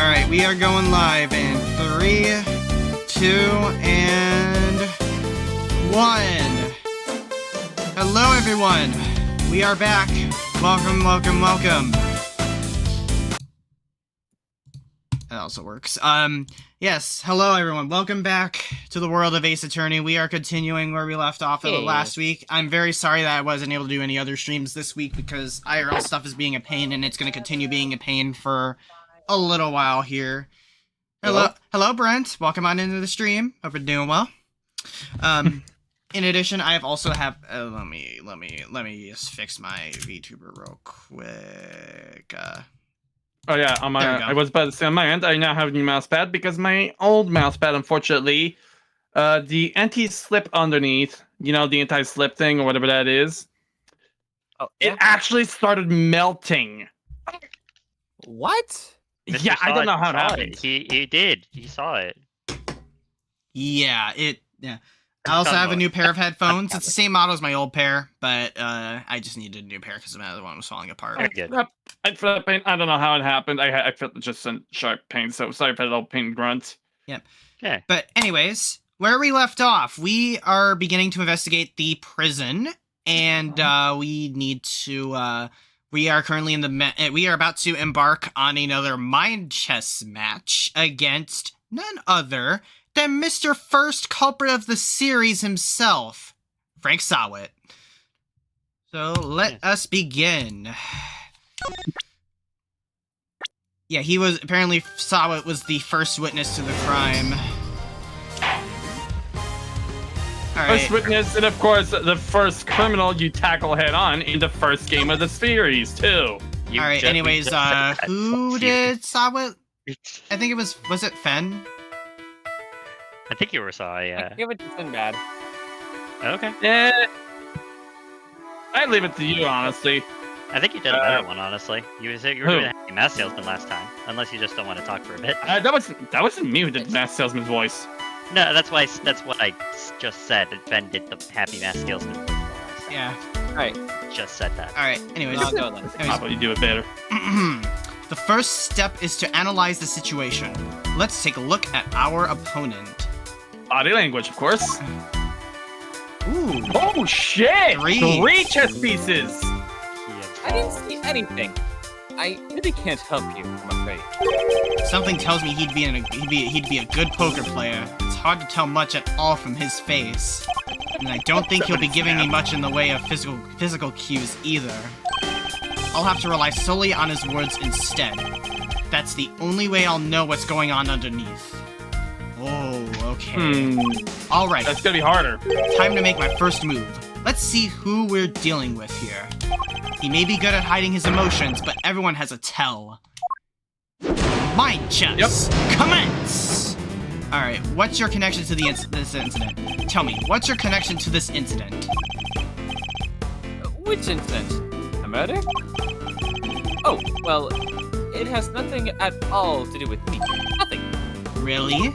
Alright, we are going live in 3, 2, and 1. Hello, everyone. We are back. Welcome, welcome, welcome. That also works. Yes, hello, everyone. Welcome back to the world of Ace Attorney. We are continuing where we left off last week. I'm very sorry that I wasn't able to do any other streams this week because IRL stuff is being a pain, and it's going to continue being a pain for a little while here. Hello, Brent. Welcome on into the stream. Hope you're doing well. In addition, I have also have. Let me just fix my VTuber real quick. Oh yeah, on my I was about to say on my end, I now have a new mouse pad because my old mouse pad, unfortunately, the anti-slip underneath, you know, the anti-slip thing or whatever that is, it actually started melting. What? Yeah, I don't know how it happened. He did. He saw it. Yeah, yeah. I also have a new pair of headphones. It's the same model as my old pair, but I just needed a new pair because my other one was falling apart. Very good. I felt pain. I don't know how it happened. I felt just some sharp pain, so sorry for that little pain grunt. Yep. Okay. But anyways, where we left off, we are beginning to investigate the prison, and we need to. We are currently we are about to embark on another mind chess match against none other than Mr. First Culprit of the series himself, Frank Sawit. So let us begin. Yeah, he was apparently Sawit was the first witness to the crime. All right. First witness, and of course, the first criminal you tackle head on in the first game of the series, too. All right. Anyways, who did Sawit? I think it was it Fen? I think you were yeah. Give it to Sinbad. Okay. Yeah. I'd leave it to you, honestly. I think you did a better one, honestly. You were doing a happy mask salesman last time, unless you just don't want to talk for a bit. That wasn't me who did the mask salesman's voice. No, that's what I just said. That Ben did the happy mask salesman voice last time. Yeah. All right. Just said that. All right. Anyways, I'll go then. Probably do it better. The first step is to analyze the situation. Let's take a look at our opponent. Body language, of course. Ooh. Oh shit! Three chess pieces. I didn't see anything. I really can't help you, I'm afraid. Something tells me he'd be a good poker player. It's hard to tell much at all from his face, and I don't think he'll be giving me much in the way of physical cues either. I'll have to rely solely on his words instead. That's the only way I'll know what's going on underneath. Oh, okay. All right. That's gonna be harder. Time to make my first move. Let's see who we're dealing with here. He may be good at hiding his emotions, but everyone has a tell. Mind chess! Yep. Commence! Alright, what's your connection to this incident? Tell me, what's your connection to this incident? Which incident? A murder? Oh, well, it has nothing at all to do with me. Nothing. Really?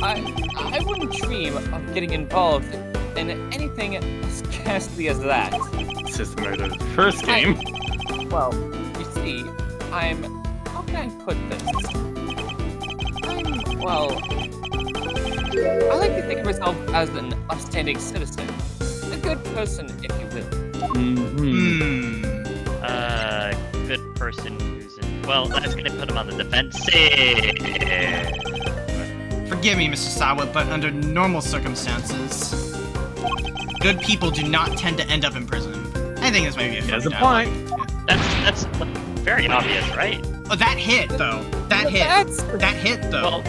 I wouldn't dream of getting involved in anything as ghastly as that. It's just murder. First game. Well, you see, how can I put this? I like to think of myself as an upstanding citizen. A good person, if you will. Good person who's well, that's gonna put him on the defensive. Forgive me, Mr. Sawit, but under normal circumstances, good people do not tend to end up in prison. I think this might be a There's funny a dialogue. point. Yeah. That's very obvious, right? Oh, that hit though. That hit though.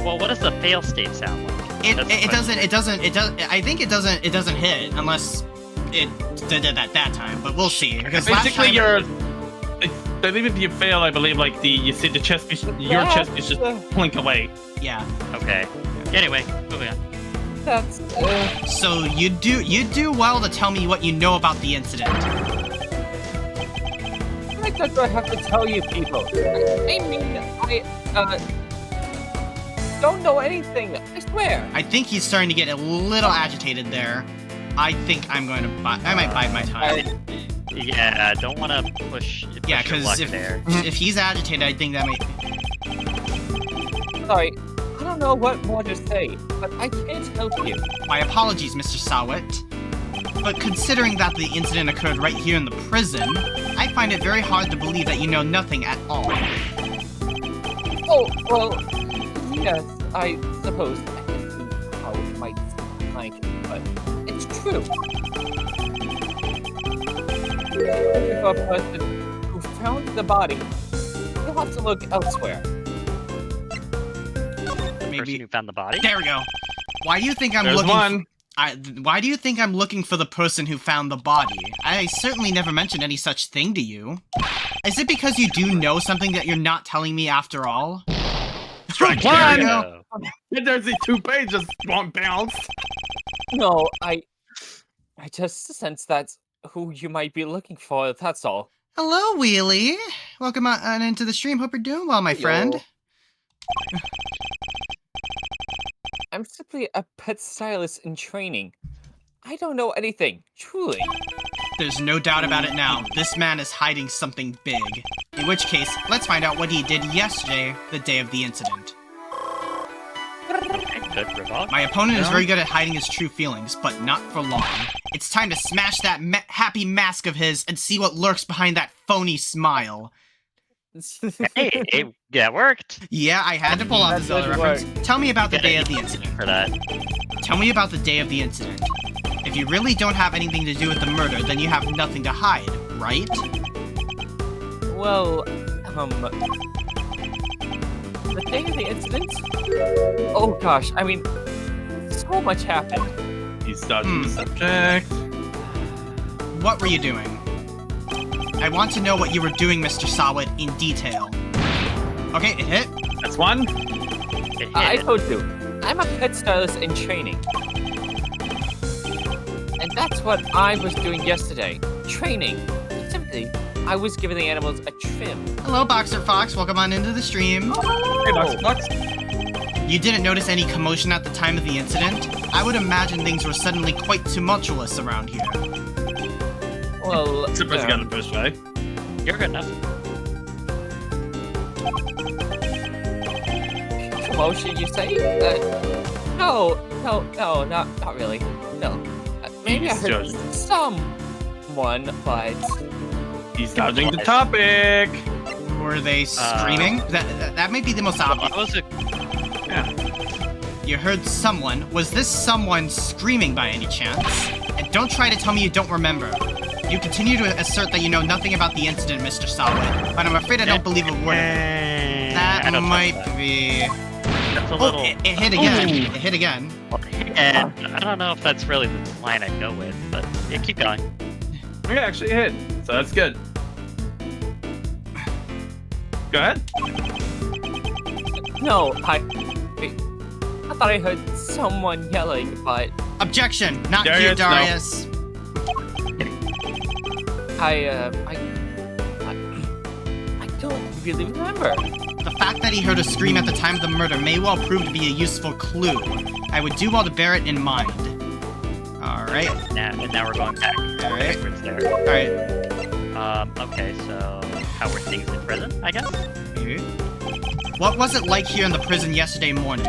Well, what does the fail state sound like? It doesn't. I think it doesn't hit unless it did it at that time. But we'll see. Because basically, I believe if you fail, I believe you see the chess piece, your chess piece just blink away. Yeah. Okay. Anyway, moving on. That's. So you do well to tell me what you know about the incident. I thought I have to tell you people. I mean, I don't know anything. I swear. I think he's starting to get a little agitated there. I think I'm going to I might bide my time. Yeah, I don't want to push Yeah, your luck because there. if he's agitated, I think that may... Sorry, I don't know what more to say, but I can't help you. My apologies, Mr. Sawit. But considering that the incident occurred right here in the prison, I find it very hard to believe that you know nothing at all. Oh, well, yes, I suppose I can see how it might seem like it, but it's true. If a person who found the body, you'll have to look elsewhere. The person who found the body? There we go. Why do you think I'm There's looking? one. Why do you think I'm looking for the person who found the body? I certainly never mentioned any such thing to you. Is it because you do know something that you're not telling me after all? Strike There one! we go. And there's the toupee just won't bounce. No, I just sense that's who you might be looking for, that's all. Hello, Wheelie. Welcome on into the stream. Hope you're doing well, my friend. Yo. I'm simply a pet stylist in training. I don't know anything, truly. There's no doubt about it now. This man is hiding something big. In which case, let's find out what he did yesterday, the day of the incident. Good revolt. My opponent is very good at hiding his true feelings, but not for long. It's time to smash that happy mask of his and see what lurks behind that phony smile. Hey, that worked. Yeah, I had to pull off this other reference. Tell me about the day of the incident. For that. Tell me about the day of the incident. If you really don't have anything to do with the murder, then you have nothing to hide, right? Well, the day of the incident? Oh gosh, I mean, so much happened. He's dodging the subject. What were you doing? I want to know what you were doing, Mr. Sawit, in detail. Okay, it hit. That's one. I told you, I'm a pet stylist in training. And that's what I was doing yesterday. Training. Simply, I was giving the animals a trim. Hello, Boxer Fox. Welcome on into the stream. Hey, Box Fox. You didn't notice any commotion at the time of the incident? I would imagine things were suddenly quite tumultuous around here. Well, Surprised you got the first try. You're good enough. commotion, you say? No, not really. No. Maybe I heard someone, but... He's dodging the topic! Were they screaming? That might be the most obvious. Yeah. You heard someone. Was this someone screaming by any chance? And don't try to tell me you don't remember. You continue to assert that you know nothing about the incident, Mr. Solid, but I'm afraid I don't believe a word of it. That might be... That's a little... it hit again. It hit again. And I don't know if that's really the line I'd go with, but yeah, keep going. Okay, actually hit, so that's good. Go ahead. No, I thought I heard someone yelling, but... Objection! Not Darius, here, Darius. No. I don't really remember. The fact that he heard a scream at the time of the murder may well prove to be a useful clue. I would do well to bear it in mind. Alright. And now we're going back. Alright. Backwards there. Alright. Okay, so how were things in prison, I guess? Maybe. What was it like here in the prison yesterday morning?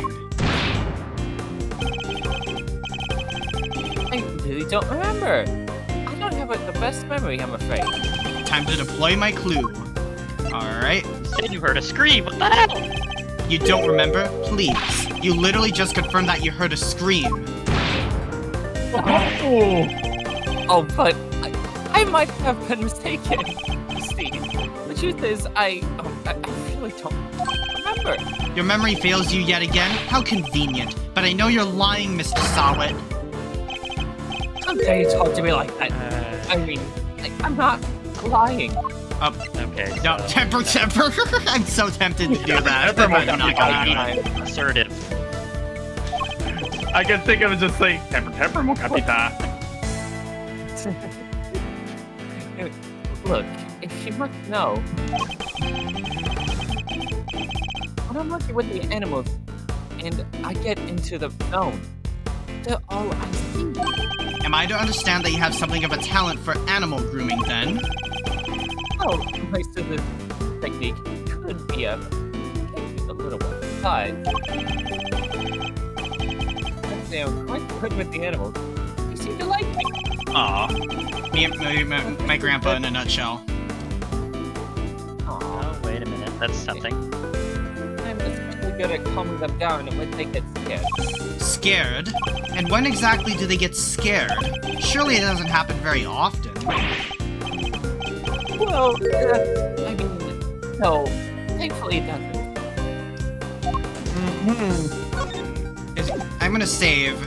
I really don't remember. I don't have the best memory, I'm afraid. Time to deploy my clue. Alright. You said you heard a scream, what the hell? You don't remember? Please. You literally just confirmed that you heard a scream. Oh, but I might have been mistaken. Steve, the truth is, I really don't remember. Your memory fails you yet again? How convenient. But I know you're lying, Mr. Sawit. How dare you talk to me like that? I mean, I'm not lying. Okay, No, so... temper. I'm so tempted to do that. Temper but I'm not gonna do it. Assertive. I can think of it just like, temper mo kapita. Look, if you must know, when I'm working with the animals and I get into the zone, Oh, I see. Am I to understand that you have something of a talent for animal grooming, then? Oh, my scissors technique could be a little one. Besides, I'd say I'm quite good with the animals. They seem to like me. Aw. My grandpa in a nutshell. Oh, wait a minute. That's something. I'm especially good at calming them down when they get scared. Scared? And when exactly do they get scared? Surely it doesn't happen very often. Well, I mean, no. Thankfully it doesn't. I'm gonna save.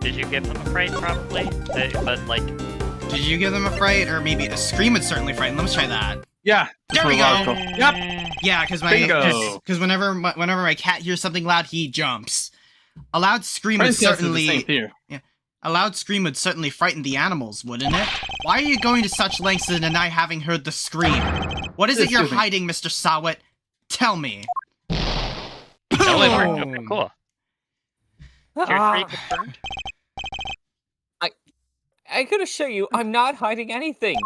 Did you give them a fright, probably? But, like... Did you give them a fright? Or maybe a scream would certainly frighten them. Let's try that. Yeah. There we go. Yep. Yeah, because whenever my cat hears something loud, he jumps. A loud scream would certainly... A loud scream would certainly frighten the animals, wouldn't it? Why are you going to such lengths to deny having heard the scream? What is it you're hiding, Mr. Sawit? Tell me. No, it worked. Okay, cool. Tier 3 confirmed? I could assure you, I'm not hiding anything.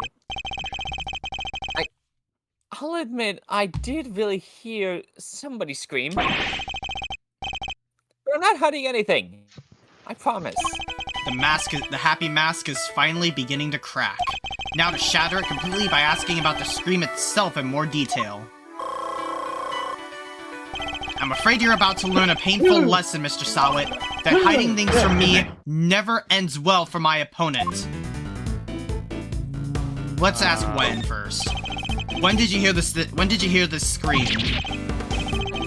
I'll admit, I did really hear somebody scream. But I'm not hiding anything. I promise. The happy mask is finally beginning to crack. Now to shatter it completely by asking about the scream itself in more detail. I'm afraid you're about to learn a painful lesson, Mr. Sawit, that hiding things from me never ends well for my opponent. Let's ask when first. When did you hear this? When did you hear this scream?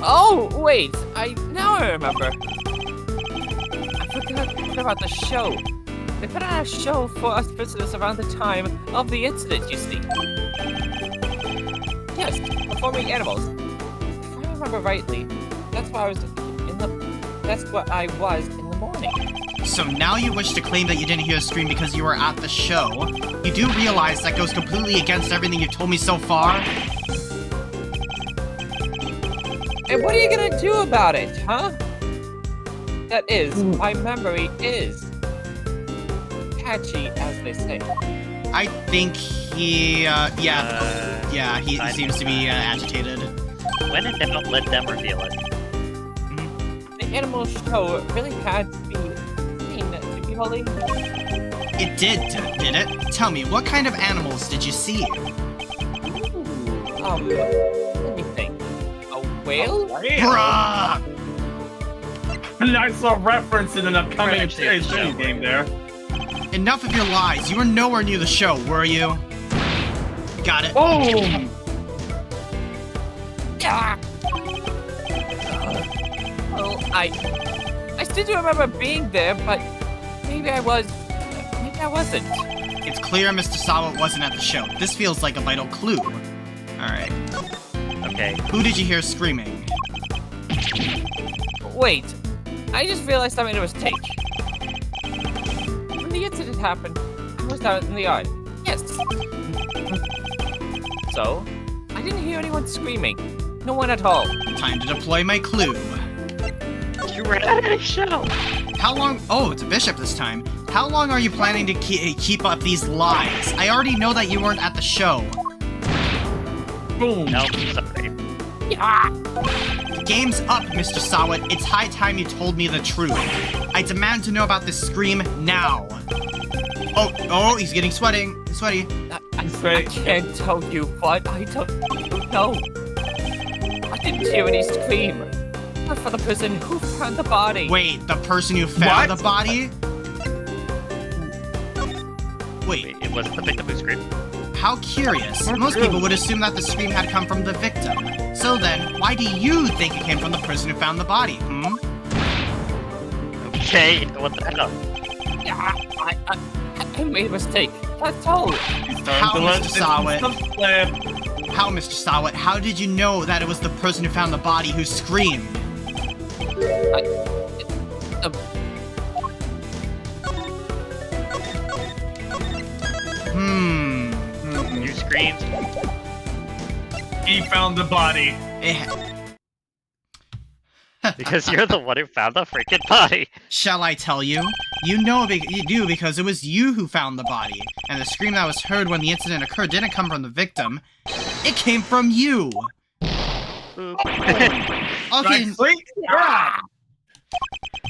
Oh wait, now I remember. I forgot about the show. They put on a show for us visitors around the time of the incident. You see? Yes, performing animals. If I remember rightly, that's what I was in the morning. So now you wish to claim that you didn't hear a scream because you were at the show. You do realize that goes completely against everything you've told me so far? And what are you gonna do about it, huh? That is, my memory is patchy, as they say. I think he, he seems to be agitated. When in doubt, let them reveal it. The animal show really had to be seen to be holding. It did it? Tell me, what kind of animals did you see? Let me think. A whale? Bruh! Nice little reference in an upcoming game there. Enough of your lies. You were nowhere near the show, were you? Got it. Boom! Well, I still do remember being there, but maybe I wasn't. It's clear Mr. Sawit wasn't at the show. This feels like a vital clue. Alright. Okay. Who did you hear screaming? Wait, I just realized I made a mistake. When the incident happened, I was out in the yard. Yes. So, I didn't hear anyone screaming. No one at all. Time to deploy my clue. You were at a show! How long? Oh, it's a bishop this time. How long are you planning to keep up these lies? I already know that you weren't at the show. Boom! Nope, sorry. Yeah. The game's up, Mr. Sawit. It's high time you told me the truth. I demand to know about this scream now. Oh, he's getting sweaty. I can't tell you what I don't know. I didn't hear any scream. But for the person who found the body. Wait, the person who found the body? Wait, it wasn't the victim who screamed? How curious. Most people would assume that the scream had come from the victim. So then, why do you think it came from the person who found the body, Okay, what the hell? Yeah, I made a mistake. That's all. How, Mr. Sawit, how did you know that it was the person who found the body who screamed? You screamed. He found the body. Because you're the one who found the freaking body. Shall I tell you? You do because it was you who found the body. And the scream that was heard when the incident occurred didn't come from the victim. It came from you! Okay.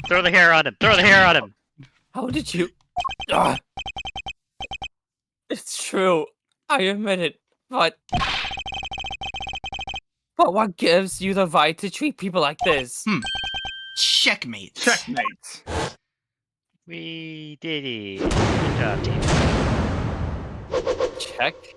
Throw the hair on him. Throw the hair on him. How did you... It's true. I admit it. But what gives you the right to treat people like this? Checkmate. Checkmate. We did it. Good job, team. Checkmate.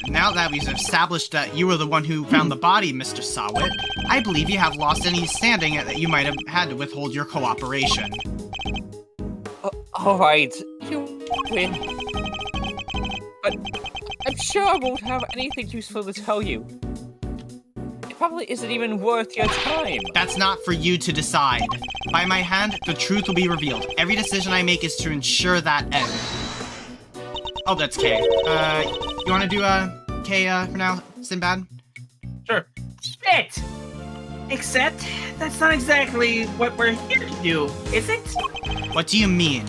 Now that we've established that you were the one who found the body, Mr. Sawit, I believe you have lost any standing that you might have had to withhold your cooperation. Alright, you win. But I'm sure I won't have anything useful to tell you. It probably isn't even worth your time. That's not for you to decide. By my hand, the truth will be revealed. Every decision I make is to ensure that end. Oh, that's K. You wanna do, K, for now, Sinbad? Sure. Shit! Except, that's not exactly what we're here to do, is it? What do you mean?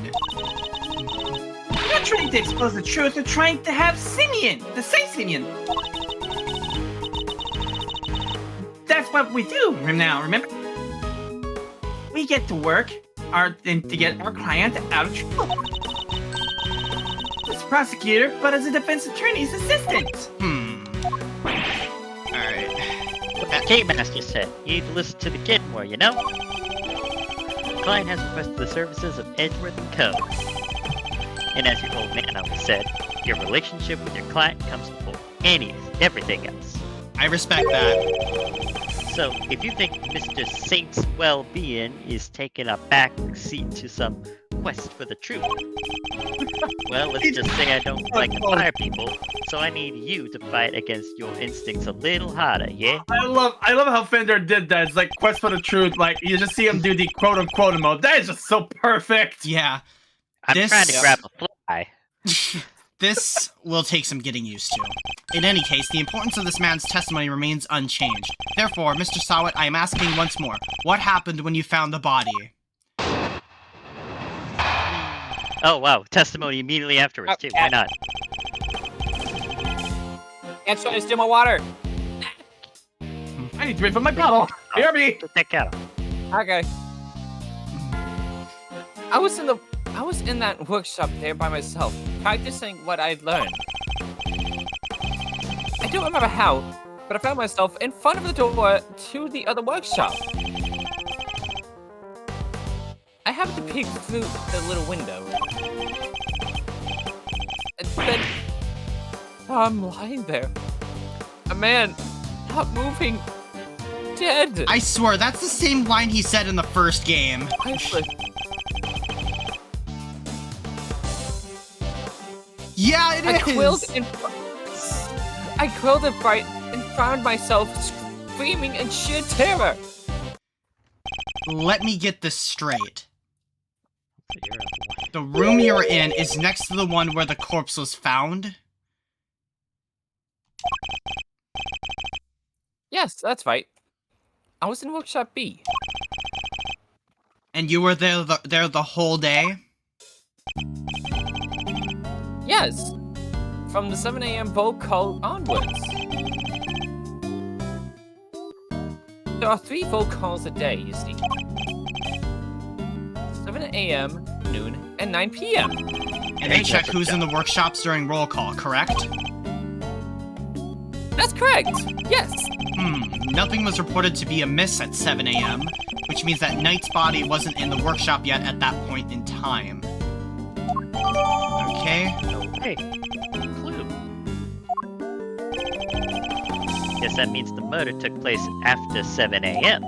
We're not trying to expose the truth, we're trying to have Simeon, the Saint Simeon. That's what we do now, remember? We get to work to get our client out of trouble. As a prosecutor, but as a defense attorney's assistant. Alright. The Game Master said, you need to listen to the kid more, you know? The client has requested the services of Edgeworth & Co. And as your old man always said, your relationship with your client comes before everything else. I respect that. So, if you think Mr. Saint's well-being is taking a back seat to some quest for the truth, well, let's just say I don't like to fire people, so I need you to fight against your instincts a little harder, yeah? I love how Fender did that. It's like quest for the truth. Like you just see him do the quote-unquote mode. That is just so perfect. Yeah. I'm trying to grab a fly. This will take some getting used to. In any case, the importance of this man's testimony remains unchanged. Therefore, Mr. Sawit, I am asking once more, what happened when you found the body? Oh, wow. Testimony immediately afterwards, too. Why not? Can't try to steal my water. I need to refill my bottle. Hear me? Put that cat on. Okay. I was in that workshop there by myself, practicing what I'd learned. I don't remember how, but I found myself in front of the door to the other workshop. I happened to peek through the little window. And then I'm lying there. A man, not moving, dead. I swear, that's the same line he said in the first game. Yeah, it is! I quilled and fright and found myself screaming in sheer terror. Let me get this straight. The room you're in is next to the one where the corpse was found? Yes, that's right. I was in workshop B. And you were there the whole day? Yes, from the 7 a.m. roll call onwards. There are 3 roll calls a day, you see. 7 a.m., noon, and 9 p.m. And they check who's in the workshops during roll call, correct? That's correct, yes. Nothing was reported to be amiss at 7 a.m., which means that Knight's body wasn't in the workshop yet at that point in time. Okay. Hey, clue. Guess that means the murder took place after 7 a.m.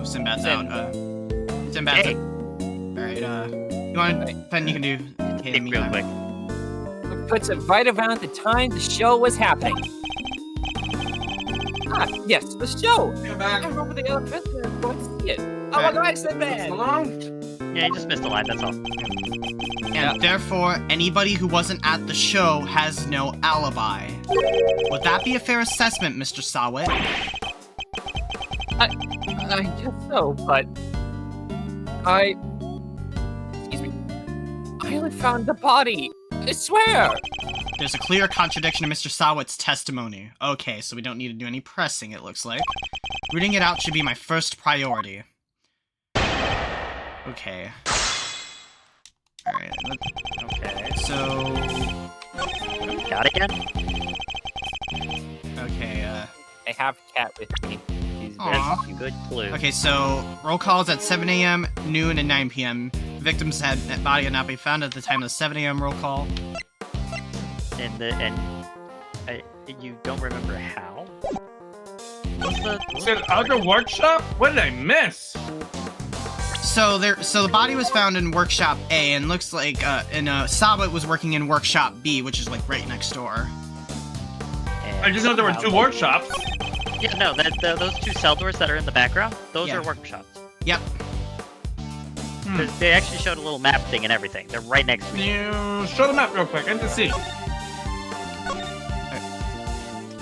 Sinbad's out. Sinbad's Hey. Alright, you want then you can do okay, Think real quick. It puts it right around the time the show was happening. Ah, yes, the show! Come back. I remember the other prisoner going to see it. Oh my god, Sinbad! Along? Yeah, you just missed a line, that's all. And therefore, anybody who wasn't at the show has no alibi. Would that be a fair assessment, Mr. Sawit? I guess so, but excuse me. I only found the body. I swear. There's a clear contradiction to Mr. Sawit's testimony. Okay, so we don't need to do any pressing, it looks like. Rooting it out should be my first priority. Okay. Alright, okay, so... Got it again? Okay, I have a cat with me. That's a good clue. Okay, so roll calls at 7 a.m., noon, and 9 p.m. The victim's body had not been found at the time of the 7 a.m. roll call. You don't remember how? What's the... Said other workshop? What did I miss? So the body was found in workshop A, and looks like Sawit was working in workshop B, which is like right next door. I just know there were 2 workshops. Yeah, no, those 2 cell doors that are in the background, those are workshops. Yep. They actually showed a little map thing and everything. They're right next to each other. You show the map real quick. I need to see.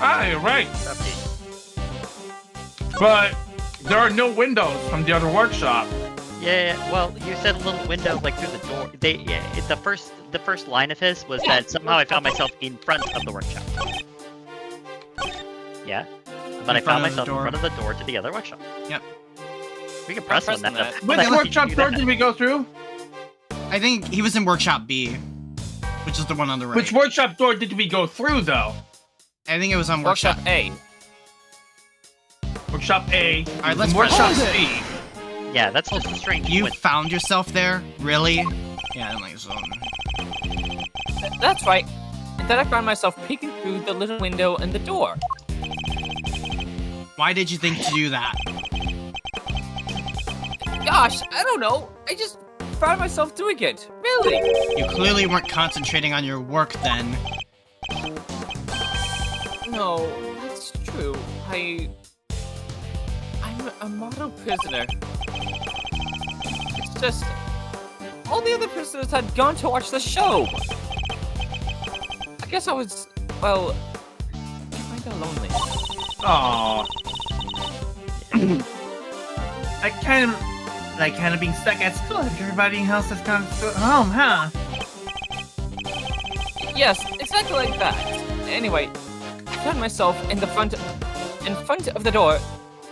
Ah, you're right. But there are no windows from the other workshop. Yeah, well, you said a little window like through the door. The first line of his was that somehow I found myself in front of the workshop. Yeah, but I found myself in front of the door to the other workshop. Yep. We can press on that. Which workshop door did we go through? I think he was in workshop B, which is the one on the right. Which workshop door did we go through, though? I think it was on workshop A. Workshop A. Alright, let's workshop press C. Yeah, that's also strange. You found yourself there? Really? Yeah, I don't think so. That's right. And then I found myself peeking through the little window in the door. Why did you think to do that? Gosh, I don't know. I just found myself doing it. Really? You clearly weren't concentrating on your work then. No, that's true. I'm a model prisoner. It's just all the other prisoners had gone to watch the show. I guess I was, well, kinda lonely. Aww. I kind of being stuck at school after everybody else has gone to home, huh? Yes, exactly like that. Anyway, I found myself in front of the door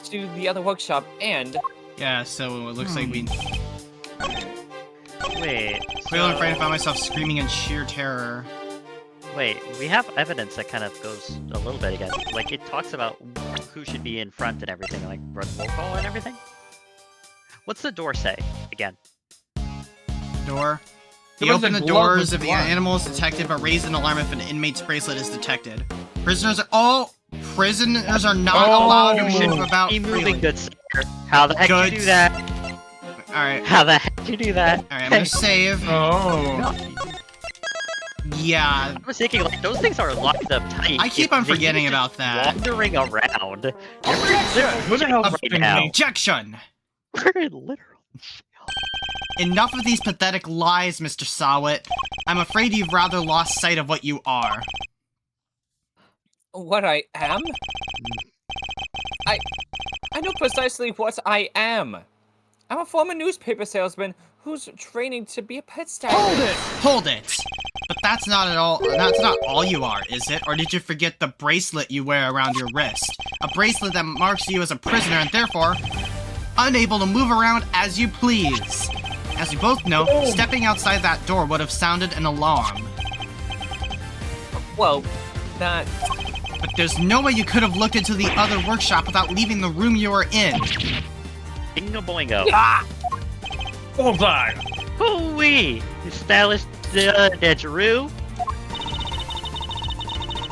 to the other workshop, and Yeah, so it looks like we... Wait. Clearly afraid I found myself screaming in sheer terror. Wait, we have evidence that kind of goes a little bit again. Like, it talks about who should be in front and everything, like run roll call and everything. What's the door say again? Door. There You was open a the glove doors with if the blood. animal is detected, but raise an alarm if an inmate's bracelet is detected. Prisoners are not allowed to move about Keep freely. moving, good sir. How the heck did you do that? Alright. How the heck did you do that? Alright, I'm gonna save. Oh. Yeah. I was thinking, like, those things are locked up tight. I keep If on they forgetting were about just that. Wandering around. Who the hell's right thinking? now? Objection! We're in literal. Enough of these pathetic lies, Mr. Sawit. I'm afraid you've rather lost sight of what you are. what I am? I know precisely what I am. I'm a former newspaper salesman who's training to be a pet stylist. Hold it! But that's not all you are, is it? Or did you forget the bracelet you wear around your wrist? A bracelet that marks you as a prisoner and therefore unable to move around as you please. As you both know, stepping outside that door would have sounded an alarm. Well, that... But there's no way you could have looked into the other workshop without leaving the room you were in. Bingo boingo. Ah! Bullseye. Hoo-wee! You stylish Drew.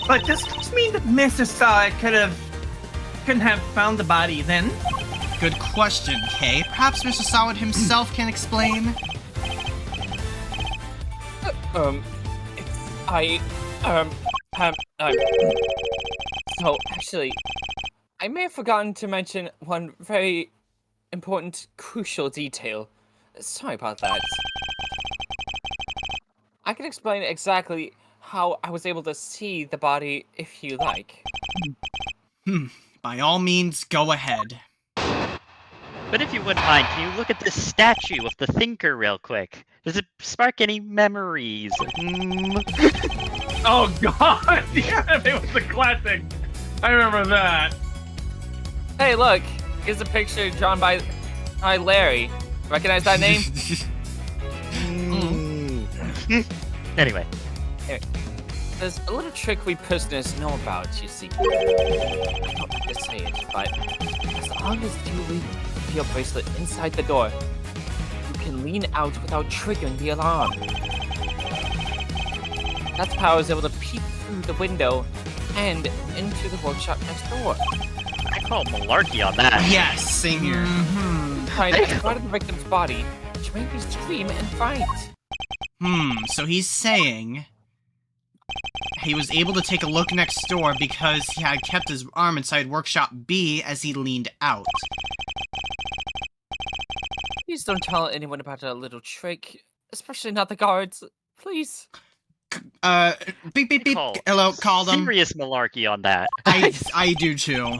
But does this mean that Mr. Sawit couldn't have found the body then? Good question, Kay. Perhaps Mr. Sawit himself can explain? So, actually, I may have forgotten to mention one very important, crucial detail. Sorry about that. I can explain exactly how I was able to see the body if you like. By all means, go ahead. But if you wouldn't mind, can you look at this statue of the thinker real quick? Does it spark any memories? Oh god! Yeah, it was a classic. I remember that. Hey, look! Here's a picture drawn by Larry. Recognize that name? Anyway. There's a little trick we prisoners know about, you see. I don't like to say it, but as long as you leave your bracelet inside the door, you can lean out without triggering the alarm. That's how I was able to peek through the window and into the workshop next door. I call malarkey on that. Yes, same here. Right, as part of the victim's body, which made me scream and fight. So he's saying he was able to take a look next door because he had kept his arm inside workshop B as he leaned out. Please don't tell anyone about a little trick, especially not the guards. Please. Beep, beep, beep. Call Hello, call them. Serious malarkey on that. I do too.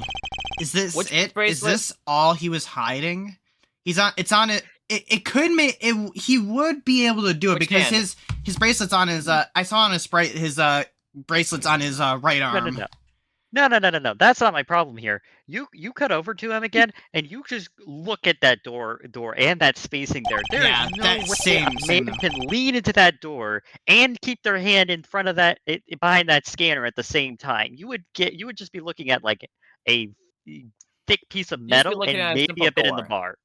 Is this Which it? bracelet? Is this all he was hiding? It's on it. It could make it. He would be able to do it Which because hand? his bracelet's on his. I saw on his bracelet's on his right arm. No. That's not my problem here. You cut over to him again, and you just look at that door and that spacing there. There is Yeah, no that way same- a same. man can lean into that door and keep their hand in front of that, behind that scanner at the same time. You would just be looking at like a thick piece of be metal looking at and a maybe simple a bit in the door. bar.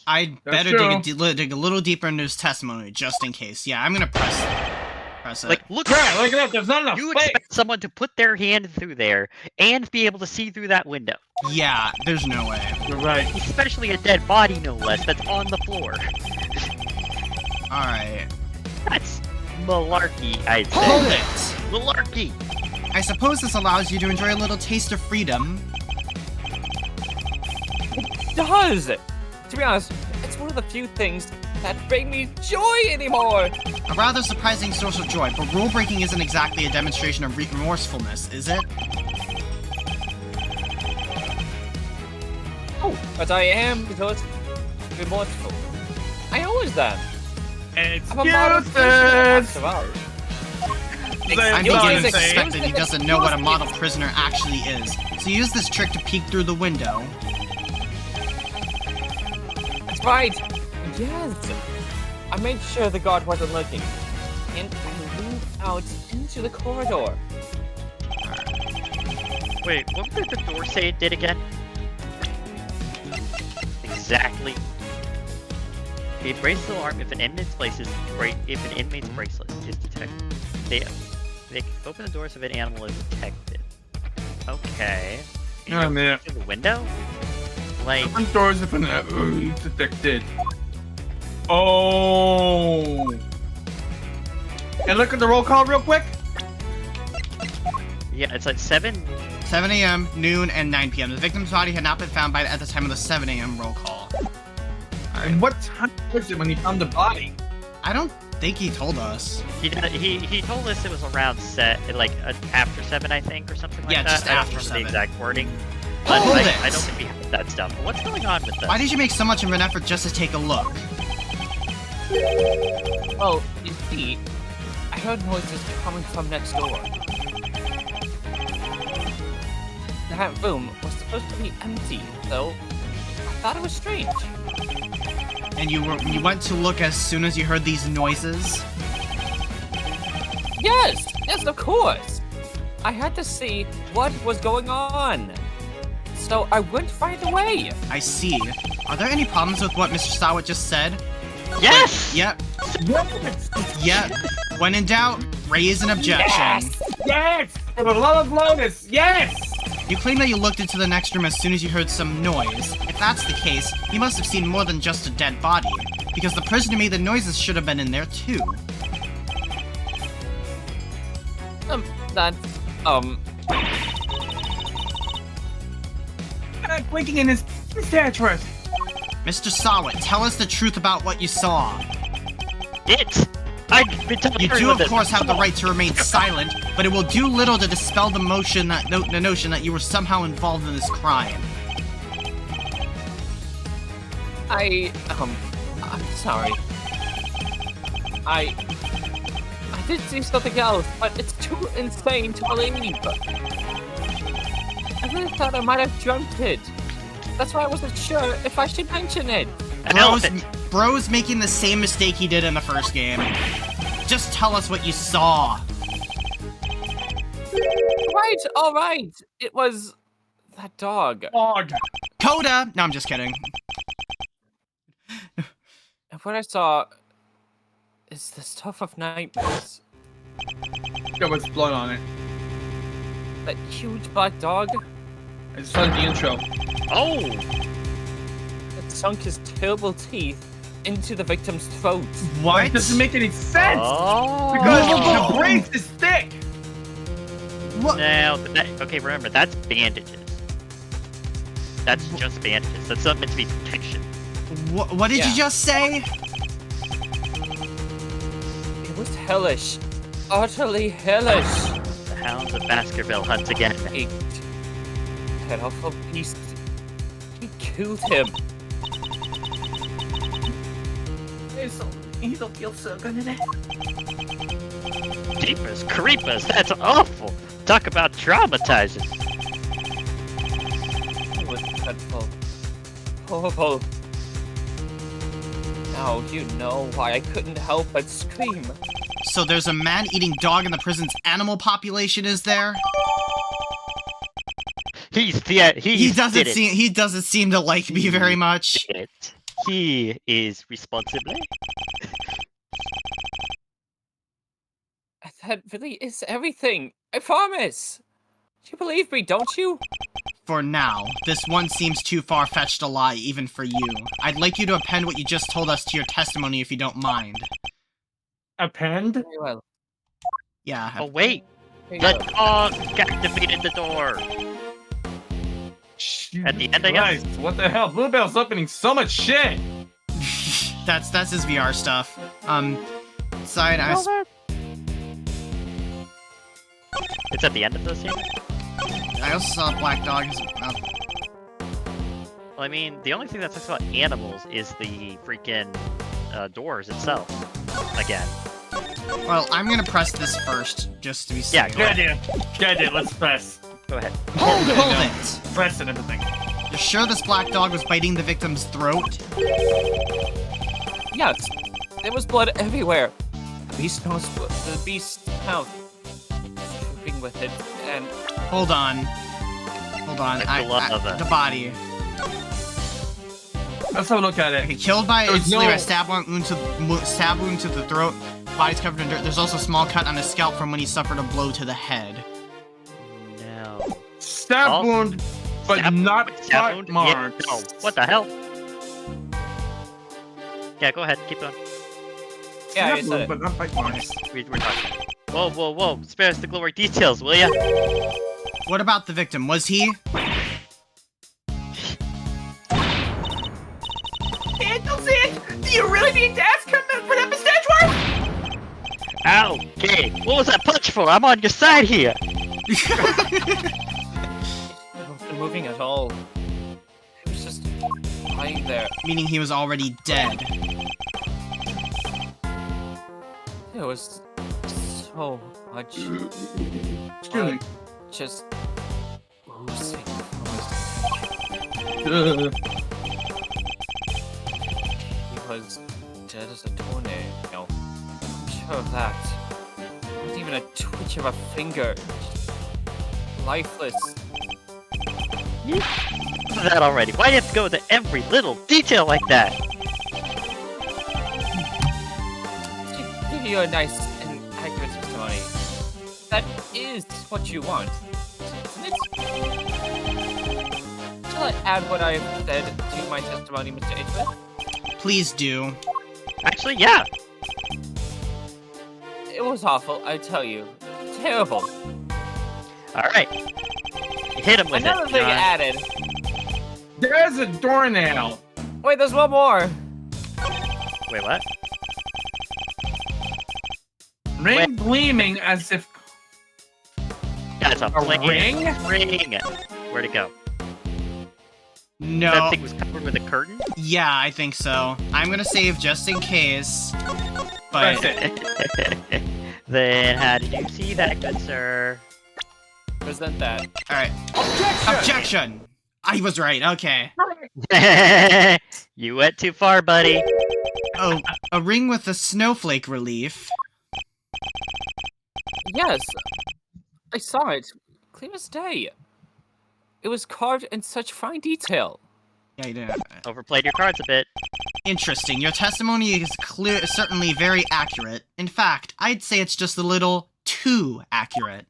I'd That's better true. dig a little deeper into his testimony just in case. Yeah, I'm gonna press it. Like, look Crap, look at that. There's not enough You space. expect someone to put their hand through there and be able to see through that window. Yeah, there's no way. You're right. Especially a dead body, no less, that's on the floor. All right. That's malarkey, I'd say. Hold it. Malarkey! I suppose this allows you to enjoy a little taste of freedom. Does! To be honest, it's one of the few things that bring me joy anymore! A rather surprising source of joy, but rule breaking isn't exactly a demonstration of remorsefulness, is it? Oh, but I am remorseful. I always am. I'm a model prisoner, Excuses. after all. I'm Excuses. beginning to Excuses. suspect that he doesn't know what a model prisoner actually is. So use this trick to peek through the window. That's right. Yes. I made sure the guard wasn't looking, and I leaned out into the corridor. Wait, what did the door say it did again? Exactly. A bracelet alarm if an inmate's bracelet is detected. They open the doors if an animal is detected. Okay. And Oh, you're man. through the window? Like, Open doors if an detected. Oh. And look at the roll call real quick. yeah, it's like 7. 7 a.m., noon, and 9 p.m. The victim's body had not been found at the time of the 7 a.m. roll call. And what time was it when he found the body? I don't think he told us. He told us it was around after 7, I think, or something like Yeah, that. just I don't after remember 7. the exact wording. But Hold I it. don't think we have that stuff. But what's going on with this? Why did you make so much of an effort just to take a look? Well, you see, I heard noises coming from next door. That room was supposed to be empty, so I thought it was strange. And you went to look as soon as you heard these noises? Yes, of course. I had to see what was going on. So I went right away. I see. Are there any problems with what Mr. Sawat just said? Yes! Yep. Yep. When in doubt, raise an objection. Yes! For the love of Lotus, yes! You claim that you looked into the next room as soon as you heard some noise. If that's the case, you must have seen more than just a dead body, because the person who made the noises should have been in there too. Blinking in his statue. Mr. Sawat, tell us the truth about what you saw. It I've been telling You do, everyone of this. course, have the right to remain silent, but it will do little to dispel the notion that you were somehow involved in this crime. I'm sorry. I did see something else, but it's too insane to believe. I really thought I might have dreamt it. That's why I wasn't sure if I should mention it. Bro's making the same mistake he did in the first game. Just tell us what you saw. Right, alright. It was that dog. Dog. Coda! No, I'm just kidding. And what I saw is the stuff of nightmares. Got what's blood on it. That huge black dog I just saw the intro. Oh! that sunk his terrible teeth into the victim's throat. What? It doesn't make any sense! Oh! Because Whoa. the brace is thick! What? Now, okay, remember, that's bandages. That's just bandages. That's not meant to be protection. What did you just say? It was hellish. Utterly hellish. The hounds of Baskerville hunt again. That awful beast. He killed him. It'll feel so good in it. Jeepers creepers, that's awful! Talk about traumatizing. It was dreadful. Horrible. Now you know why I couldn't help but scream. So there's a man-eating dog in the prison's animal population, is there? He doesn't seem to like me very much. He is responsible. That really is everything. I promise. You believe me, don't you? For now, this one seems too far-fetched a lie, even for you. I'd like you to append what you just told us to your testimony, if you don't mind. Append? Very well. Yeah. Oh wait, Here you the go. dog activated the door. At the end, I guess. Christ, what the hell? Bluebell's opening so much shit! that's his VR stuff. Side, It's at the end of the scene? I also saw a black dog. Well, I mean, the only thing that talks about animals is the freaking doors itself. Again. Well, I'm gonna press this first, just to be safe. Yeah, Good idea. Good idea. Let's press. Go ahead. Hold it! Press and everything. You're sure this black dog was biting the victim's throat? Yes, there was blood everywhere. The beast knows the beast mouth trooping with it, and Hold on. The body. Let's have a look at Okay, it. killed by There's instantly no- by stab wound to the throat. Body's covered in dirt. There's also a small cut on his scalp from when he suffered a blow to the head. No. Stab wound, but not cut wound? marks. Yeah, no. What the hell? Yeah, go ahead. Keep going. yeah, I Stab said wound, it. but not bite marks. We're talking. Whoa, whoa, whoa. Spare us the glory details, will ya? What about the victim? Was he? Handles it! Do you really need to ask him for that mustache work? Okay. What was that punch for? I'm on your side here. It wasn't moving at all. It was just lying there. Meaning he was already dead. There was so much Excuse me. just oozing from his. He was dead as a tornado. I'm sure of that. Not even a twitch of a finger. Lifeless. That already. Why do you have to go into every little detail like that? To give you a nice and accurate testimony. That is what you want, isn't it? Shall I add what I've said to my testimony, Mr. Edgeworth? Please do. Actually, yeah. It was awful, I tell you. Terrible. Alright. Hit him with Another it. thing John. added. There's a doornail. Wait, there's one more. Wait, what? Ring gleaming as if... That's a ring? Ring. Where'd it go? No. That thing was covered with a curtain? Yeah, I think so. I'm gonna save just in case. But That's it. Then how did you see that, good sir? Present that. alright. Objection! I was right, okay. You went too far, buddy. Oh, a ring with a snowflake relief. Yes, I saw it. Clear as day. It was carved in such fine detail. Yeah, you didn't. Overplayed your cards a bit. Interesting. Your testimony is certainly very accurate. In fact, I'd say it's just a little too accurate.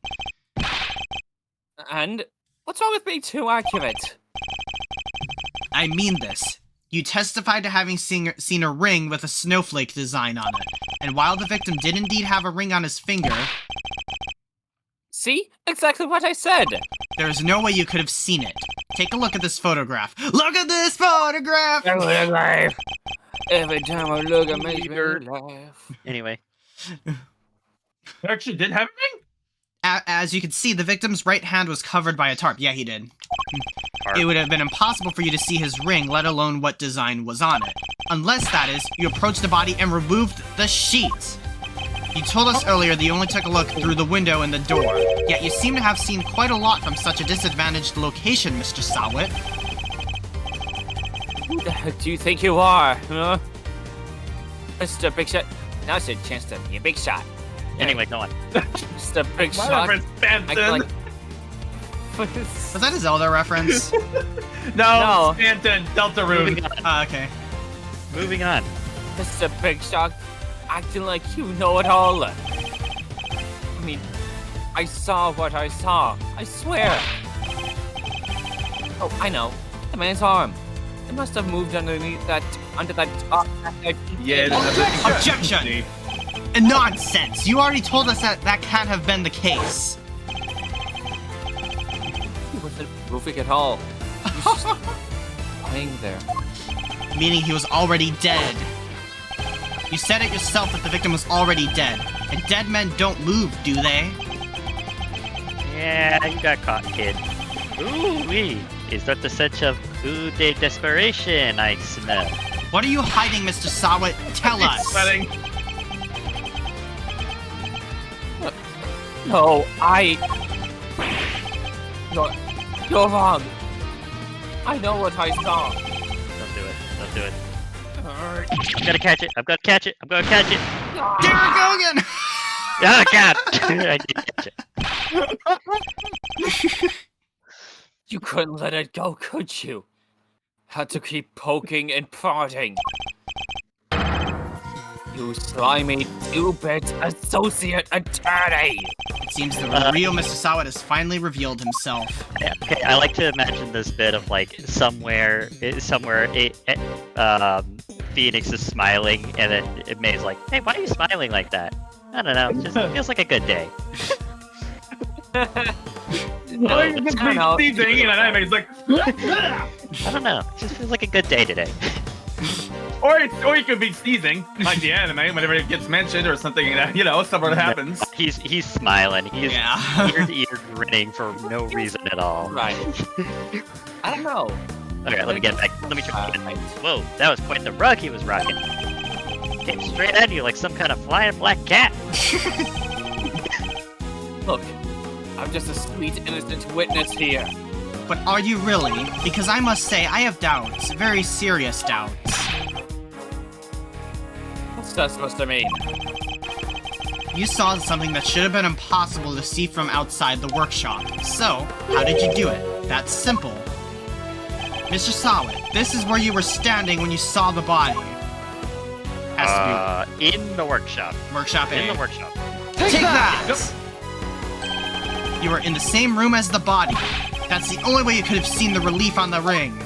And what's wrong with being too accurate? I mean this. You testified to having seen a ring with a snowflake design on it. And while the victim did indeed have a ring on his finger, See? Exactly what I said! there is no way you could have seen it. Take a look at this photograph. Look at this photograph! Every time I look, it makes me laugh. Anyway. Actually did have a ring? As you can see, the victim's right hand was covered by a tarp. Yeah, he did. It would have been impossible for you to see his ring, let alone what design was on it. Unless, that is, you approached the body and removed the sheet. You told us earlier that you only took a look through the window and the door. Yet you seem to have seen quite a lot from such a disadvantaged location, Mr. Sawit. Who the heck do you think you are, huh? Mr. Big Shot. Now's your chance to be a big shot. Anyway, go on. Mr. Big My Shot. reference, Stanton. I like... Was that a Zelda reference? No, Stanton, Deltarune. Moving on. Okay. Moving on. Mr. Big Shot, acting like you know it all. I mean, I saw what I saw. I swear. Oh, I know. The man's arm. It must have moved underneath that, under that. Yeah, Objection! Nonsense! You already told us that that can't have been the case. He wasn't moving at all. He was just lying there. Meaning he was already dead. You said it yourself that the victim was already dead. And dead men don't move, do they? Yeah, you got caught, kid. Ooh-wee. Is that the sense of ooh de desperation I smell? What are you hiding, Mr. Sawit? Tell us! Sweating. No, You're wrong. I know what I saw. Don't do it. Don't do it. I'm gonna catch it. I'm gonna catch it. I'm gonna catch it. Derek Hogan! Oh, God! I did catch it. You couldn't let it go, could you? Had to keep poking and prodding. You slimy two-bit associate attorney! It seems the real Mr. Sawit has finally revealed himself. Yeah, okay, I like to imagine this bit of like somewhere, Phoenix is smiling, and then May's like, "Hey, why are you smiling like that?" I don't know. It just feels like a good day. Oh, you're just know. sneezing, and he's like, I don't know. It just feels like a good day today. or he could be sneezing, like the anime, whenever it gets mentioned or something, something happens. He's smiling. He's Yeah. ear to ear grinning for no reason at all. Right. I don't know. Okay, let me get back. Let me try again. Whoa, that was quite the rug he was rocking. Came straight at you like some kind of flying black cat. Look, I'm just a sweet, innocent witness here. But are you really? Because I must say, I have doubts. Very serious doubts. What's that supposed to mean? You saw something that should have been impossible to see from outside the workshop. So, how did you do it? That's simple. Mr. Sawit, this is where you were standing when you saw the body. Has to In the workshop. be workshop A. In the workshop. Take that! You were in the same room as the body. That's the only way you could have seen the relief on the ring.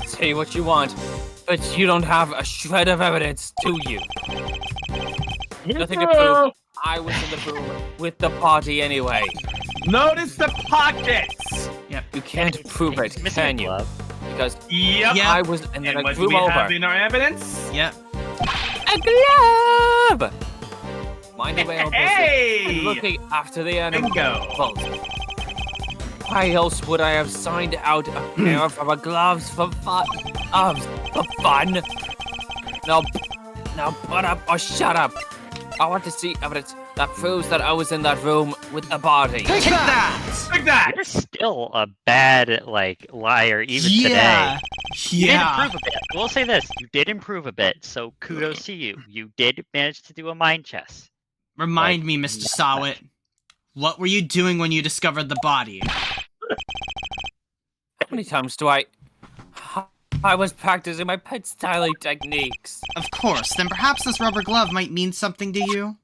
Say what you want, but you don't have a shred of evidence, do you? Nothing to prove. I was in the room with the body anyway. Notice the pockets! Yep. You can't prove it, Missing can a you? glove. You because Yep. I was, and then And I what threw do him we over. have in our evidence? Yep. A glove! Mind your way on Hey! looking after the animals. Bingo. Why else would I have signed out a pair of rubber gloves for fun? For fun? Now put up or shut up. I want to see evidence that proves that I was in that room with the body. Take that! Like that. You're still a bad liar even today. Yeah. You did Yeah. improve a bit. I will say this: you did improve a bit, so kudos to you. You did manage to do a mind chess. Remind me, Mr. Sawit. What were you doing when you discovered the body? How many times do I was practicing my pet styling techniques. Of course. Then perhaps this rubber glove might mean something to you?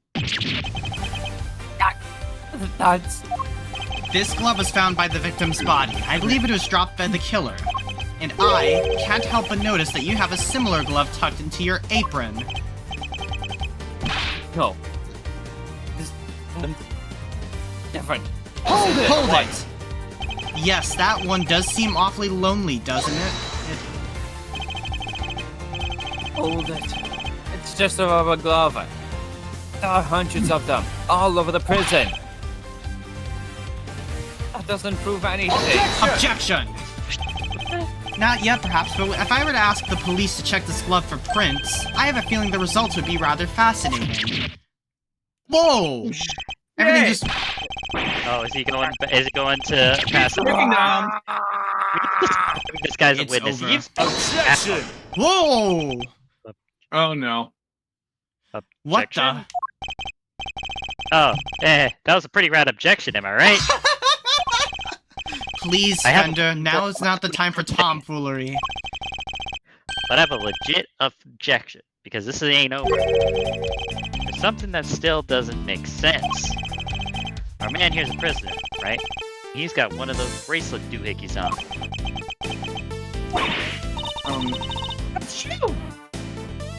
That's... This glove was found by the victim's body. I believe it was dropped by the killer. And I can't help but notice that you have a similar glove tucked into your apron. No. This... different. Hold it! Yes, that one does seem awfully lonely, doesn't it? Hold it. It's just a rubber glove. There are hundreds of them, all over the prison. That doesn't prove anything. Objection! Not yet, perhaps, but if I were to ask the police to check this glove for prints, I have a feeling the results would be rather fascinating. Whoa! Everything just... Oh, is he going to pass? Breaking down. This guy's a It's witness. over. He's Whoa! Oh no. What the... Objection? That was a pretty rad objection, am I right? Please, I have- Fender, now is not the time for tomfoolery. But I have a legit objection, because this ain't over. There's something that still doesn't make sense. Our man here's a prisoner, right? He's got one of those bracelet doohickeys on. That's you.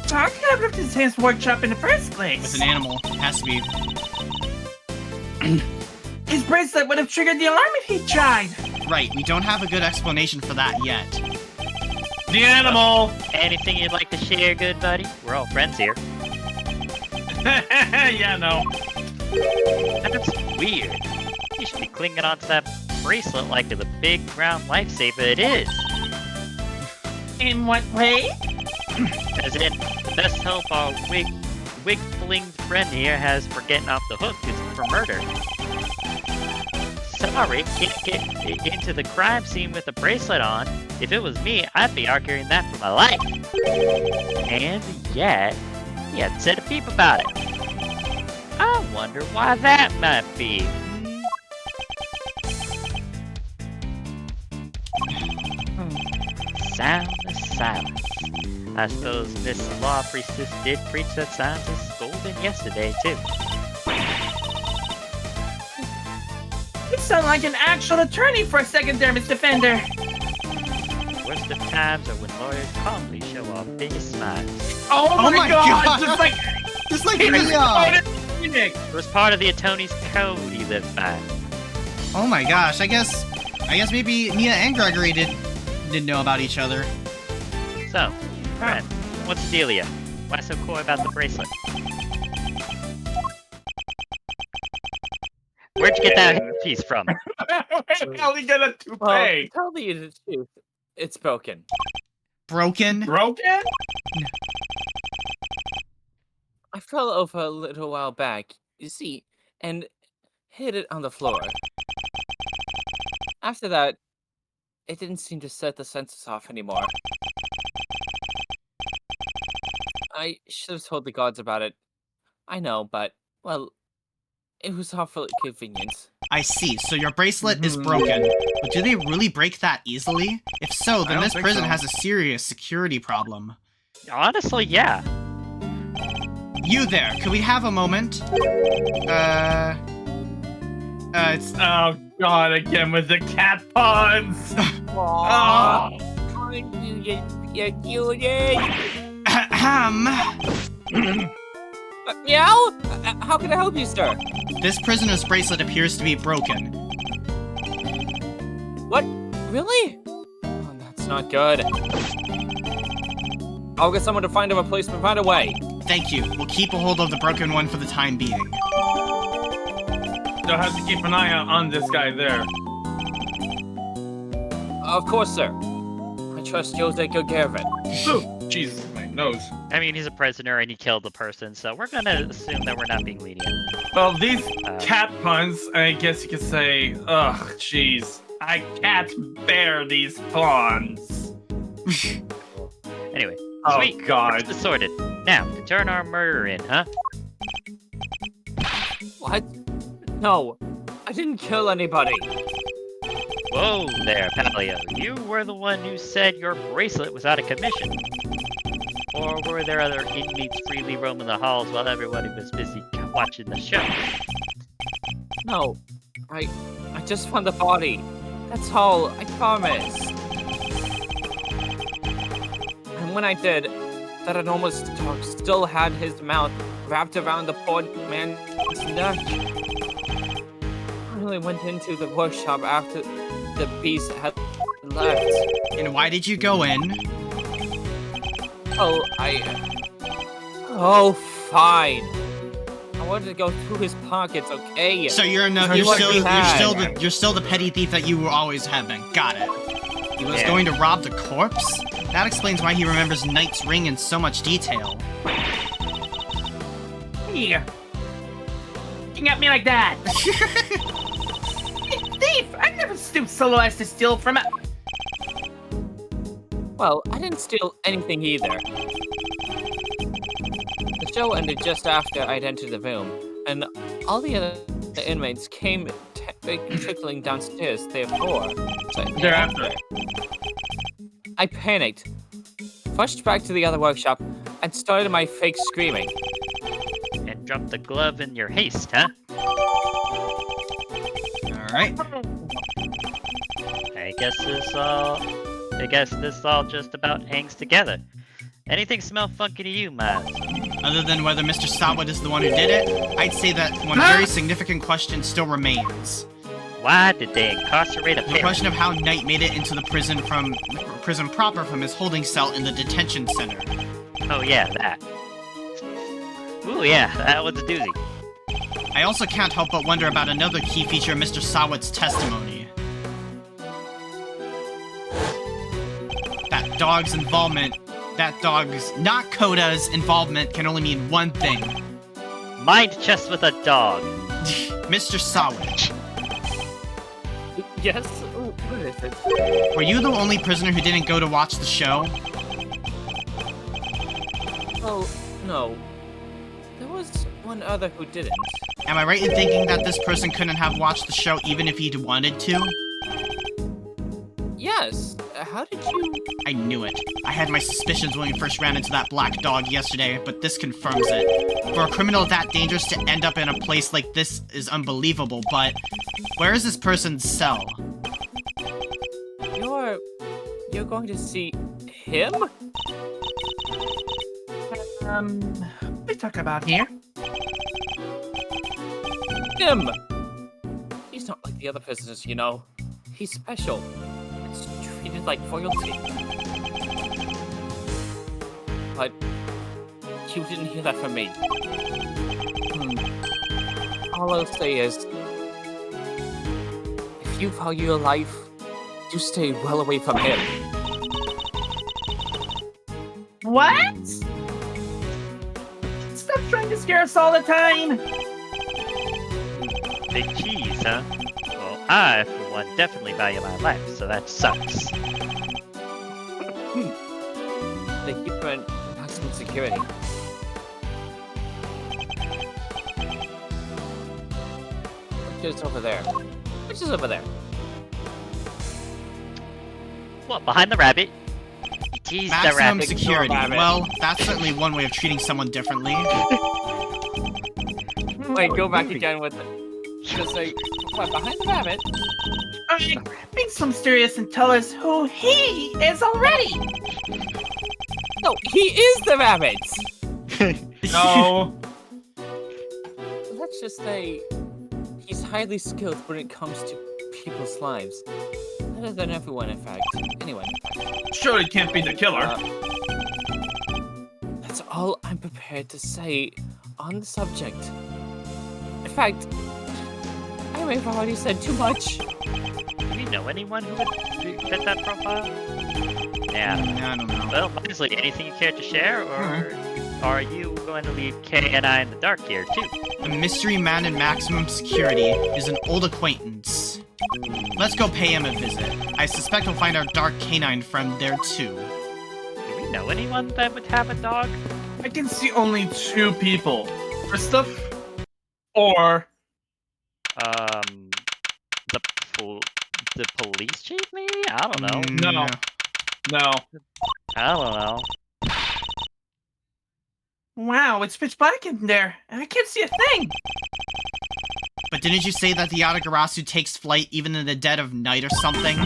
So how can I have left his hands workshop in the first place? With an animal, has to be. His bracelet would have triggered the alarm if he tried. Right, we don't have a good explanation for that yet. The animal. Anything you'd like to share, good buddy? We're all friends here. Yeah, no. That's weird. You should be clinging onto that bracelet like the big brown lifesaver it is. In what way? As in, the best hope our wig-flinged friend here has for getting off the hook is for murder. Sorry, can't get into the crime scene with a bracelet on. If it was me, I'd be arguing that for my life. And yet, he hadn't said a peep about it. I wonder why that might be. Sound of silence. I suppose Miss Law Priestess did preach that silence is golden yesterday, too. You sound like an actual attorney for a second there, Mr. Fender. Worst of times are when lawyers calmly show off big smiles. Oh my god! Just like He was Mia! Phoenix. It was part of the attorney's code he lived by. Oh my gosh, I guess maybe Mia and Gregory didn't know about each other. So, friend, what's the dealio? Why so coy about the bracelet? Where'd you get that piece from? Where the hell did he get a toupee? Well, tell me the truth. It's broken. Broken? Broken? I fell over a little while back, you see, and hit it on the floor. After that, it didn't seem to set the sensors off anymore. I should have told the gods about it. I know, but, well, it was awfully convenient. I see, so your bracelet is broken. But do they really break that easily? If so, then this prison has a serious security problem. Honestly, yeah. You there, could we have a moment? It's... Oh god, again with the cat puns! Aww. Meow? How can I help you, sir? This prisoner's bracelet appears to be broken. What? Really? Oh, that's That's not good. I'll get someone to find a replacement right away. Thank you. We'll keep a hold of the broken one for the time being. You'll have to keep an eye out on this guy there. Of course, sir. I trust you'll take good care of it. Ooh, Jesus, my nose. I mean, he's a prisoner and he killed the person, so we're gonna assume that we're not being lenient. Well, these cat puns, I guess you could say, ugh, jeez. I can't bear these puns. Anyway, Oh, sweet. God. We're sorted. Now, to turn our murder in, huh? What? No, I didn't kill anybody. Whoa there, Palio. You were the one who said your bracelet was out of commission. Or were there other inmates freely roaming the halls while everybody was busy watching the show? No, I just found the body. That's all, I promise. And when I did, that enormous dog still had his mouth wrapped around the poor man's neck. I only went into the workshop after the beast had left. And why did you go in? Oh, Oh, fine. I wanted to go through his pockets, okay? So you're still the petty thief that you always have been. Got it. He was going to rob the corpse? That explains why he remembers Knight's ring in so much detail. Here. Looking at me like that. Thief! I never stooped so low as to steal from a... Well, I didn't steal anything either. The show ended just after I'd entered the room, and all the other inmates came trickling downstairs, therefore. Thereafter. I panicked, rushed back to the other workshop, and started my fake screaming. And dropped the glove in your haste, huh? Alright. I guess this all just about hangs together. Anything smell funky to you, Miles? Other than whether Mr. Sawat is the one who did it, I'd say that one very significant question still remains. Why did they incarcerate a The parent? question of how Knight made it into the prison proper from his holding cell in the detention center. Oh yeah, that. Ooh yeah, that was a doozy. I also can't help but wonder about another key feature of Mr. Sawat's testimony. That dog's, not Koda's, involvement can only mean one thing. Mind chess with a dog. Mr. Sawat, Yes? What is it? were you the only prisoner who didn't go to watch the show? Oh, no. There was one other who didn't. Am I right in thinking that this person couldn't have watched the show even if he'd wanted to? Yes. How did you... I knew it. I had my suspicions when we first ran into that black dog yesterday, but this confirms it. For a criminal that dangerous to end up in a place like this is unbelievable, but where is this person's cell? You're going to see him? We talk about here. Him! He's not like the other prisoners, you know. He's special. It's treated like royalty. But you didn't hear that from me. All I'll say is, if you value your life, you stay well away from him. What? Stop trying to scare us all the time. Big cheese, huh? Well, I, for one, definitely value my life, so that sucks. They keep her in maximum security. Which is over there? Which is over there? What, behind the rabbit? You teased the Maximum rabbit. security. rabbit. Well, that's certainly one way of treating someone differently. Wait, go back again with it. Just say, what, behind the rabbit? Alright, be so mysterious and tell us who he is already. No, he is the rabbit! No. Let's just say, he's highly skilled when it comes to people's lives. Better than everyone, in fact. Anyway. Surely it can't be the killer. That's all I'm prepared to say on the subject. In fact, I may have already said too much. Do we know anyone who would fit that profile? Yeah. I don't know. Well, honestly, anything you care to share, or are you going to leave Kay and I in the dark here too? The mystery man in maximum security is an old acquaintance. Let's go pay him a visit. I suspect we'll find our dark canine friend there too. Do we know anyone that would have a dog? I can see only 2 people. Christoph or The police chief, maybe? I don't know. No. No. I don't know. Wow, it's pitch black in there, and I can't see a thing. But didn't you say that the Yatagarasu takes flight even in the dead of night or something?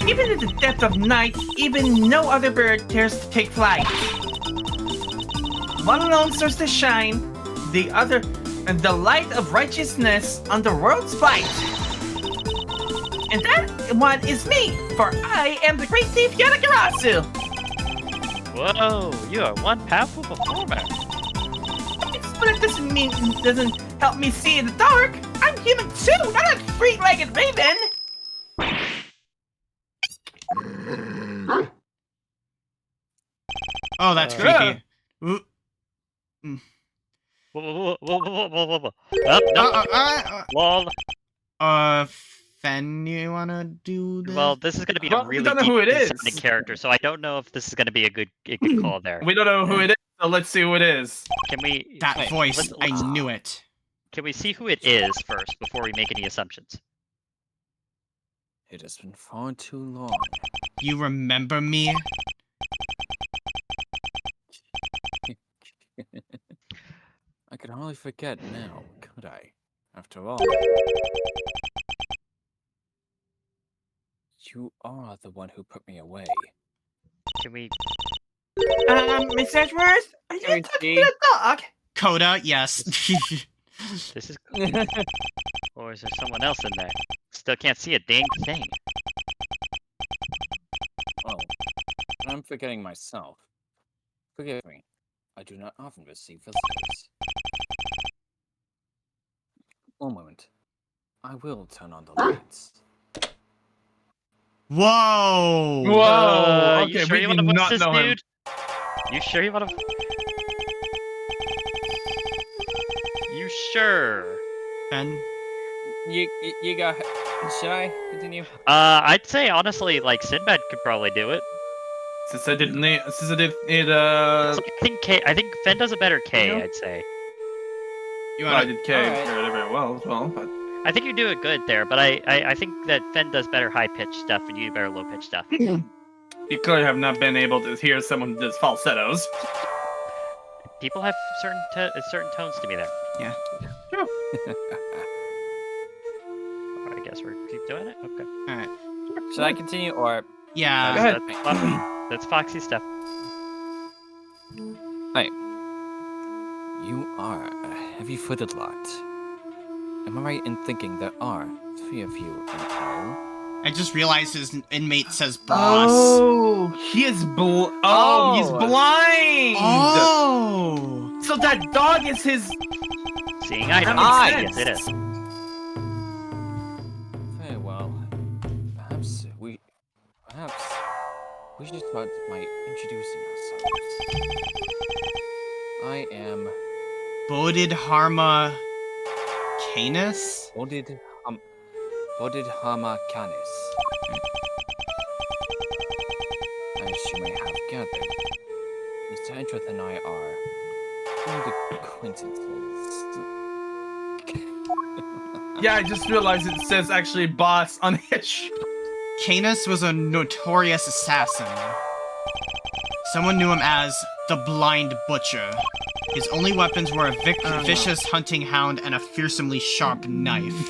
Even in the depth of night, even no other bird dares to take flight. One alone serves to shine, the other, and the light of righteousness on the world's fight. And that one is me, for I am the great thief Yatagarasu. Whoa, you are one powerful performer. But it doesn't help me see in the dark. I'm human too, not a three-legged raven. Oh, that's creepy. Ooh. Whoa. Lol. Fen, you wanna do this? Well, this is gonna be Well, a we really don't know who it is. deep character, so I don't know if this is gonna be a good call there. We don't know who it is, so let's see who it is. Can we? That wait, voice, let's- I knew it. Can we see who it is first before we make any assumptions? It has been far too long. You remember me? I could hardly forget now, could I? After all, you are the one who put me away. Can we? Miss Edgeworth, are you Sorry, talking Steve. to the dog? Coda, yes. This is. Or is there someone else in there? Still can't see a dang thing. Oh, I'm forgetting myself. Forgive me. I do not often receive visitors. One moment. I will turn on the lights. Whoa! Whoa! You Okay, sure we you did want to voice not this know him. dude? You sure you want to? You sure? Fen? You got. Should I continue? I'd say honestly, like Sinbad could probably do it. Since I didn't need, So I think Fen does a better K. Yeah. I'd say. You I wanna... did K Alright. very well as well, but I think you do it good there, but I think that Fen does better high pitched stuff and you do better low pitched stuff. you clearly have not been able to hear someone who does falsettos. People have certain tones to me there. Yeah. I guess we're keep doing it. Okay. Alright. Should I continue or? Yeah. Go ahead. That's Foxy stuff. You are a heavy-footed lot. Am I right in thinking there are 3 of you in all? I just realized his inmate says boss. Oh, he is he's blind. Oh! So that dog is his. Seeing eye to That eye. makes Yes, it is. Very well. Perhaps we should start by introducing ourselves. I am Bodhidharma Canis? Bodhidharma Canis. As you may have gathered, Mr. Edgeworth and I are old acquaintances. Yeah, I just realized it says actually boss on his. Canis was a notorious assassin. Someone knew him as the Blind Butcher. His only weapons were a vicious hunting hound and a fearsomely sharp knife.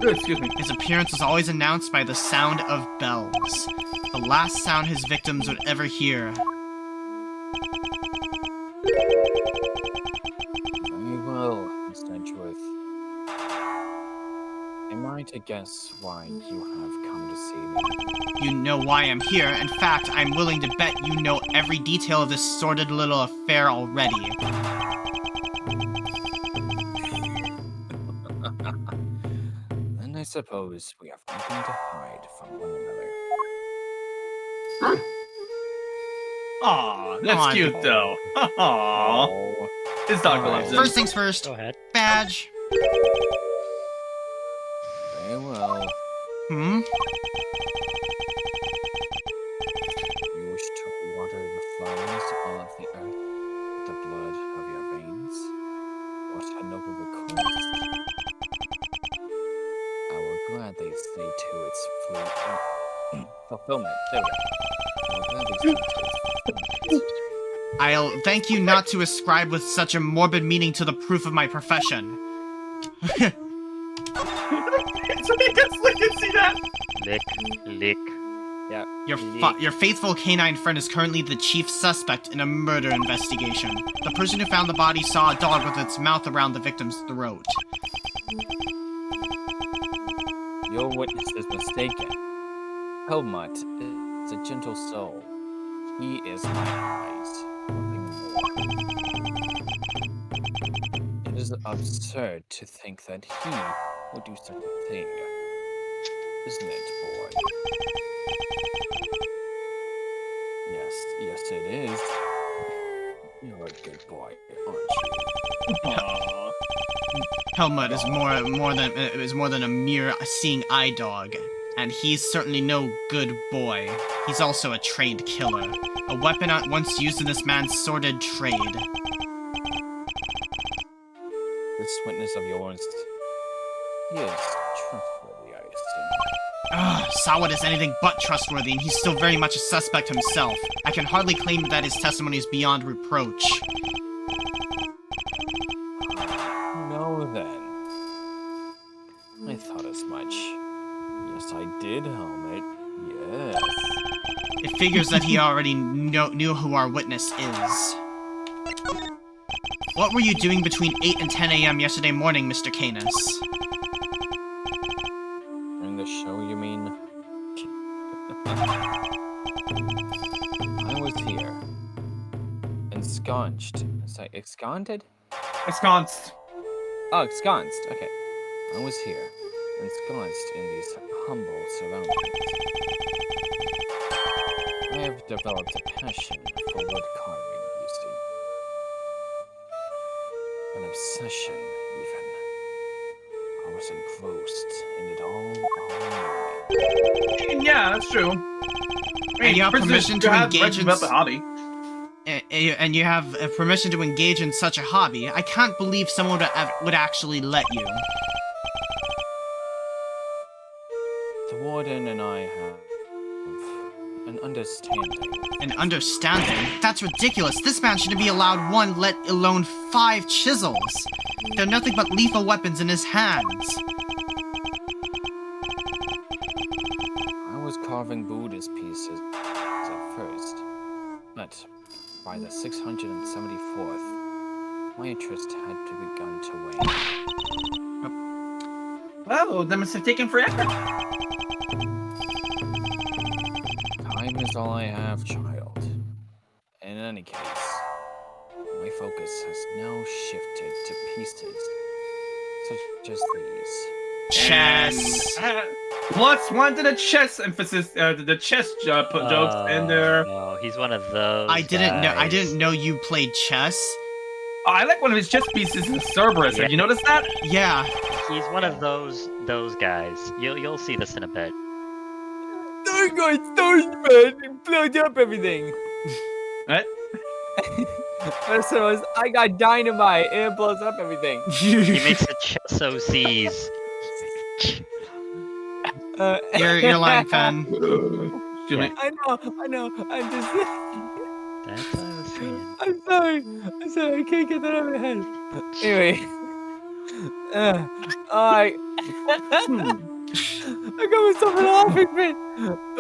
Excuse me. His appearance was always announced by the sound of bells, the last sound his victims would ever hear. Very well, Mr. Edgeworth. I Am I to guess why you have come to see me? You know why I'm here. In fact, I'm willing to bet you know every detail of this sordid little affair already. Then I suppose we have nothing to hide from one another. Aw, that's Aw, cute though. Aw, his dog loves him. First things first, Go ahead. badge. Very well. Hmm? You wish to water the flowers of the earth with the blood of your veins? What a noble request. I will gladly see to its fulfillment. There we go. I will gladly see to its fulfillment. I'll thank you not to ascribe with such a morbid meaning to the proof of my profession. See that? Lick. Your faithful canine friend is currently the chief suspect in a murder investigation. The person who found the body saw a dog with its mouth around the victim's throat. Your witness is mistaken. Helmut is a gentle soul. He is my eyes. Nothing more. It is absurd to think that he would do such a thing. Isn't it, boy? Yes, it is. You're a good boy, aren't you? Helmut is more than a mere seeing eye dog, and he's certainly no good boy. He's also a trained killer, a weapon once used in this man's sordid trade. This witness of yours, he is trustworthy, I assume. Sawat is anything but trustworthy, and he's still very much a suspect himself. I can hardly claim that his testimony is beyond reproach. No, then. I thought as much. Yes, I did, Helmut. Yes. It figures that he already knew who our witness is. What were you doing between 8 and 10 a.m. yesterday morning, Mr. Canis? During the show, you mean? I was here. Ensconced. Sorry, ensconced? Ensconced. Oh, ensconced. Okay. I was here. Ensconced in these humble surroundings. I have developed a passion for wood carving, you see. An obsession, even. I was engrossed in it all morning. Yeah, that's true. And you have permission to engage in the hobby. And you have permission to engage in such a hobby. I can't believe someone would actually let you. The warden and I have an understanding. An understanding? That's ridiculous. This man shouldn't be allowed 1, let alone 5 chisels. They're nothing but lethal weapons in his hands. I was carving Buddhist pieces at first, but by the 674th, my interest had begun to wane. Well, that must have taken forever. Time is all I have, child. In any case, my focus has now shifted to pieces such as these. Chess. +1 to the chess emphasis, the chess jokes in there. No, he's one of those. I didn't know you played chess. Oh, I like one of his chess pieces in Cerberus. Yeah. Have you noticed that? Yeah. He's one of those guys. You'll see this in a bit. Don't go, man! You blowed up everything! What? So I got dynamite and it blows up everything. He makes the chess OCs. You're lying, Fen. Excuse me. I know. I'm just. That's what I was saying. I'm sorry. I can't get that out of my head. Anyway. I got myself in a laughing fit.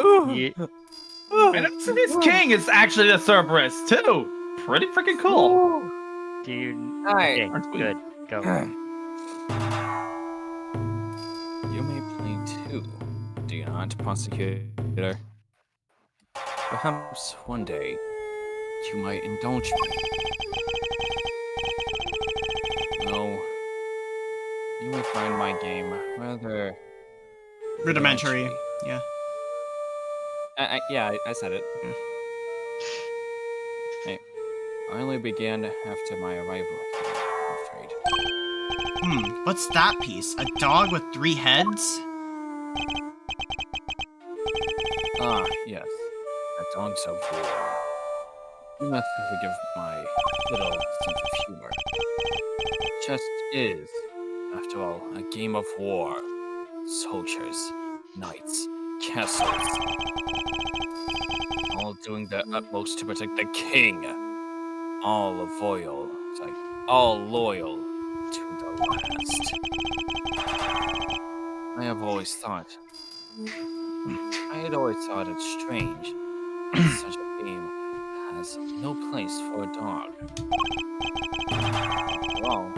Ooh. Yeah. And this king is actually the Cerberus too. Pretty freaking cool. Dude. Alright. Okay, good. Go. You may Aunt Prosecutor. Perhaps one day you might indulge me. No, you may find my game rather Rudimentary. Yeah. Yeah, I said it. Hey, I only began after my arrival here, I'm afraid. What's that piece? A dog with 3 heads? Ah, yes. That dog's so cool. You must forgive my little sense of humor. Chess is, after all, a game of war. Soldiers, knights, castles. All doing their utmost to protect the king. All loyal to the last. I had always thought it strange that such a game has no place for a dog. After all,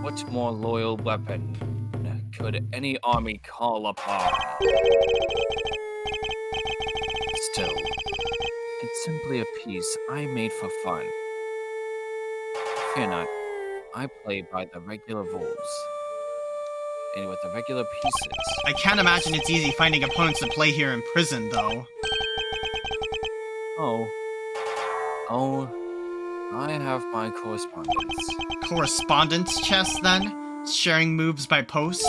what more loyal weapon could any army call upon? Still, it's simply a piece I made for fun. Fear not, I play by the regular rules. And with the regular pieces... I can't imagine it's easy finding opponents to play here in prison, though. Oh, I have my correspondence. Correspondence chess, then? Sharing moves by post?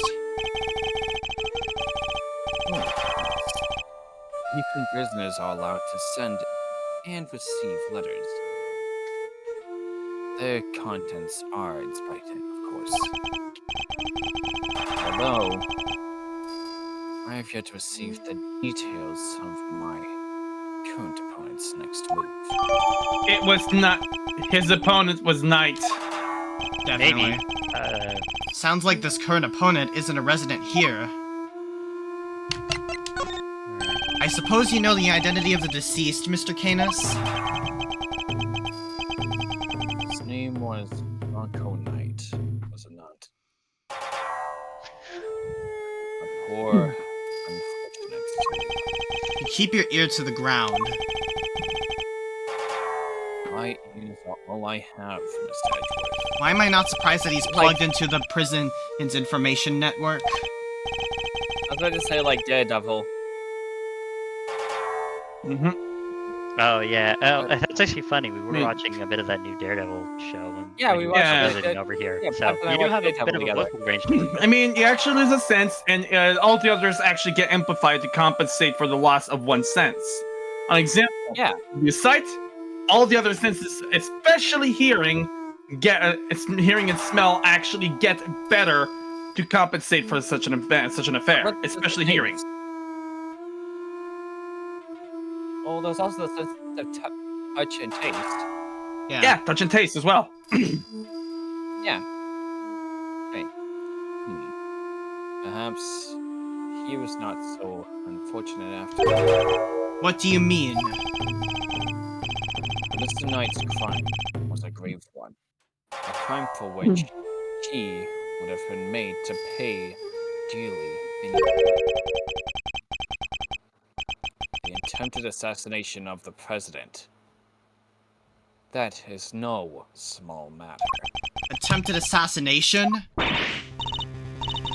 Even prisoners are allowed to send and receive letters. Their contents are inspected, of course. Although, I have yet to receive the details of my current opponent's next move. It was not. His opponent was Knight. Definitely. Maybe. Sounds like this current opponent isn't a resident here. I suppose you know the identity of the deceased, Mr. Canis? His name was Bronco Knight, was it not? A poor, unfortunate soul. You keep your ear to the ground. My ears are all I have, Mr. Edgeworth. Why am I not surprised that he's plugged into the prison's information network? I was going to say, like, Daredevil. Oh yeah. Oh, that's actually funny. We were watching a bit of that new Daredevil show. And We watched visiting over here. Yeah, So and I you do watched have a Daredevil bit of a together. vocal range. I mean, you actually lose a sense, and all the others actually get amplified to compensate for the loss of 1 sense. An example: your sight, all the other senses, especially hearing, hearing and smell, actually get better to compensate for such an event, such an affair, especially hearing. Oh, there's also the sense of touch and taste. Yeah, touch and taste as well. Yeah. Right. Perhaps he was not so unfortunate after all. What do you mean? Mr. Knight's crime was a grave one. A crime for which he would have been made to pay dearly in the attempted assassination of the president. That is no small matter. Attempted assassination?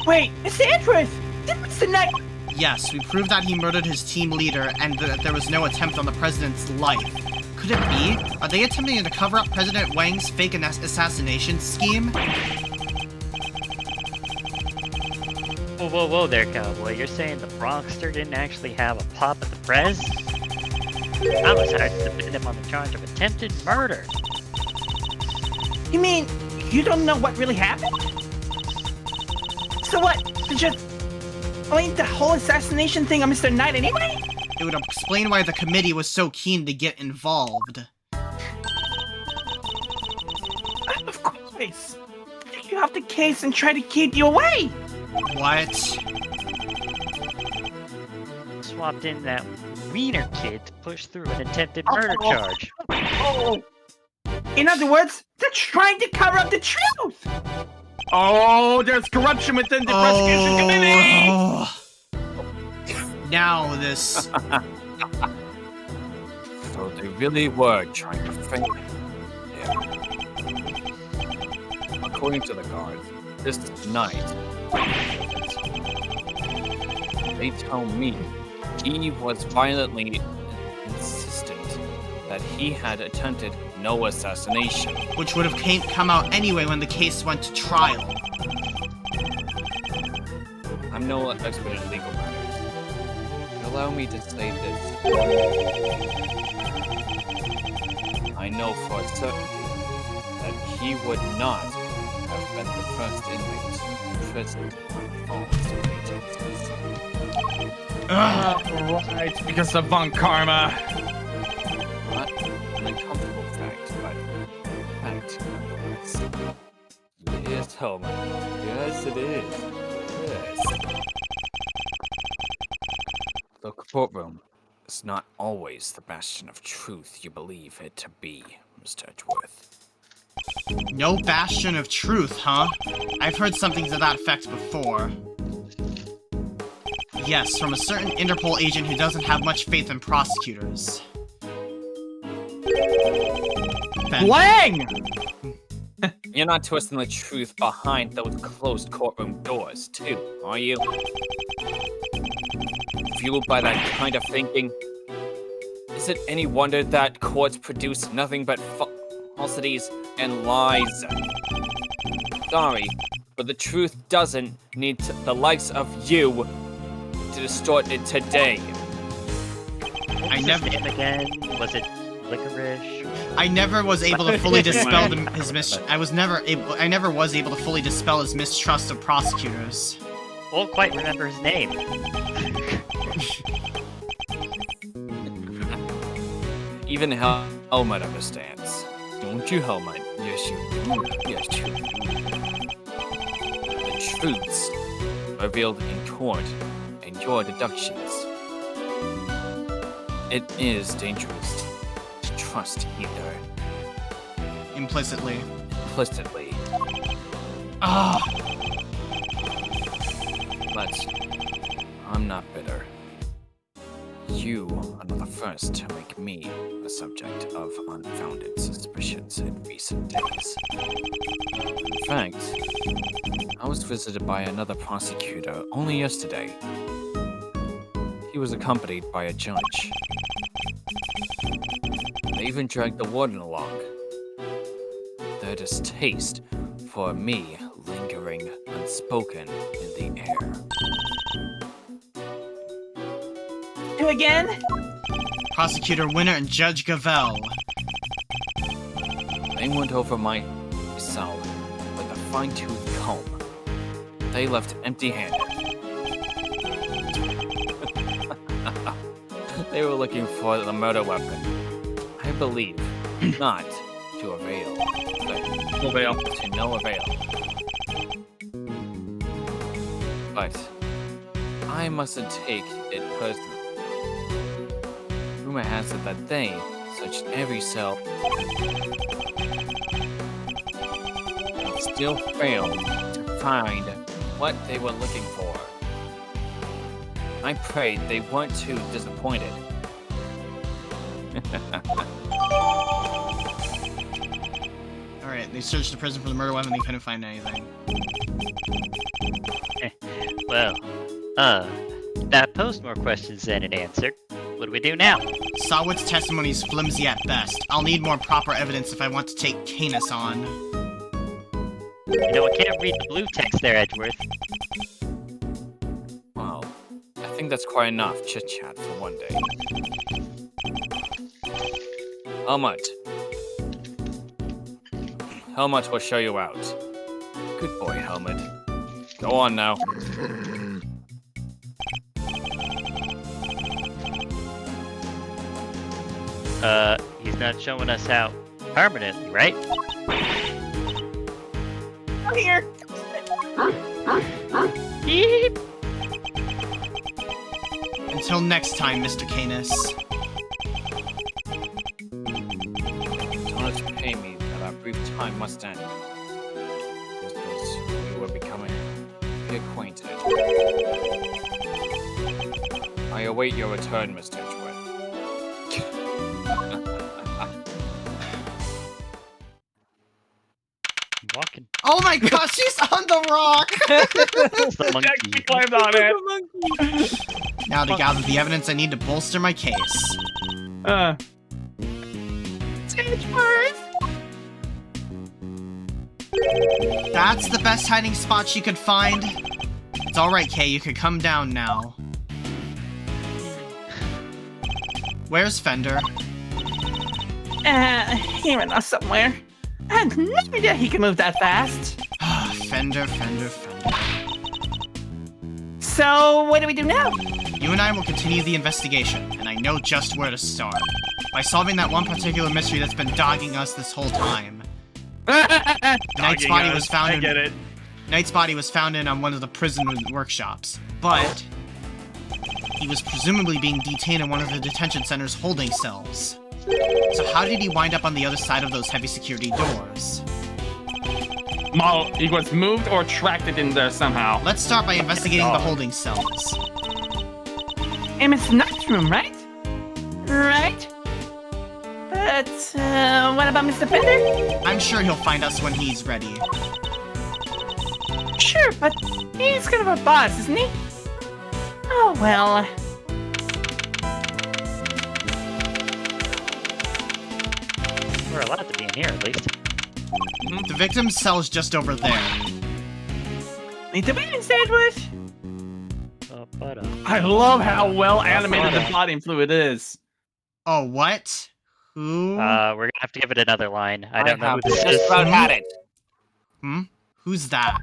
Wait, Mr. Edgeworth! Did Mr. Knight... Yes, we proved that he murdered his team leader and that there was no attempt on the president's life. Could it be? Are they attempting to cover up President Wang's fake assassination scheme? Whoa there, cowboy. You're saying the Bronxster didn't actually have a pop at the press? Homicide submitted him on the charge of attempted murder. You mean, you don't know what really happened? So what? Just blame the whole assassination thing on Mr. Knight anyway? It would explain why the committee was so keen to get involved. Of course. You have the case and try to keep you away. What? Swapped in that wiener kid to push through an attempted murder charge. In other words, they're trying to cover up the truth. Oh, there's corruption within the prosecution committee! now this... So they really were trying to fake him. According to the guards, this night, they tell me he was violently insistent that he had attempted no assassination. Which would have come out anyway when the case went to trial. I'm no expert in legal matters. Allow me to say this. I know for certainty that he would not have been the first inmate imprisoned on false pretenses. Right, because of Von Karma. Not an uncomfortable fact, but fact nonetheless. Yes, Homer. Yes, it is. Yes. The courtroom is not always the bastion of truth you believe it to be, Mr. Edgeworth. No bastion of truth, huh? I've heard something to that effect before. Yes, from a certain Interpol agent who doesn't have much faith in prosecutors. Ben. Lang! You're not twisting the truth behind those closed courtroom doors, too, are you? Fueled by that kind of thinking, is it any wonder that courts produce nothing but falsities and lies? Sorry, but the truth doesn't need the likes of you to distort it today. What was his name again? Was it Licorice? I never was able to fully dispel I never was able to fully dispel his mistrust of prosecutors. Won't quite remember his name. Even Helmut understands. Don't you, Helmut? Yes, you do. Yes, you do. The truths revealed in court and your deductions. It is dangerous to trust either. Implicitly. Implicitly. Ah! But I'm not bitter. You are not the first to make me a subject of unfounded suspicions in recent days. In fact, I was visited by another prosecutor only yesterday. He was accompanied by a judge. They even dragged the warden along. Their distaste for me lingering unspoken in the air. You again? Prosecutor Winner and Judge Gavelle. They went over my cell with a fine-tooth comb. They left empty-handed. They were looking for the murder weapon. I believe not to avail, but to no avail. But I mustn't take it personally. Rumor has it that they searched every cell and still failed to find what they were looking for. I prayed they weren't too disappointed. Alright, they searched the prison for the murder weapon, they couldn't find anything. Well, that posed more questions than it answered. What do we do now? Sawit's testimony is flimsy at best. I'll need more proper evidence if I want to take Canis on. You know, I can't read the blue text there, Edgeworth. Well, I think that's quite enough chit-chat for one day. Helmut. Helmut will show you out. Good boy, Helmut. Go on now. He's not showing us out permanently, right? Come here. Beep. Until next time, Mr. Canis. Don't pay me that our brief time must end. Just as we were becoming acquainted. I await your return, Mr. Edgeworth. Walking. Oh my gosh, she's on the rock! It's the monkey. Jack climbed on it. Now to gather the evidence I need to bolster my case. That's the best hiding spot she could find. It's alright, Kay, you could come down now. Where's Fender? Here and there somewhere. And no idea he can move that fast. Fender. So, what do we do now? You and I will continue the investigation, and I know just where to start. By solving that one particular mystery that's been dogging us this whole time. Knight's body was found I get it. Knight's body was found in one of the prison workshops, but he was presumably being detained in one of the detention center's holding cells. So how did he wind up on the other side of those heavy security doors? Well, he was moved or tracked in there somehow. Let's start by investigating the holding cells. It's Knight's room, right? Right? But, what about Mr. Fender? I'm sure he'll find us when he's ready. Sure, but he's kind of a boss, isn't he? Oh, well. We're allowed to be in here, at least. The victim's cell is just over there. Need to be in Edgeworth? I love how well animated the body fluid is. Oh, what? Who? We're gonna have to give it another line. I don't know who this just is. about had it. Who's that?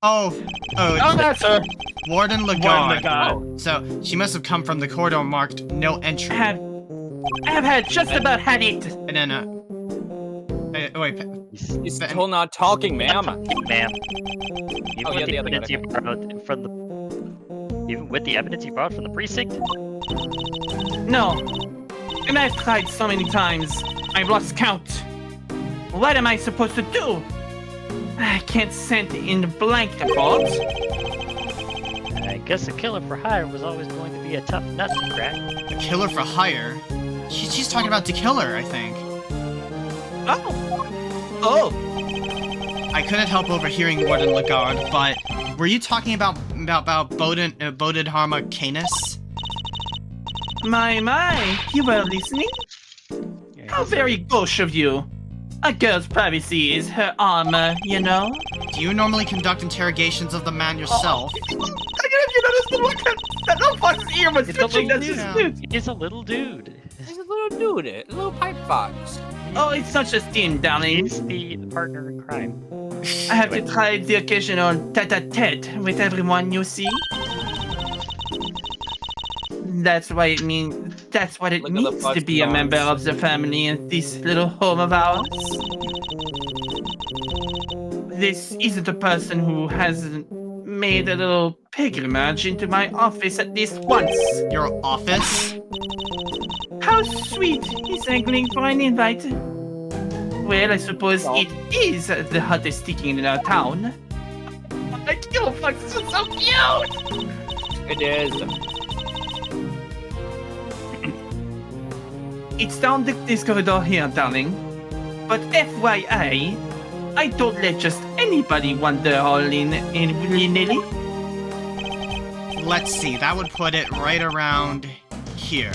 Oh, Oh, that's her. Warden Lagarde. Lagarde. So, she must have come from the corridor marked no entry. I have had just about had it. And then, wait. He's still not talking, ma'am. Ma'am. Even Oh, with yeah, the the other evidence guy. you brought from the... Even with the evidence you brought from the precinct? No. And I've tried so many times. I've lost count. What am I supposed to do? I can't send in blank reports. I guess a killer for hire was always going to be a tough nut to crack. A killer for hire? She's talking about the killer, I think. Oh. I couldn't help overhearing Warden Lagarde, but were you talking about Bodhidharma Canis? My, you were listening? How very gauche of you. A girl's privacy is her armor, you know? Do you normally conduct interrogations of the man yourself? You noticed the look that little fox's ear was It's a twitching. little That's just dude. cute. He's a little dude. He's a little dude, a little pipe fox. Oh, it's such a steam, darling. He's the partner in crime. I have to try the occasional tete-a-tete with everyone, you see? That's what it means to be a member of the family in this little home of ours. This isn't a person who hasn't made a little pilgrimage into my office at least once. Your office? How sweet he's angling for an invite. Well, I suppose it is the hottest sticking in our town. I kill fox, this is so cute! It is. It's down this corridor here, darling. But FYI, I don't let just anybody wander all in willy-nilly. Let's see, that would put it right around here.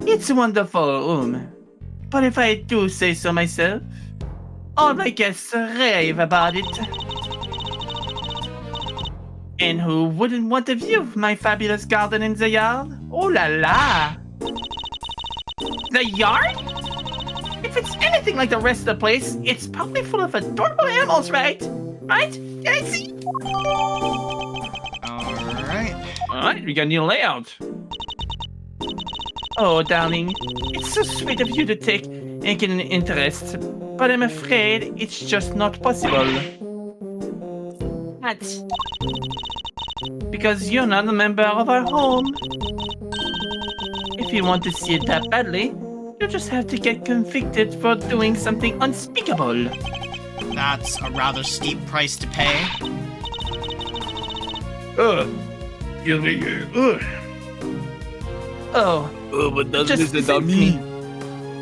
It's a wonderful room. But if I do say so myself, all my guests rave about it. And who wouldn't want a view of my fabulous garden in the yard? Oh la la! The yard? If it's anything like the rest of the place, it's probably full of adorable animals, right? Right? Can I see? Alright, we got a new layout. Oh, darling, it's so sweet of you to take and get an interest, but I'm afraid it's just not possible. What? Because you're not a member of our home. If you want to see it that badly, you just have to get convicted for doing something unspeakable. That's a rather steep price to pay. Excuse me. Oh, But just listen to me.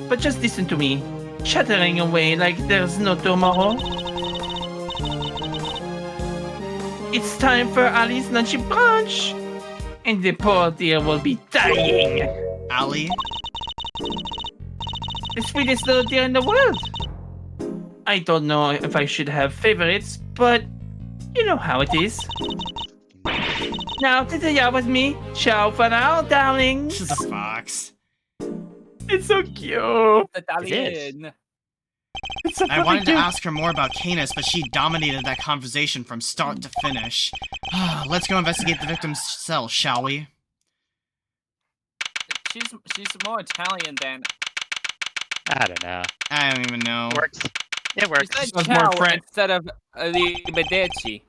But just listen to me. Chattering away like there's no tomorrow. It's time for Ali's lunchy brunch. And the poor dear will be dying. Ali? The sweetest little deer in the world. I don't know if I should have favorites, but you know how it is. Now to the yard with me. Ciao for now, darlings. She's a fox. It's so cute. Italian. It's so I wanted to cute. ask her more about Canis, but she dominated that conversation from start to finish. Let's go investigate the victim's cell, shall we? She's more Italian than. I don't know. I don't even know. It works. It She works. said Sounds more ciao French. instead of arrivederci. It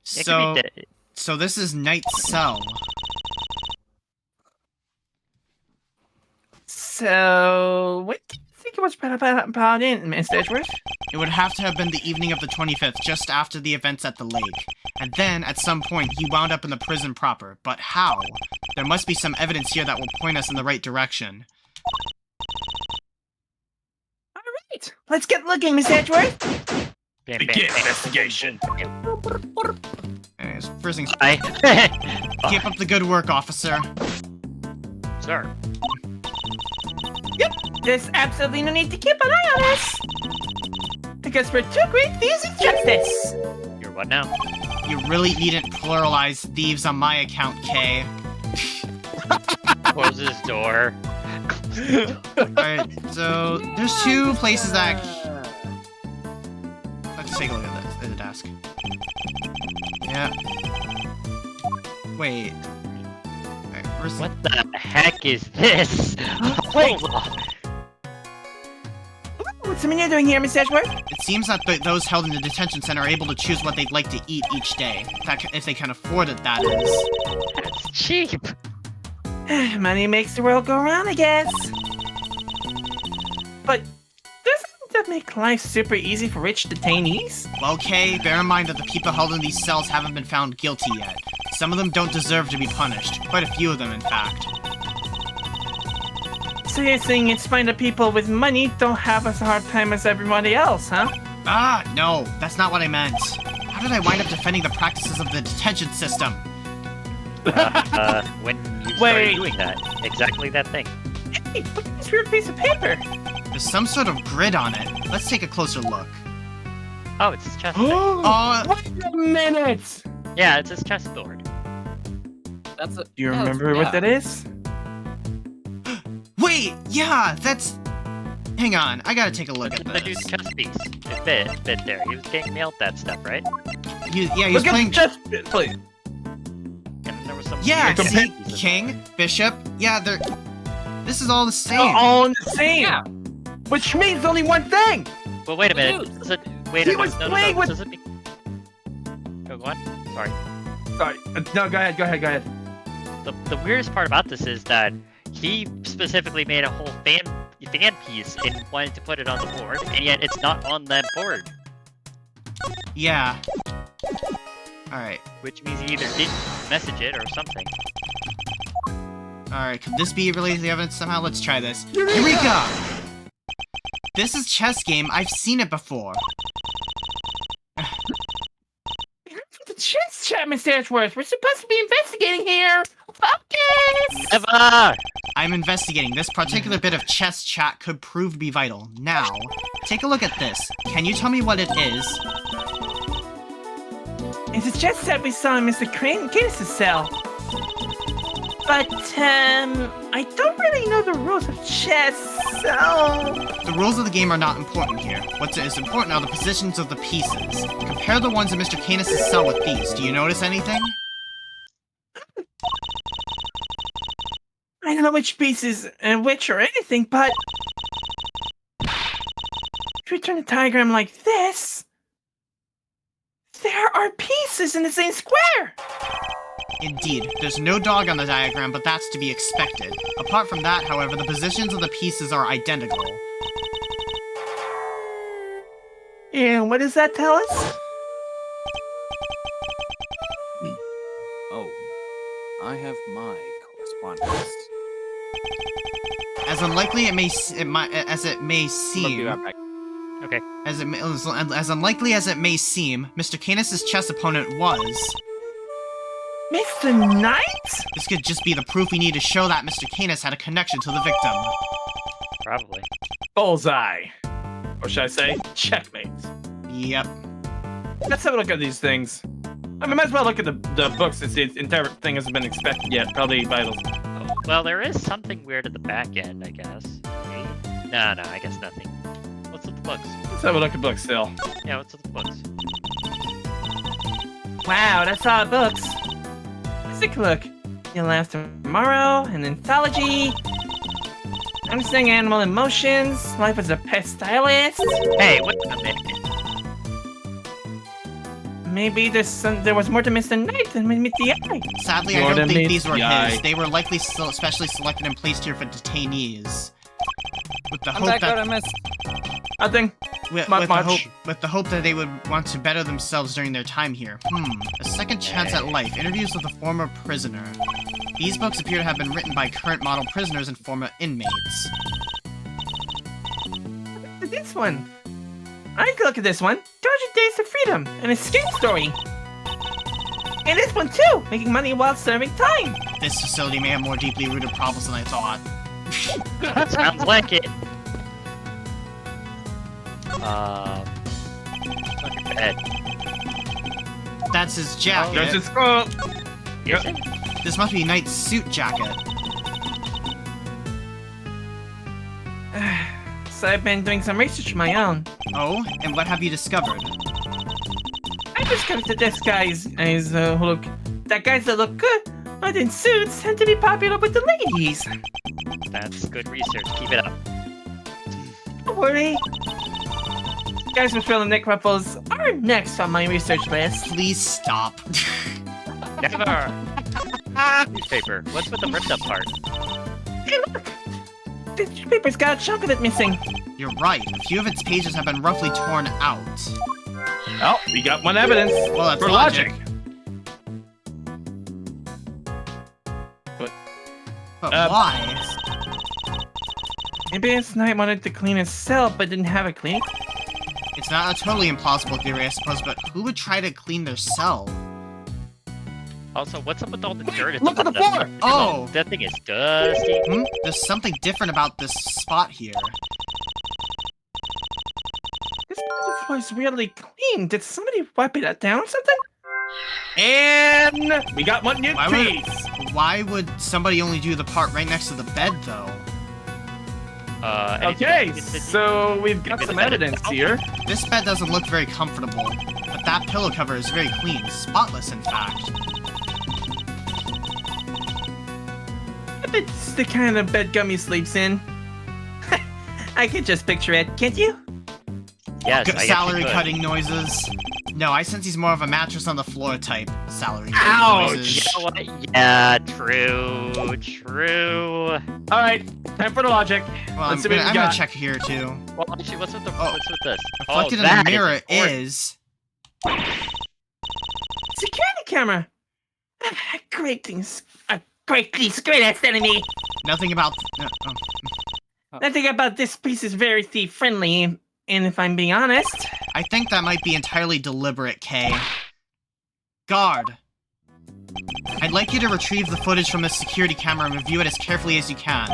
So, could be so this is Knight's cell. So, what do you think it was about in, Mr. Edgeworth? It would have to have been the evening of the 25th, just after the events at the lake. And then, at some point, he wound up in the prison proper. But how? There must be some evidence here that will point us in the right direction. Alright, let's get looking, Mr. Edgeworth. investigation. Anyways, first things I. keep up the good work, officer. Sir. Yep, there's absolutely no need to keep an eye on us. Because we're two great thieves of justice. You're what now? You really needn't pluralize thieves on my account, Kay. Close this door. Alright, so there's two places that... Let's take a look at this, at the desk. Yeah. Wait. Alright, where's the... What the heck is this? Wait. Hold on. What's the menu doing here, Mr. Edgeworth? It seems that those held in the detention center are able to choose what they'd like to eat each day. If they can afford it, that is. That's cheap. Money makes the world go round, I guess. But doesn't that make life super easy for rich detainees? Well, Kay, bear in mind that the people held in these cells haven't been found guilty yet. Some of them don't deserve to be punished. Quite a few of them, in fact. So you're saying it's fine that people with money don't have as hard time as everybody else, huh? Ah, no, that's not what I meant. How did I wind up defending the practices of the detention system? When you Wait. started doing that. Exactly that thing. Hey, look at this weird piece of paper. There's some sort of grid on it. Let's take a closer look. Oh, it's his chest thing. Wait a minute! Yeah, it's his chessboard. That's a. Do you remember what that is? Wait, yeah, that's... Hang on, I gotta take a look at The dude's this. chess piece. It fit there. He was getting mailed that stuff, right? He was Look at playing... the chest, please. And there was some Yeah, weird see, pieces. king, bishop, yeah, they're... This is all the same. They're all in the same. Yeah. Which means only one thing. But wait a minute. Dude. Does it, wait He a minute. was No, playing with- Does it be... Oh, go on. Sorry. Sorry. No, go ahead. The weirdest part about this is that he specifically made a whole fan piece and wanted to put it on the board, and yet it's not on that board. Yeah. Alright, Which means he either didn't message it or something. alright, could this be related to the evidence somehow? Let's try this. Eureka! This is chess game, I've seen it before. The chest chat, Mr. Edgeworth. We're supposed to be investigating here. Focus! Never! I'm investigating. This particular bit of chess chat could prove to be vital. Now, take a look at this. Can you tell me what it is? It's a chest set we saw in Mr. Canis' cell. But, I don't really know the rules of chess, so... The rules of the game are not important here. What is important are the positions of the pieces. Compare the ones in Mr. Canis' cell with these. Do you notice anything? I don't know which pieces and which or anything, but... If we turn the diagram like this... There are pieces in the same square! Indeed, there's no dog on the diagram, but that's to be expected. Apart from that, however, the positions of the pieces are identical. And what does that tell us? I have my correspondence. As unlikely it may We'll be seem, right back. Okay. as unlikely as it may seem, Mr. Canis' chess opponent was. Mr. Knight? This could just be the proof we need to show that Mr. Canis had a connection to the victim. Probably. Bullseye. Or should I say, checkmate. Yep. Let's have a look at these things. I mean, might as well look at the books since the entire thing hasn't been inspected yet. Probably vitals. Oh, well, there is something weird at the back end, I guess. Maybe? No, I guess nothing. What's with the books? Let's have a look at books still. Yeah, what's with the books? Wow, that's all the books. Let's take a look. You'll Last Tomorrow, an anthology. Understanding Animal Emotions, Life as a Pet Stylist. Hey, wait a minute. Maybe there was more to Mr. Knight than meet the eye. Sadly, I don't think these were his. They were likely specially selected and placed here for detainees. With the I'm hope back that out, I missed. Nothing. with the hope that they would want to better themselves during their time here. A second chance at life. Interviews with a former prisoner. These books appear to have been written by current model prisoners and former inmates. This one. I can look at this one. 200 Days to Freedom, an escape story. And this one too, making money while serving time. This facility may have more deeply rooted problems than I thought. Sounds like it. Look at bed. That's his jacket. There's his scroll. Is it? This must be Knight's suit jacket. So I've been doing some research of my own. Oh, and what have you discovered? I discovered that this guys that guys that look good, but in suits tend to be popular with the ladies. That's good research. Keep it up. Don't worry. Guys with frill and neck ruffles are next on my research list. Please stop. Never. Newspaper. What's with the ripped up part? Hey, look! This paper's got a chunk of it missing. You're right. A few of its pages have been roughly torn out. Oh, we got one evidence. Well, that's for logic. But Uh, why? Maybe this Knight wanted to clean his cell, but didn't have it cleaned. It's not a totally implausible theory, I suppose, but who would try to clean their cell? Also, what's up with all the dirt? Look at the floor! Oh! That thing is dusty. There's something different about this spot here. This floor is weirdly clean. Did somebody wipe it down or something? And we got one new Why piece. Why would somebody only do the part right next to the bed, though? Okay, so we've got some evidence here. This bed doesn't look very comfortable, but that pillow cover is very clean, spotless in fact. It's the kind of bed Gummy sleeps in. I can just picture it, can't you? Yes, I guess you Salary could. cutting noises. No, I sense he's more of a mattress on the floor type. Salary cutting Ouch! noises. You know what? Yeah, true. All right, time for the logic. Well, Let's see what we I'm got. gonna check here too. Well, actually, what's with this? Reflected in that the mirror important. is. Security camera. Greatly greatest enemy. Nothing about. Nothing about this piece is very thief-friendly, and if I'm being honest... I think that might be entirely deliberate, Kay. Guard. I'd like you to retrieve the footage from the security camera and review it as carefully as you can.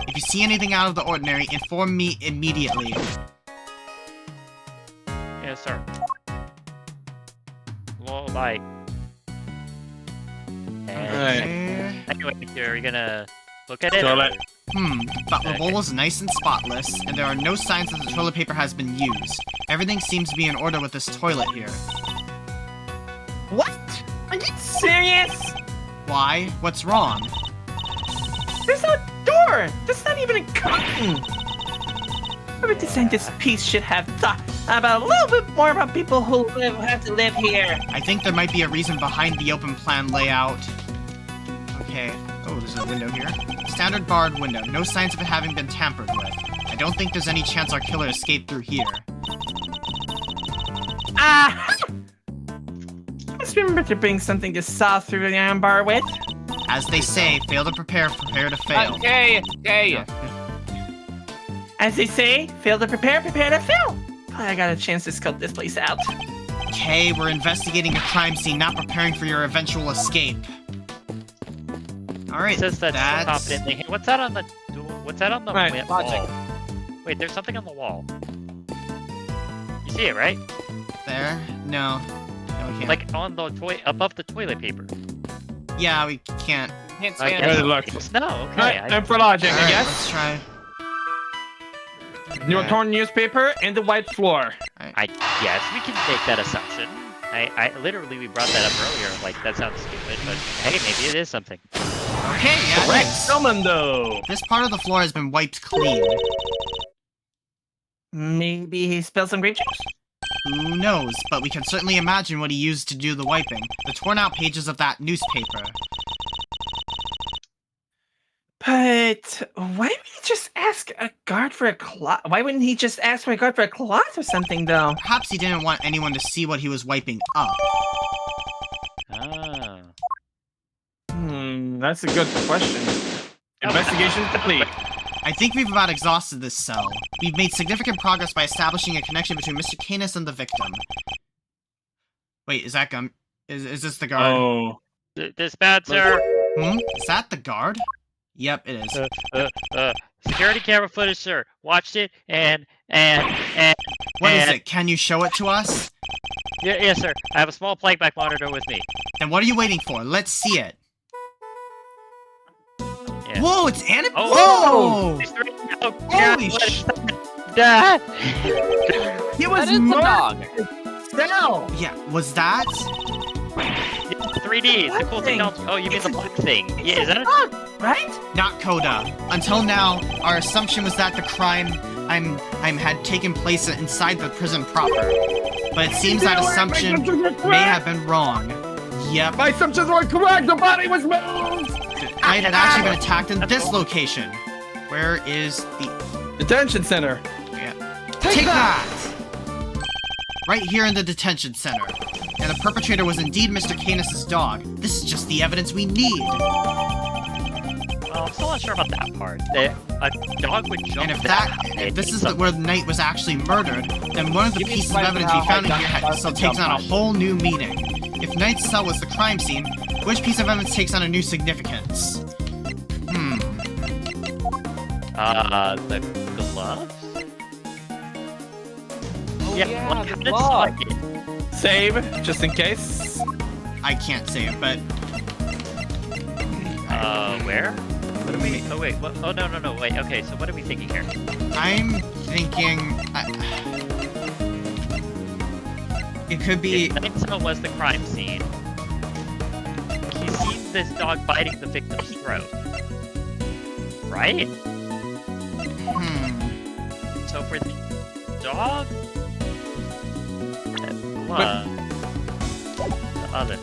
If you see anything out of the ordinary, inform me immediately. Yes, sir. Well, bye. Okay. Anyway, are you gonna look at it? Toilet. But the bowl is nice and spotless, and there are no signs that the toilet paper has been used. Everything seems to be in order with this toilet here. What? Are you serious? Why? What's wrong? There's no door! There's not even a curtain! Whoever designed this piece should have thought about a little bit more about people who have to live here. I think there might be a reason behind the open plan layout. Okay. Oh, there's a window here. Standard barred window. No signs of it having been tampered with. I don't think there's any chance our killer escaped through here. Ah! Just remember to bring something to saw through the iron bar with. As they say, fail to prepare, prepare to fail. Okay. As they say, fail to prepare, prepare to fail. I got a chance to scope this place out. Okay, we're investigating a crime scene, not preparing for your eventual escape. All right, It says that so that's... confidently. Hey, what's that on the? What's that on the Right, wall? logic. Wait, there's something on the wall. You see it, right? There? No. No, we can't. Like on the above the toilet paper. Yeah, we can't. Can't I stand guess it. look. it's no. Okay. Right, and for logic, I Alright, guess. let's try. New torn newspaper and the white floor. Yes, we can make that assumption. I literally we brought that up earlier. Like that sounds stupid, but hey, maybe it is something. Okay, yeah, it Correct, is. Commando. This part of the floor has been wiped clean. Maybe he spilled some grape juice? Who knows, but we can certainly imagine what he used to do the wiping. The torn out pages of that newspaper. But why would he just ask a guard for a cloth? Why wouldn't he just ask for a guard for a cloth or something, though? Perhaps he didn't want anyone to see what he was wiping up. Ah. That's a good question. Investigation complete. I think we've about exhausted this cell. We've made significant progress by establishing a connection between Mr. Canis and the victim. Wait, is that Gum? Is this the guard? Oh. Dispatch, sir. Is that the guard? Yep, it is. Security camera footage, sir. Watched it and What is it? Can you show it to us? Yes, sir. I have a small playback monitor with me. Then what are you waiting for? Let's see it. Yeah. Whoa, it's animated. Oh. Whoa! Oh, Holy God, sh! that? He was That is the murdered. dog. Cell. Yeah, was that? 3D. It's a What cool thing? technology. Oh, you mean It's the a- black thing? Yeah, is that a Dog, right? Not Coda. Until now, our assumption was that the crime had taken place inside the prison proper. But it seems that assumption may have been wrong. Yep. My assumptions were correct. The body was moved. Knight had actually been attacked in this location. Where is the... Detention center. Yeah. Take that! Right here in the detention center. And the perpetrator was indeed Mr. Canis' dog. This is just the evidence we need. Well, I'm still not sure about that part. That a dog would jump And if that. this is where Knight was actually murdered, then one of the Give me pieces of advice evidence on we how found in high here jump still jump takes on a height. whole new meaning. If Knight's cell was the crime scene, which piece of evidence takes on a new significance? The gloves? Oh, yeah, like, the how did glove. Slug get- Save, just in case. I can't say it, but Where? What are we? Oh wait. What? Oh no. Wait. Okay. So what are we thinking here? I'm thinking it could be. If Nightcell was the crime scene, he sees this dog biting the victim's throat, right? So for the dog, the other.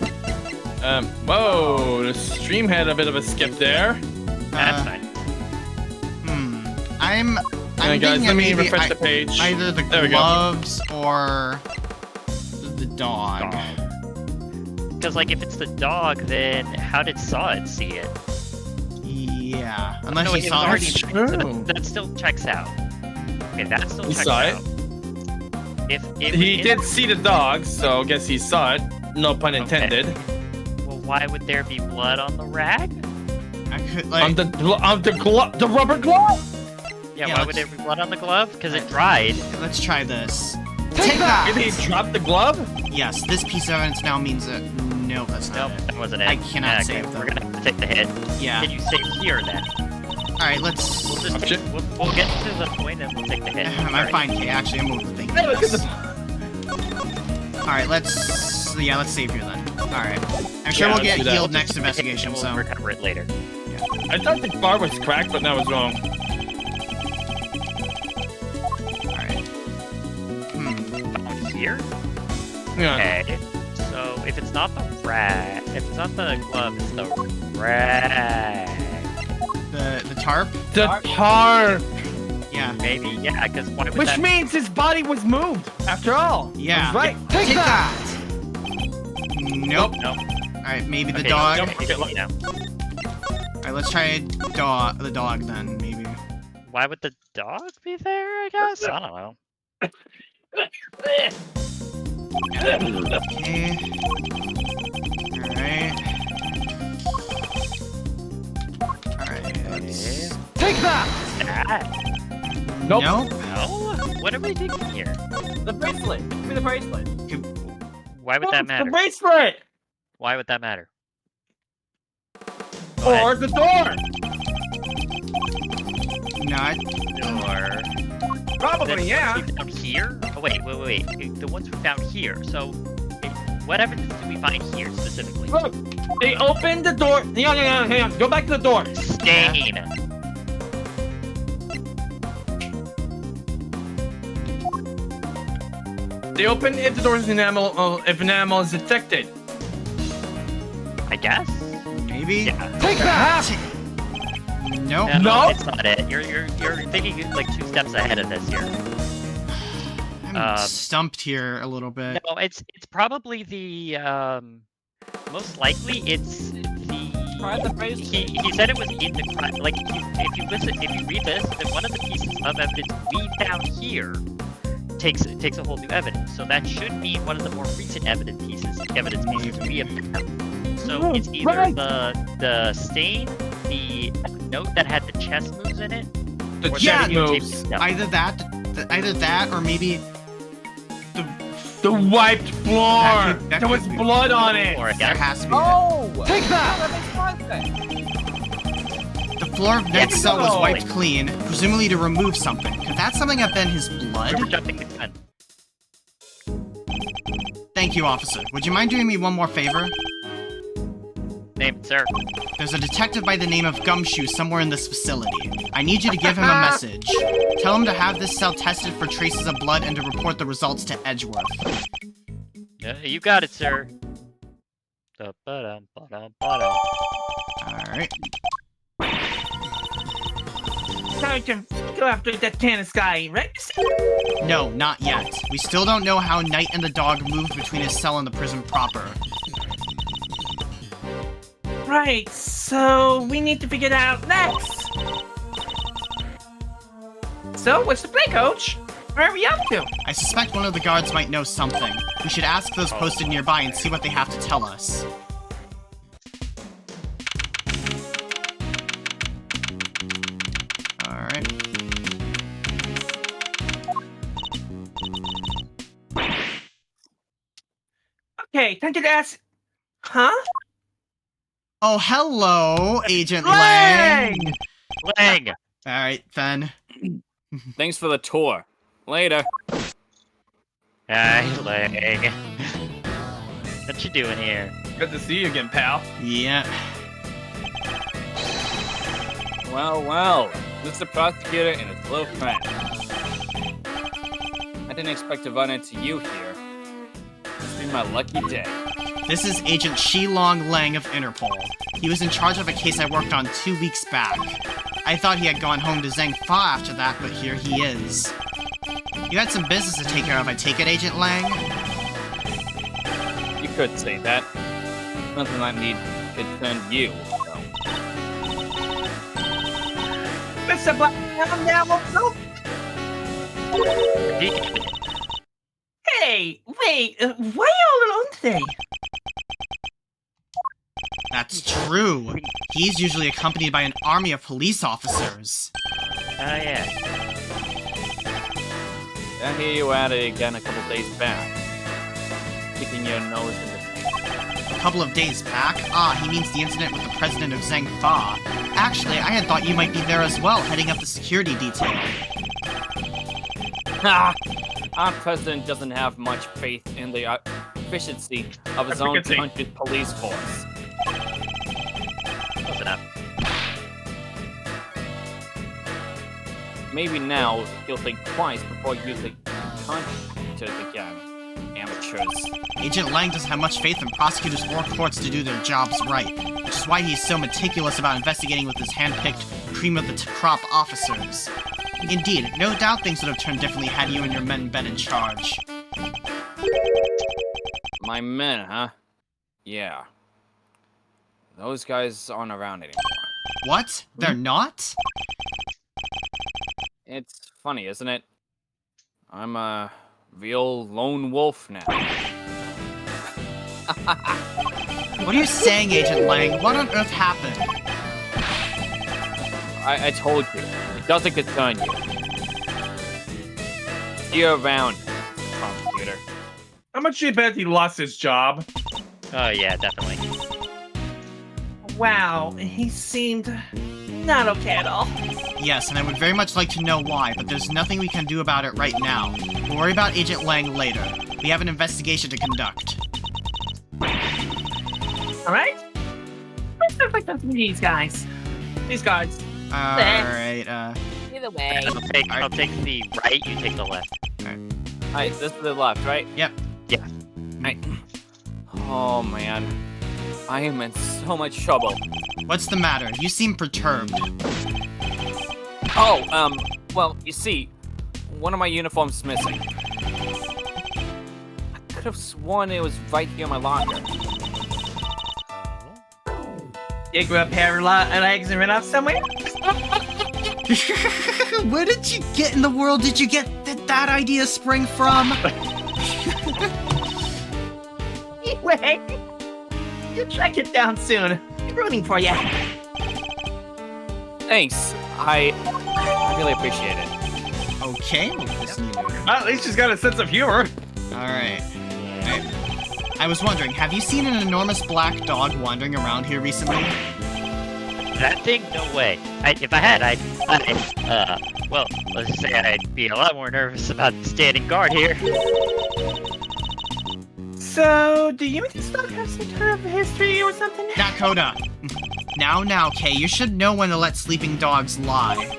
Whoa, the stream had a bit of a skip there. That's fine. I'm Alright, guys, thinking let me maybe refresh the page. either the There we go. gloves or the dog. Because like if it's the dog, then how did Saw It see it? Yeah, unless No, he it was saw already- it. True. That still checks out. Okay, that still He checks saw it? out. If He did see the dog, so I guess he saw it. No pun intended. Well, why would there be blood on the rag? I could On like. the rubber glove. Yeah, Yeah, why would there be blood on the glove? Because it dried. Let's try this. Take that! Did he drop the glove? Yes, this piece of evidence now means that. No, that's not Nope, it. that wasn't it. I cannot okay, save them. We're gonna have to take the hit. Yeah. Can you save here then? All right, let's. We'll just Oh, take, shit. we'll get to the point and we'll take the hit. I'm Alright. fine, Kay. Actually, I'm overthinking Hey, look at this. the. All right, let's. Yeah, let's save here then. All right. I'm sure Yeah, we'll let's get do that. healed We'll next just take the hit investigation. and So. we'll recover it later. I thought the bar was cracked, but that was wrong. All right. Down here? Yeah. Okay. So if it's not the rag, if it's not the glove, it's the rag. The tarp. The tarp. Yeah. Maybe, yeah, because why would Which that... means his body was moved, after all. Yeah. That's right. Take that. Nope. Nope. All right, maybe the Okay, dog. okay, look now. Alright, let's try the dog then, maybe. Why would the dog be there, I guess? I don't know. Okay. Alright. Take that! That? Nope. Nope. No? What are we doing here? The bracelet. Give me the bracelet. Why would that matter? The bracelet! Why would that matter? Go ahead. Or the door! Not. Or Probably, yeah. we found here? Oh, wait. The ones we found here. So, what evidence did we find here specifically? Look, they opened the door. Hang on. Go back to the door. Stain. They open if the door is if an animal is detected. I guess? Maybe? Yeah. Take that! Nope. No? It's not it. You're thinking like 2 steps ahead of this here. I'm stumped here a little bit. No, it's probably the most likely it's Try the bracelet. he said it was in the crime. Like if you read this, then one of the pieces of evidence we found here takes a whole new evidence. So that should mean one of the more recent evidence pieces we have found. So it's either the stain, the note that had the chess moves in it, The or chess videotape moves. stuff. Either that, or maybe The wiped floor. That There was could be- blood on it. Or, there yeah. has to be. Oh! Take that! That makes sense. The floor of Ned's cell was go. wiped clean, presumably to remove something. Could that something have been his blood? So we're jumping the gun. Thank you, officer. Would you mind doing me one more favor? Name, sir. There's a detective by the name of Gumshoe somewhere in this facility. I need you to give him a message. Tell him to have this cell tested for traces of blood and to report the results to Edgeworth. You got it, sir. Da-ba-dum-ba-dum-ba-dum. Alright. Time to go after that tennis guy, right? No, not yet. We still don't know how Knight and the dog moved between his cell and the prison proper. Right, so we need to figure it out next. So, what's the play, coach? Where are we up to? I suspect one of the guards might know something. We should ask those posted nearby and see what they have to tell us. Alright. Okay, time to ask. Huh? Oh, hello, Agent Lang! Lang! Alright, then. Thanks for the tour. Later. Hi, Lang. What you doing here? Good to see you again, pal. Yeah. Well, Mr. Prosecutor and his little friend. I didn't expect to run into you here. This be my lucky day. This is Agent Shilong Lang of Interpol. He was in charge of a case I worked on 2 weeks back. I thought he had gone home to Zhang Fa after that, but here he is. You had some business to take care of, I take it, Agent Lang? You could say that. Nothing I need concern you, though. Mr. Black, now, no. Hey, wait, why are you all alone today? That's true. He's usually accompanied by an army of police officers. Yeah. I hear you at it again a couple days back. Sticking your nose in the A couple of days back? Ah, he means the incident with the president of Zhang Fa. Actually, I had thought you might be there as well, heading up the security detail. Ha! Our president doesn't have much faith in the efficiency of his own Efficacy. country's police force. Close enough. Maybe now he'll think twice before using contractors again. Amateurs. Agent Lang doesn't have much faith in prosecutors or courts to do their jobs right, which is why he's so meticulous about investigating with his hand-picked cream of the crop officers. Indeed, no doubt things would have turned differently had you and your men been in charge. My men, huh? Yeah. Those guys aren't around anymore. What? They're not? It's funny, isn't it? I'm a real lone wolf now. What are you saying, Agent Lang? What on earth happened? I told you. It doesn't concern you. See you around, computer. How much do you bet he lost his job? Oh yeah, definitely. Wow, he seemed not okay at all. Yes, and I would very much like to know why, but there's nothing we can do about it right now. We'll worry about Agent Lang later. We have an investigation to conduct. Alright? Let's look like these guys. These guys. Alright, Either way. I'll take the right, you take the left. Alright, this is the left, right? Yep. Yeah. Alright. Oh man. I am in so much trouble. What's the matter? You seem perturbed. Oh, well, you see, one of my uniforms is missing. I could have sworn it was right here in my locker. You grew up hair, legs, and ran off somewhere? Where did you get in the world did you get that idea spring from? Anyway, you'll track it down soon. I'm rooting for you. Thanks. I really appreciate it. Okay, we'll just need to... Well, at least she's got a sense of humor. Alright. I was wondering, have you seen an enormous black dog wandering around here recently? That thing? No way. If I had, well, let's just say I'd be a lot more nervous about standing guard here. So, do you mean this dog have some kind of history or something? Dakota! Now, Kay, you should know when to let sleeping dogs lie.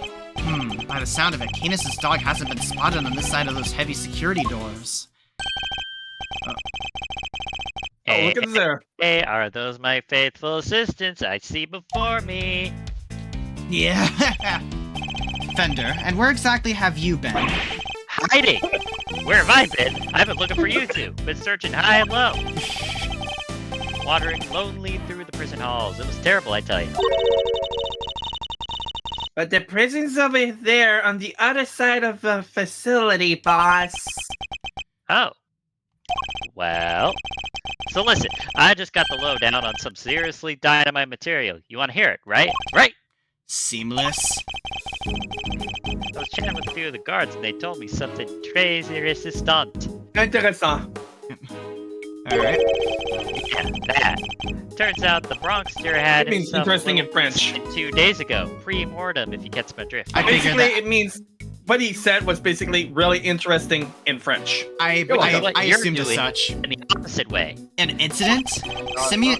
By the sound of it, Canis' dog hasn't been spotted on this side of those heavy security doors. Oh, look at there. Hey, are those my faithful assistants I see before me? Yeah. Fender, and where exactly have you been? Hiding! Where have I been? I've been looking for you two. Been searching high and low. Wandering lonely through the prison halls. It was terrible, I tell you. But the prison's over there on the other side of the facility, boss. Oh. Well. So listen, I just got the lowdown on some seriously dynamite material. You want to hear it, right? Right! Seamless. I was chatting with a few of the guards and they told me something très resistant. Intéressant. Alright. Yeah, that. Turns out the Bronxster had It means some interesting in little French. incident 2 days ago. Pre-mortem, if you catch my drift. I figured Basically, that. it means what he said was basically really interesting in French. I What you're assumed as doing such. in the opposite way. An incident? Simeon.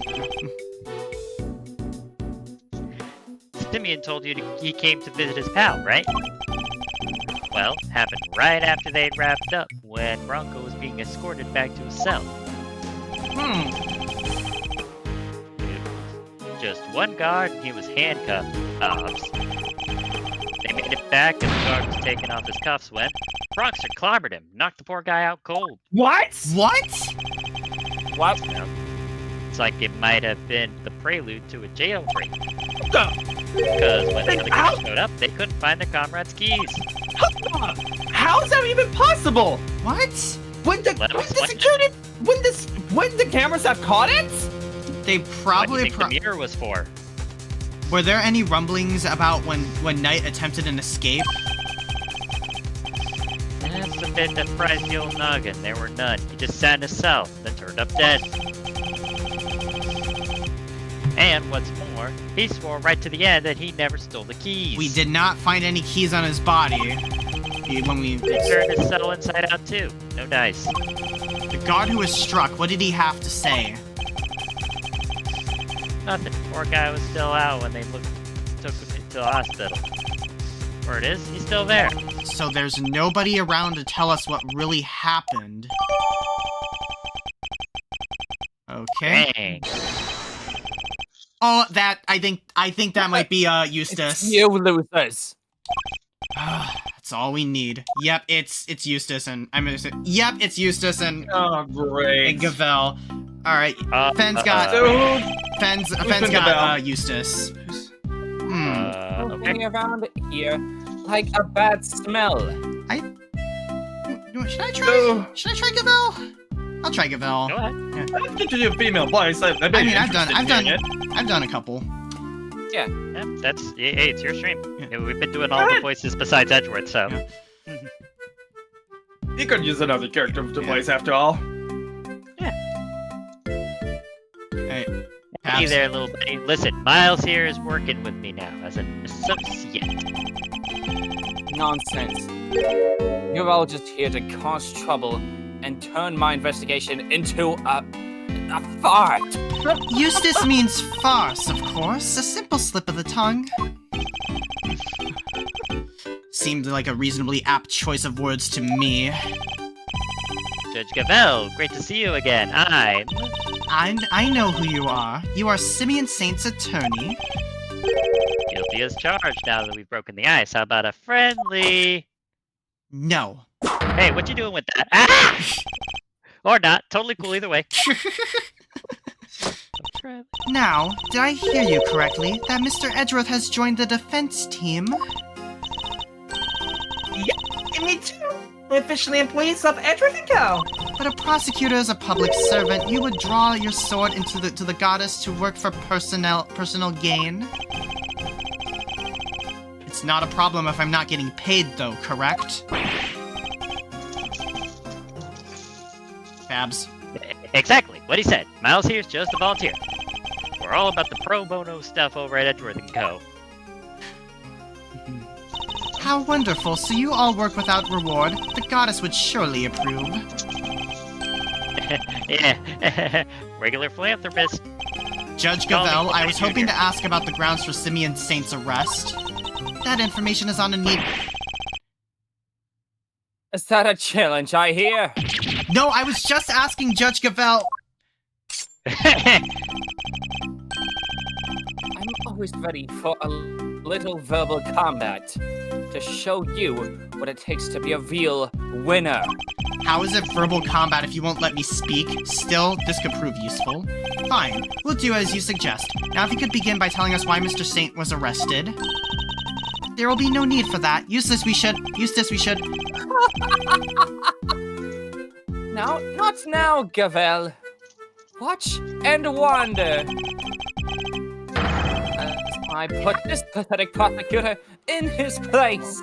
Simeon told you he came to visit his pal, right? Well, happened right after they'd wrapped up, when Bronco was being escorted back to his cell. Just one guard, and he was handcuffed. They made it back, and the guard was taking off his cuffs when Bronxer clobbered him, knocked the poor guy out cold. What? What? What? You know, it's like it might have been the prelude to a jailbreak. Because when the other guys showed up, they couldn't find their comrade's keys. How is that even possible? What? When the security, when the cameras have caught it? They What do probably. you think the mirror was for? Were there any rumblings about when Knight attempted an escape? That's the bit that fries the old noggin. There were none. He just sat in his cell, then turned up dead. And what's more, he swore right to the end that he never stole the keys. We did not find any keys on his body. When we. He turned his cell inside out too. No dice. The guard who was struck, what did he have to say? Nothing. Poor guy was still out when they took him into the hospital. Word is, he's still there. So there's nobody around to tell us what really happened. Okay. Dang. Oh, that I think that might be Eustace. You losers. That's all we need. Yep, it's Eustace and I'm gonna say yep, it's Eustace and Oh, great. Gavel. All right, Fenn's got Dude, Fenn's been got Gavel? Eustace. something around here like a bad smell. Should I try? Should I try Gavel? I'll try Gavel. Go ahead. Let's get to your female voice. I've I mean, I've done a couple. Yeah, that's hey, it's your stream. Yeah. We've been doing all the voices besides Edgeworth, so. Yeah. You could use another character to voice after all. Hey, Hey there, little buddy. Listen, Miles here is working with me now as an associate. Nonsense. You're all just here to cause trouble and turn my investigation into a fart. Eustace means farce, of course. A simple slip of the tongue. Seemed like a reasonably apt choice of words to me. Judge Gavel, great to see you again. I know who you are. You are Simeon Saint's attorney. Guilty as charged now that we've broken the ice. How about a friendly... No. Hey, what you doing with that? Ah! Or not. Totally cool either way. Now, did I hear you correctly that Mr. Edgeworth has joined the defense team? Yeah, me too. We're officially employees of Edgeworth & Co. But a prosecutor is a public servant. You would draw your sword into the goddess to work for personal gain. It's not a problem if I'm not getting paid, though, correct? Babs. Exactly what he said. Miles here's just a volunteer. We're all about the pro bono stuff over at Edgeworth & Co. How wonderful. So you all work without reward. The goddess would surely approve. Yeah, regular philanthropist. Judge Gavel, I was hoping to ask about the grounds for Simeon Saint's arrest. That information is on a need. Is that a challenge I hear? No, I was just asking Judge Gavel. I'm always ready for a little verbal combat to show you what it takes to be a real winner. How is it verbal combat if you won't let me speak? Still, this could prove useful. Fine, we'll do as you suggest. Now if you could begin by telling us why Mr. Saint was arrested. There will be no need for that. Eustace, we should. Now, not now, Gavel. Watch and wonder. As I put this pathetic prosecutor in his place.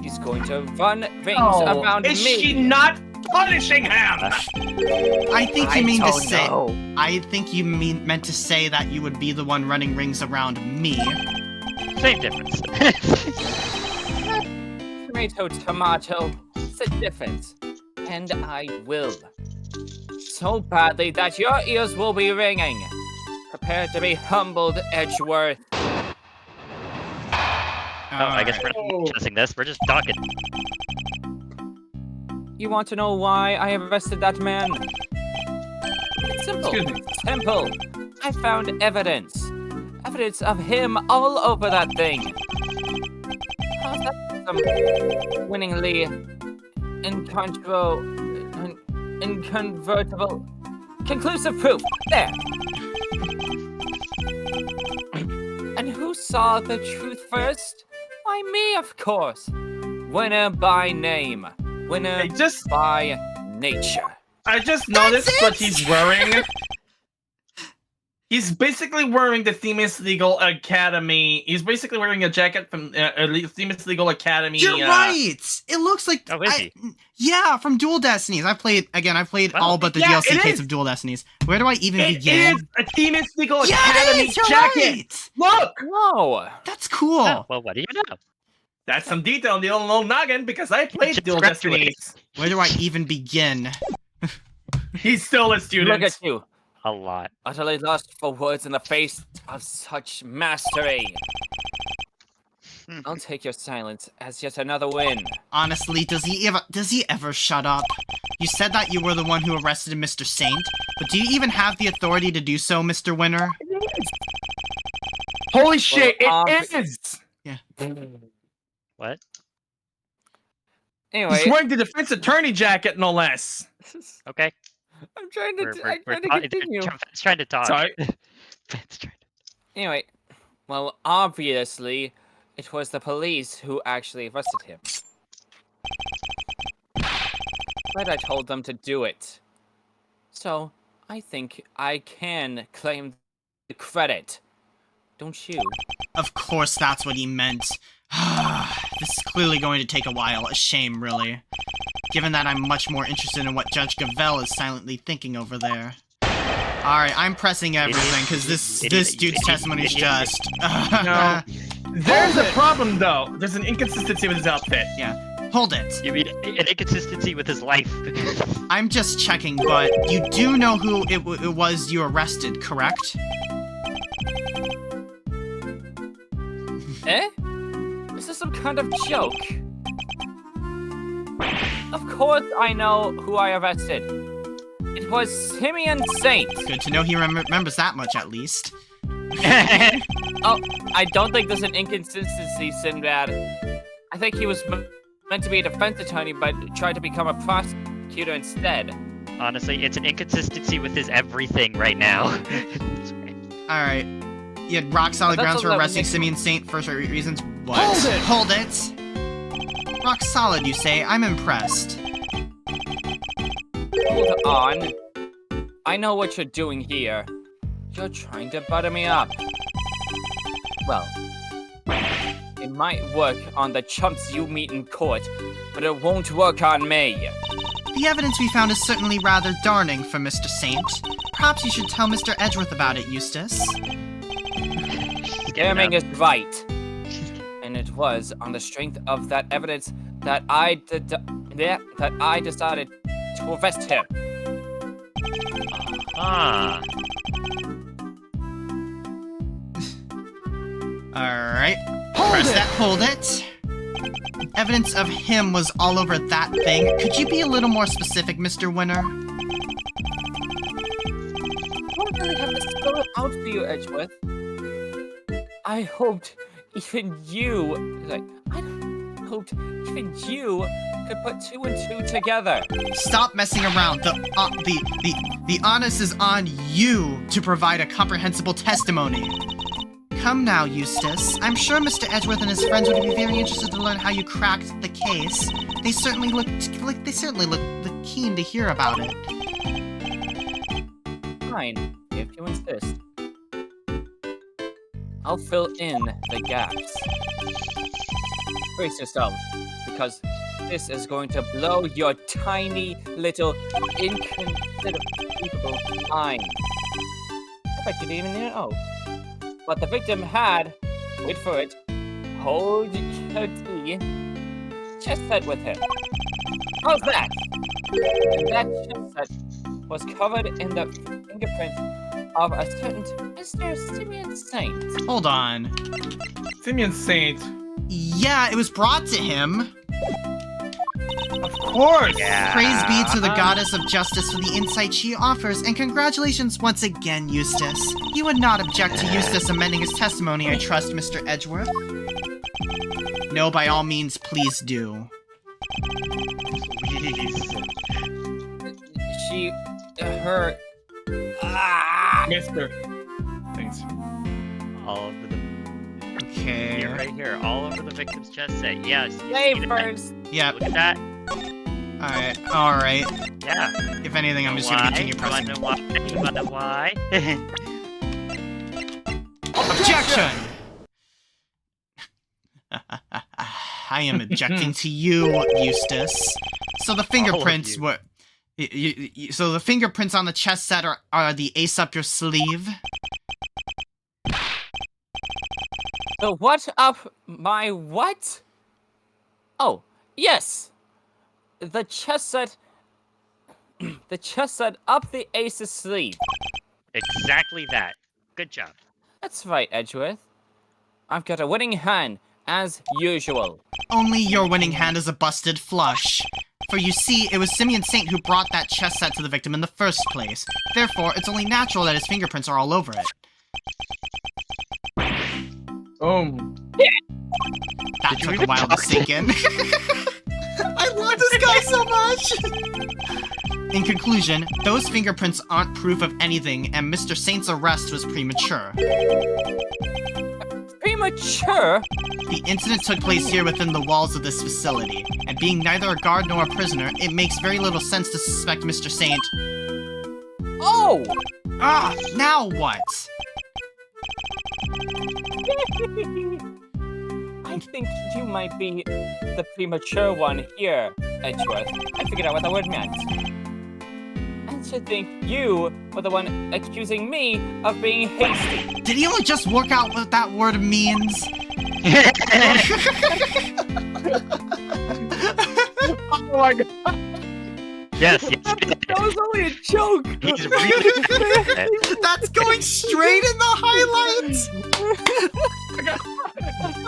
He's going to run rings around me. Is she not punishing him? I think you meant to say that you would be the one running rings around me. Same difference. Tomato, it's a difference. And I will. So badly that your ears will be ringing. Prepare to be humbled, Edgeworth. I guess we're not discussing this, we're just talking. You want to know why I arrested that man? It's simple. Simple. I found evidence. Evidence of him all over that thing. How's that some winningly inconvertible conclusive proof? There. And who saw the truth first? Why, me, of course. Winner by name. Winner by nature. I just noticed what he's wearing. He's basically wearing the Themis Legal Academy. He's basically wearing a jacket from Themis Legal Academy. You're right! It looks like... Oh, is he? Yeah, from Dual Destinies. I've played all but the DLC case of Dual Destinies. Where do I even begin? It is a Themis Legal Academy jacket! Right. Look! Whoa! That's cool. Oh, well, what do you know? That's some detail on the old noggin because I played Dual Destinies. Where do I even begin? He's still a student. Look at you. A lot. Utterly lost for words in the face of such mastery. I'll take your silence as yet another win. Honestly, does he ever shut up? You said that you were the one who arrested Mr. Saint, but do you even have the authority to do so, Mr. Winner? Holy shit, it is! Yeah. What? Anyway. He's wearing the defense attorney jacket, no less. Okay. I'm trying to continue. It's trying to talk. Sorry. Anyway, well, obviously, it was the police who actually arrested him. But I told them to do it. So, I think I can claim the credit. Don't you? Of course that's what he meant. This is clearly going to take a while. A shame, really. Given that I'm much more interested in what Judge Gavelle is silently thinking over there. Alright, I'm pressing everything, because this dude's testimony is just... No. There's a problem, though. There's an inconsistency with his outfit. Yeah. Hold it. You mean an inconsistency with his life? I'm just checking, but you do know who it was you arrested, correct? Eh? Is this some kind of joke? Of course I know who I arrested. It was Simeon Saint. Good to know he remembers that much, at least. Oh, I don't think there's an inconsistency, Sinbad. I think he was meant to be a defense attorney, but tried to become a prosecutor instead. Honestly, it's an inconsistency with his everything right now. Alright. You had rock solid grounds for arresting Simeon Saint for certain reasons. What? Hold it! Rock solid, you say? I'm impressed. Hold on. I know what you're doing here. You're trying to butter me up. Well, it might work on the chumps you meet in court, but it won't work on me. The evidence we found is certainly rather darning for Mr. Saint. Perhaps you should tell Mr. Edgeworth about it, Eustace. Scamming is right. And it was on the strength of that evidence that I decided to arrest him. Ah. Alright. Hold it. Evidence of him was all over that thing. Could you be a little more specific, Mr. Winner? I don't really have to spell it out for you, Edgeworth. I hoped even you could put two and two together. Stop messing around. The onus is on you to provide a comprehensible testimony. Come now, Eustace. I'm sure Mr. Edgeworth and his friends would be very interested to learn how you cracked the case. They certainly look keen to hear about it. Fine, if you insist. I'll fill in the gaps. Brace yourself, because this is going to blow your tiny little inconceivable mind. I bet you didn't even know. But the victim had, wait for it, hold your chest set with him. How's that? And that chest set was covered in the fingerprint of a certain Mr. Simeon Saint. Hold on. Simeon Saint. Yeah, it was brought to him. Of course! Yeah. Praise be to the goddess of justice for the insight she offers, and congratulations once again, Eustace. You would not object to Eustace amending his testimony, I trust, Mr. Edgeworth? No, by all means, please do. She, her, Mr. Thanks. All over the... Okay. Here, right here, all over the victim's chest set. Yes. You Hey, see that? first. Yep. Look at that. Alright. Yeah. If anything, I'm just gonna continue pressing. You wanna why? Objection! I am objecting to you, Eustace. So the fingerprints were... So the fingerprints on the chest set are the ace up your sleeve? The what up my what? Oh, yes. The chest set up the ace's sleeve. Exactly that. Good job. That's right, Edgeworth. I've got a winning hand, as usual. Only your winning hand is a busted flush. For you see, it was Simeon Saint who brought that chest set to the victim in the first place. Therefore, it's only natural that his fingerprints are all over it. That took a while to sink in. I love this guy so much! In conclusion, those fingerprints aren't proof of anything, and Mr. Saint's arrest was premature. premature? The incident took place here within the walls of this facility, and being neither a guard nor a prisoner, it makes very little sense to suspect Mr. Saint. Oh! Ah, now what? I think you might be the premature one here, Edgeworth. I figured out what the word meant. And to think you were the one accusing me of being hasty. Did he only just work out what that word means? Oh my god. Yes. That was only a joke! He's really That's going straight in the highlights!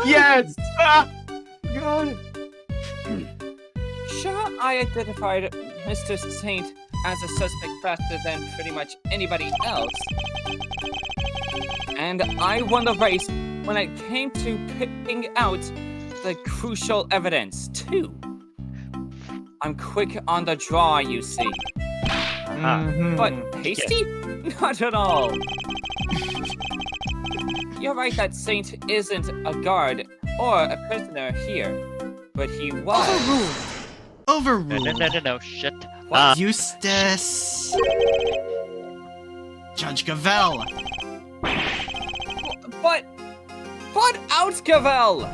Yes! Ah! God. Sure, I identified Mr. Saint as a suspect faster than pretty much anybody else. And I won the race when it came to picking out the crucial evidence, too. I'm quick on the draw, you see. But hasty? Not at all. You're right that Saint isn't a guard or a prisoner here, but he was. Overruled. No, shit. Eustace. Judge Gavel. But out, Gavel!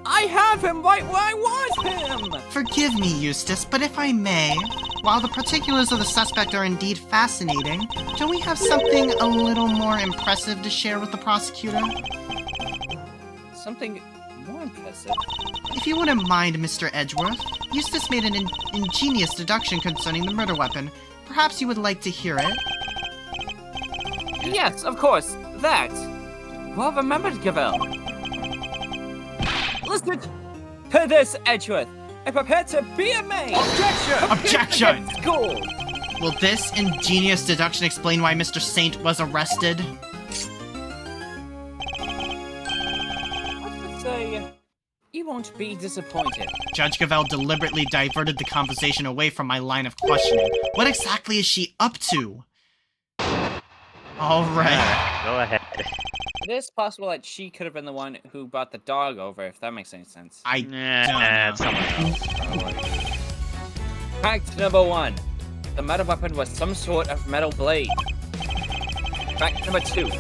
I have him right where I want him! Forgive me, Eustace, but if I may, while the particulars of the suspect are indeed fascinating, don't we have something a little more impressive to share with the prosecutor? Something more impressive? If you wouldn't mind, Mr. Edgeworth, Eustace made an ingenious deduction concerning the murder weapon. Perhaps you would like to hear it? Yes, of course, that. Well remembered, Gavel. Listen to this, Edgeworth. I prepare to be amazed. Objection! School. Will this ingenious deduction explain why Mr. Saint was arrested? Let's say you won't be disappointed. Judge Gavel deliberately diverted the conversation away from my line of questioning. What exactly is she up to? All right. Go ahead. It is possible that she could have been the one who brought the dog over, if that makes any sense. I Nah, don't someone else. Fact number 1. The metal weapon was some sort of metal blade. Fact number 2.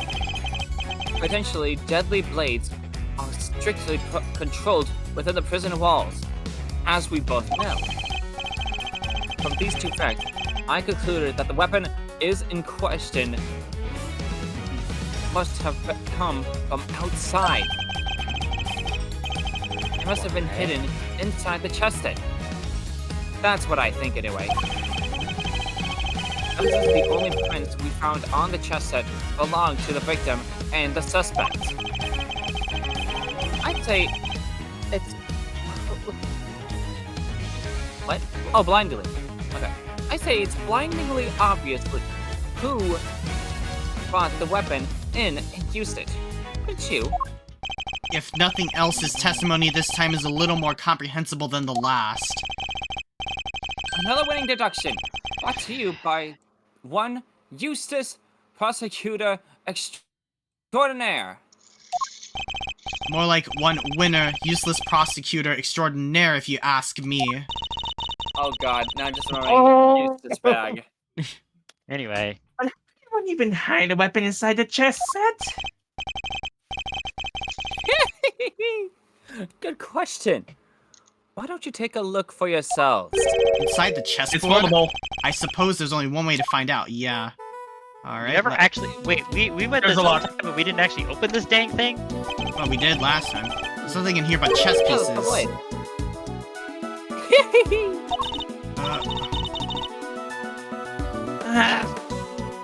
Potentially deadly blades are strictly controlled within the prison walls, as we both know. From these two facts, I concluded that the weapon is in question must have come from outside. It must have been hidden inside the chest. That's what I think anyway. This is the only prints we found on the chest set belong to the victim and the suspect. I'd say it's... What? Oh, blindingly. Okay. I say it's blindingly obvious who brought the weapon in and used it. Wouldn't you? If nothing else, his testimony this time is a little more comprehensible than the last. Another winning deduction, brought to you by one Eustace, prosecutor extraordinaire. More like one winner, useless prosecutor extraordinaire, if you ask me. Oh god, now I'm just remembering Eustace bag. Anyway. You won't even hide a weapon inside the chest set? Good question. Why don't you take a look for yourselves? Inside the It's chessboard? foldable. I suppose there's only one way to find out, yeah. Alright. Never actually. Wait, we went There's this a whole lot. time, but we didn't actually open this dang thing? Well, we did last time. There's nothing in here but chess pieces. Oh, wait.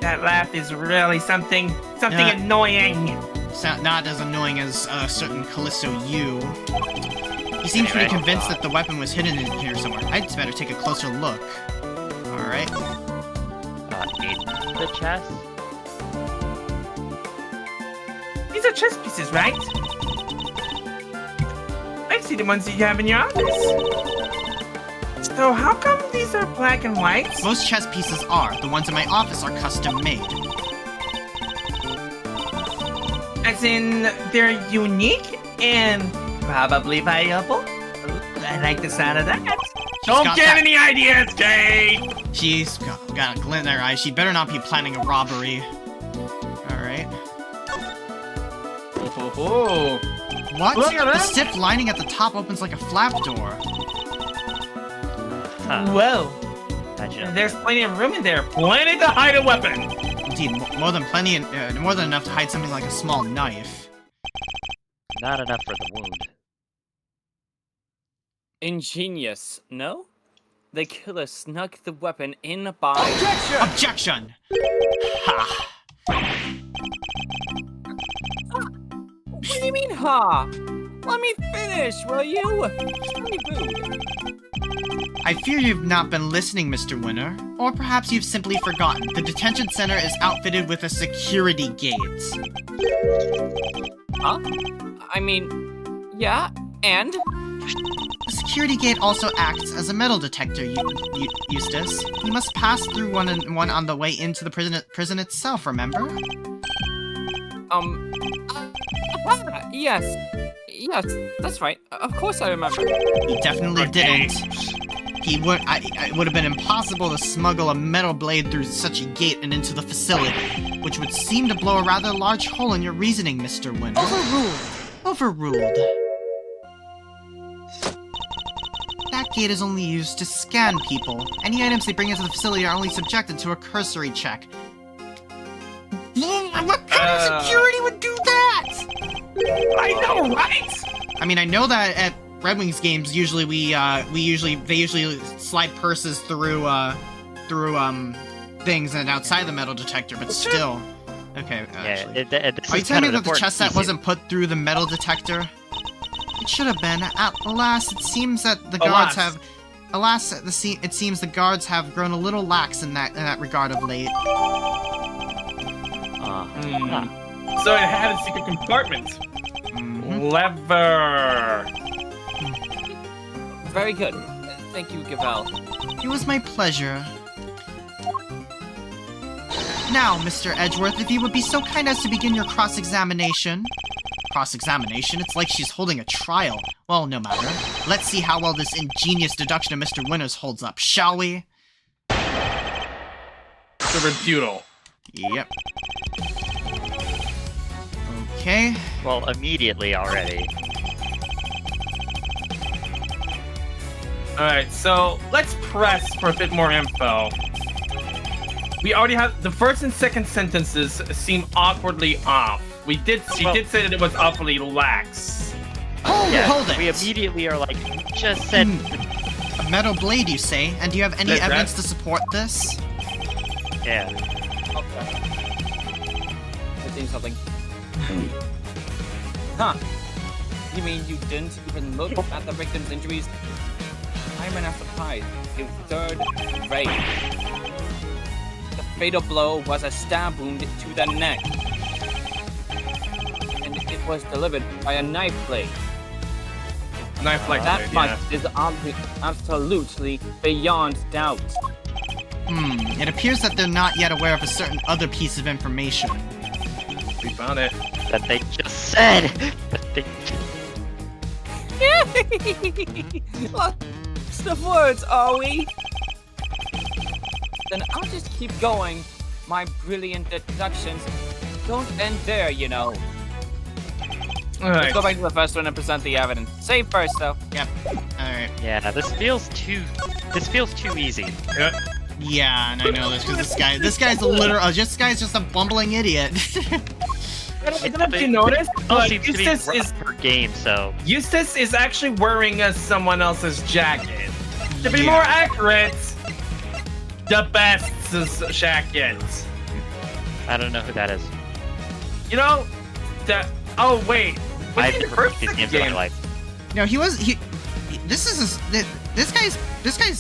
That laugh is really something Yeah. annoying. Not as annoying as a certain Callisto U. He seems pretty Anyway. convinced that the weapon was hidden in here somewhere. I'd better take a closer look. Alright. In the chest? These are chess pieces, right? I see the ones that you have in your office. So how come these are black and white? Most chess pieces are. The ones in my office are custom made. As in, they're unique and probably viable. I like the sound of that. Don't got get that- any ideas, Kate! She's got a glint in her eye. She better not be planning a robbery. Alright. Oh. What? Look at The that. stiff lining at the top opens like a flap door. Huh. Whoa, Imagine. there's plenty of room in there. Plenty to hide a weapon! Indeed, more than plenty, and more than enough to hide something like a small knife. Not enough for the wound. Ingenious, no? The killer snuck the weapon in by... Objection! Ha! What do you mean, ha? Let me finish, will you? Really rude. I fear you've not been listening, Mr. Winner. Or perhaps you've simply forgotten. The detention center is outfitted with a security gate. Huh? I mean, yeah, and? The security gate also acts as a metal detector, Eustace. You must pass through one on the way into the prison itself, remember? Yes. Yes, that's right. Of course I remember. He definitely didn't. It would have been impossible to smuggle a metal blade through such a gate and into the facility, which would seem to blow a rather large hole in your reasoning, Mr. Winner. Overruled. That gate is only used to scan people. Any items they bring into the facility are only subjected to a cursory check. What kind of security would do that? I know, right? I mean, I know that at Red Wings games, usually they usually slide purses through things and outside the metal detector, but still. Okay, actually. This Are you is telling kind me of that the chest set wasn't put through the metal detector? It should have been. Alas, it seems that the guards have. Alas, it seems the guards have grown a little lax in that regard of late. So it had a secret compartment. Mhm. Lever. Very good. Thank you, Gavel. It was my pleasure. Now, Mr. Edgeworth, if you would be so kind as to begin your cross-examination. Cross-examination? It's like she's holding a trial. Well, no matter. Let's see how well this ingenious deduction of Mr. Winters holds up, shall we? The rebuttal. Yep. Okay. Well, immediately already. Alright, so let's press for a bit more info. We already have the first and second sentences seem awkwardly off. She did say that it was awfully lax. Hold it! We immediately are like, you just said. A metal blade, you say? And do you have any That's evidence right. to support this? Yeah. Okay. I think something. Huh. You mean you didn't even look at the victim's injuries? I'm not surprised. It was third rate. The fatal blow was a stab wound to the neck. And it was delivered by a knife blade. Knife like That much is absolutely beyond doubt. It appears that they're not yet aware of a certain other piece of information. We found it. That they just said. That they. Lots of words, are we? Then I'll just keep going. My brilliant deductions don't end there, you know. Alright. Let's go back to the first one and present the evidence. Save first, though. Yep. Alright. Yeah, this feels too easy. Yep. Yeah, and I know this because this guy's just a bumbling idiot. I don't know if you noticed, Seems to be Eustace rough per game, so Eustace is actually wearing someone else's jacket. To be Yeah. more accurate, the best's jacket. I don't know who that is. You know, oh wait, was I've he the never first played these games game? in my life. No, this guy's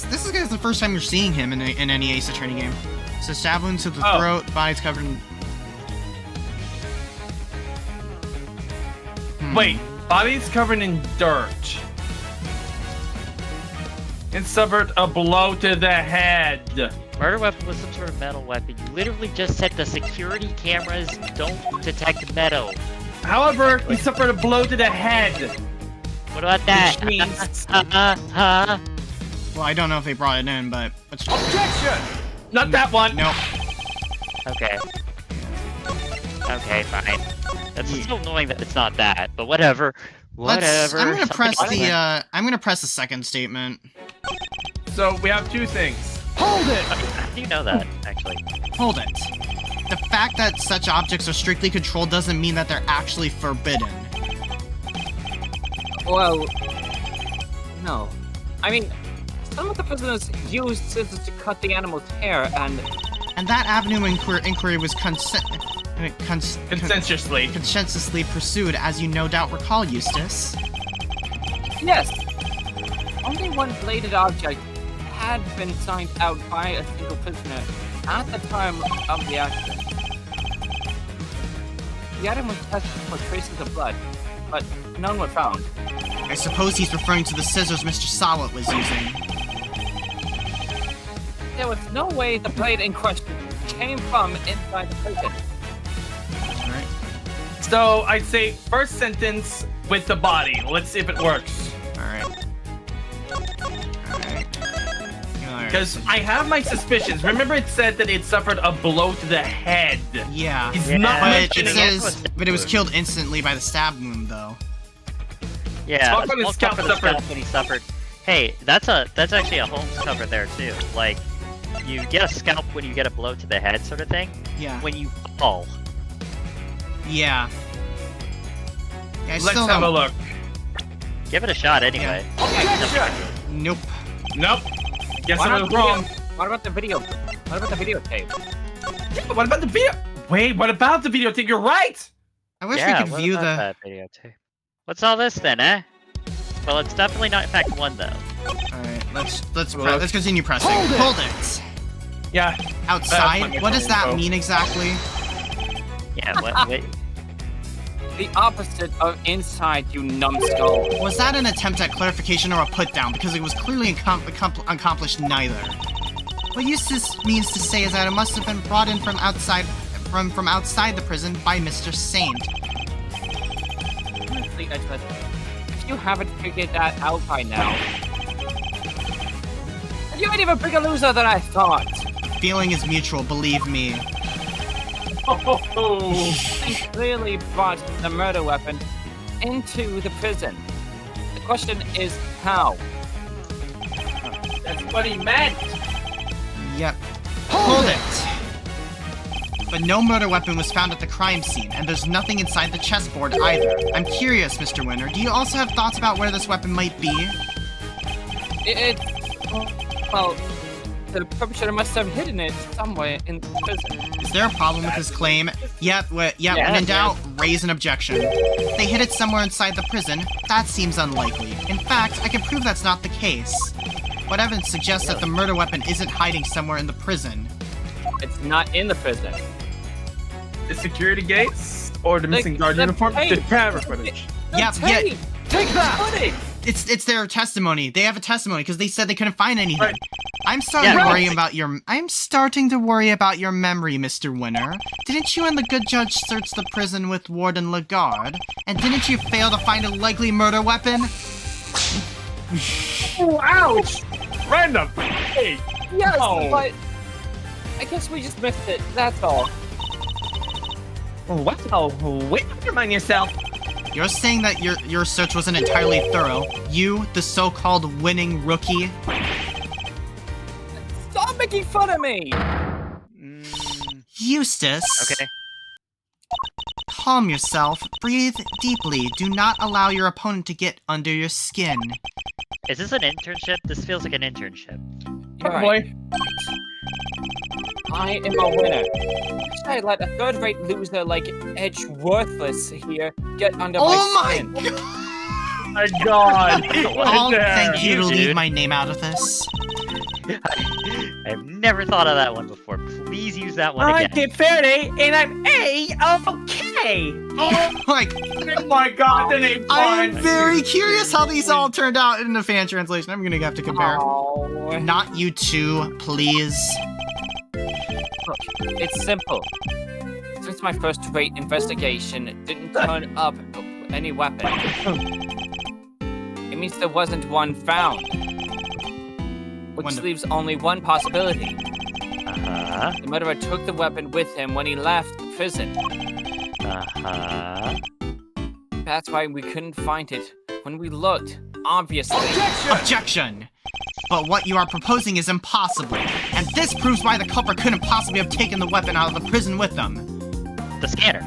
the first time you're seeing him in any Ace Attorney game. So stab wounds to the Oh. throat, body's covered in. Wait, body's covered in dirt. And suffered a blow to the head. Murder weapon was some sort of metal weapon. You literally just said the security cameras don't detect metal. However, he suffered a blow to the head. What about that? Which means... Well, I don't know if they brought it in, but... Objection! Not that one! Nope. Okay. Okay, fine. That's so annoying that it's not that, but whatever. Whatever. I'm gonna press Something the, like I'm gonna press the second statement. So, we have two things. Hold it! How do you know that, actually? Hold it. The fact that such objects are strictly controlled doesn't mean that they're actually forbidden. Well, no. I mean, some of the prisoners used scissors to cut the animal's hair, and that avenue inquiry was consensuously pursued, as you no doubt recall, Eustace. yes, only one bladed object had been signed out by a single prisoner at the time of the accident. The item was tested for traces of blood, but none were found. I suppose he's referring to the scissors Mr. Sawat was using. There was no way the blade in question came from inside the prison. Alright. So, I'd say first sentence with the body. Let's see if it works. Alright. Because I have my suspicions. Remember it said that it suffered a blow to the head. Yeah. He's Yeah. not But it mentioning it. says, but it was killed instantly by the stab wound, though. Yeah, Talk about his smoke scalp for the scalp when he suffered. Hey, that's actually a Holmes cover there too. Like, you get a scalp when you get a blow to the head, sort of thing. Yeah. When you fall. Yeah. Yeah, I Let's still have a don't... look. Give it a shot anyway. Nope. Nope. Guess Why I not was wrong. What about the video? What about the videotape? Yeah, what about the video? Wait, what about the videotape? You're right! I wish Yeah, we could what view about the... that videotape? What's all this then, eh? Well, it's definitely not Fact 1 though. Alright, let's Well, let's continue pressing. Hold it! Yeah. Outside? What does that mean exactly? Yeah, what? The opposite of inside, you numbskull. Was that an attempt at clarification or a put-down? Because it was clearly accomplished neither. What Eustace means to say is that it must have been brought in from outside the prison by Mr. Saint. Honestly, Edward, if you haven't figured that out by now, you ain't even a bigger loser than I thought. Feeling is mutual, believe me. Oh. He clearly brought the murder weapon into the prison. The question is how? That's what he meant. Yep. Hold it! But no murder weapon was found at the crime scene, and there's nothing inside the chessboard either. I'm curious, Mr. Winter, do you also have thoughts about where this weapon might be? Well, the perpetrator must have hidden it somewhere in the prison. Is there a problem with his claim? Yep, when in doubt, raise an objection. They hid it somewhere inside the prison? That seems unlikely. In fact, I can prove that's not the case. What evidence suggests that the murder weapon isn't hiding somewhere in the prison? It's not in the prison. The security gates or the missing guard uniform? The camera footage. Yep, yeah. Take that! It's their testimony. They have a testimony because they said they couldn't find anything. Right. I'm starting to worry about your memory, Mr. Winter. Didn't you and the good judge search the prison with Warden Lagarde? And didn't you fail to find a likely murder weapon? Oh, ouch! Random. Hey. Yes, Oh. but I guess we just missed it. That's all. Wow. Wait, remind yourself. You're saying that your search wasn't entirely thorough. You, the so-called winning rookie. Stop making fun of me! Eustace. Okay. Calm yourself. Breathe deeply. Do not allow your opponent to get under your skin. Is this an internship? This feels like an internship. You're right. I am a winner. Should I let a third-rate loser like Edge Worthless here get under my skin? My God. I'll thank you to Dude. leave my name out of this. I've never thought of that one before. Please use that one again. I'm Fairday, and I'm A-OK! Like, Oh my God, the name I'm fun. very curious how these all turned out in the fan translation. I'm gonna have to compare. Oh, Not you two, please. look, it's simple. Since since my first-rate investigation didn't turn up any weapon, it means there wasn't one found. Which leaves only one possibility. Uh-huh. The murderer took the weapon with him when he left the prison. Uh-huh. That's why we couldn't find it when we looked, obviously. Objection! But what you are proposing is impossible, and this proves why the culprit couldn't possibly have taken the weapon out of the prison with them. The scanner.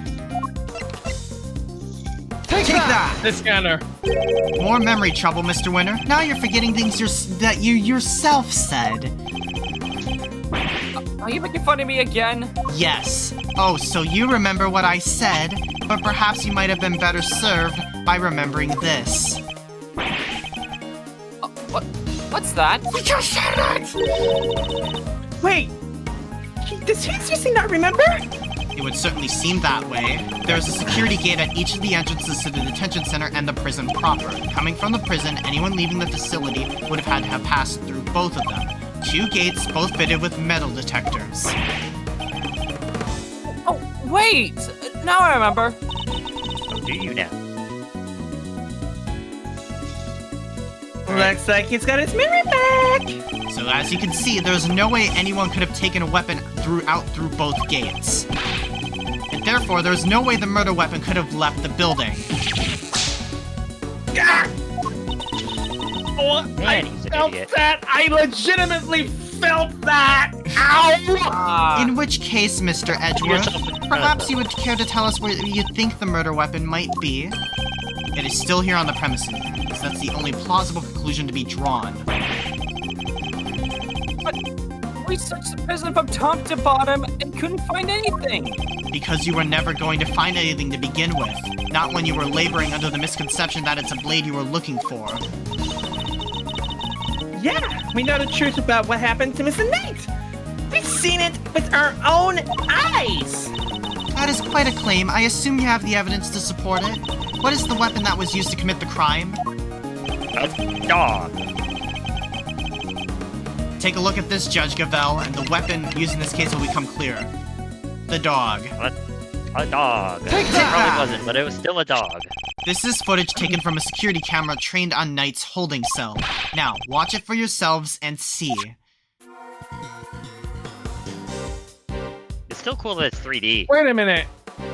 Take that! The scanner. More memory trouble, Mr. Winner. Now you're forgetting things that you yourself said. Are you making fun of me again? Yes. Oh, so you remember what I said, but perhaps you might have been better served by remembering this. What's that? You just said it! Wait, does he seriously not remember? It would certainly seem that way. There is a security gate at each of the entrances to the detention center and the prison proper. Coming from the prison, anyone leaving the facility would have had to have passed through both of them. 2 gates, both fitted with metal detectors. Oh, wait! Now I remember. Oh, do you now? Looks like he's got his memory back. So as you can see, there's no way anyone could have taken a weapon through both gates. And therefore, there's no way the murder weapon could have left the building. Oh, Man, I he's an felt idiot. that! I legitimately felt that! Ow! In which case, Mr. Edgeworth, perhaps you would care to tell us where you think the murder weapon might be? It is still here on the premises, as that's the only plausible conclusion to be drawn. But we searched the prison from top to bottom and couldn't find anything. Because you were never going to find anything to begin with. Not when you were laboring under the misconception that it's a blade you were looking for. Yeah, we know the truth about what happened to Mr. Knight. We've seen it with our own eyes. That is quite a claim. I assume you have the evidence to support it. What is the weapon that was used to commit the crime? A dog. Take a look at this, Judge Gavelle, and the weapon used in this case will become clear. The dog. What? A dog. Take It that! probably wasn't, but it was still a dog. This is footage taken from a security camera trained on Knight's holding cell. Now, watch it for yourselves and see. It's still cool that it's 3D. Wait a minute.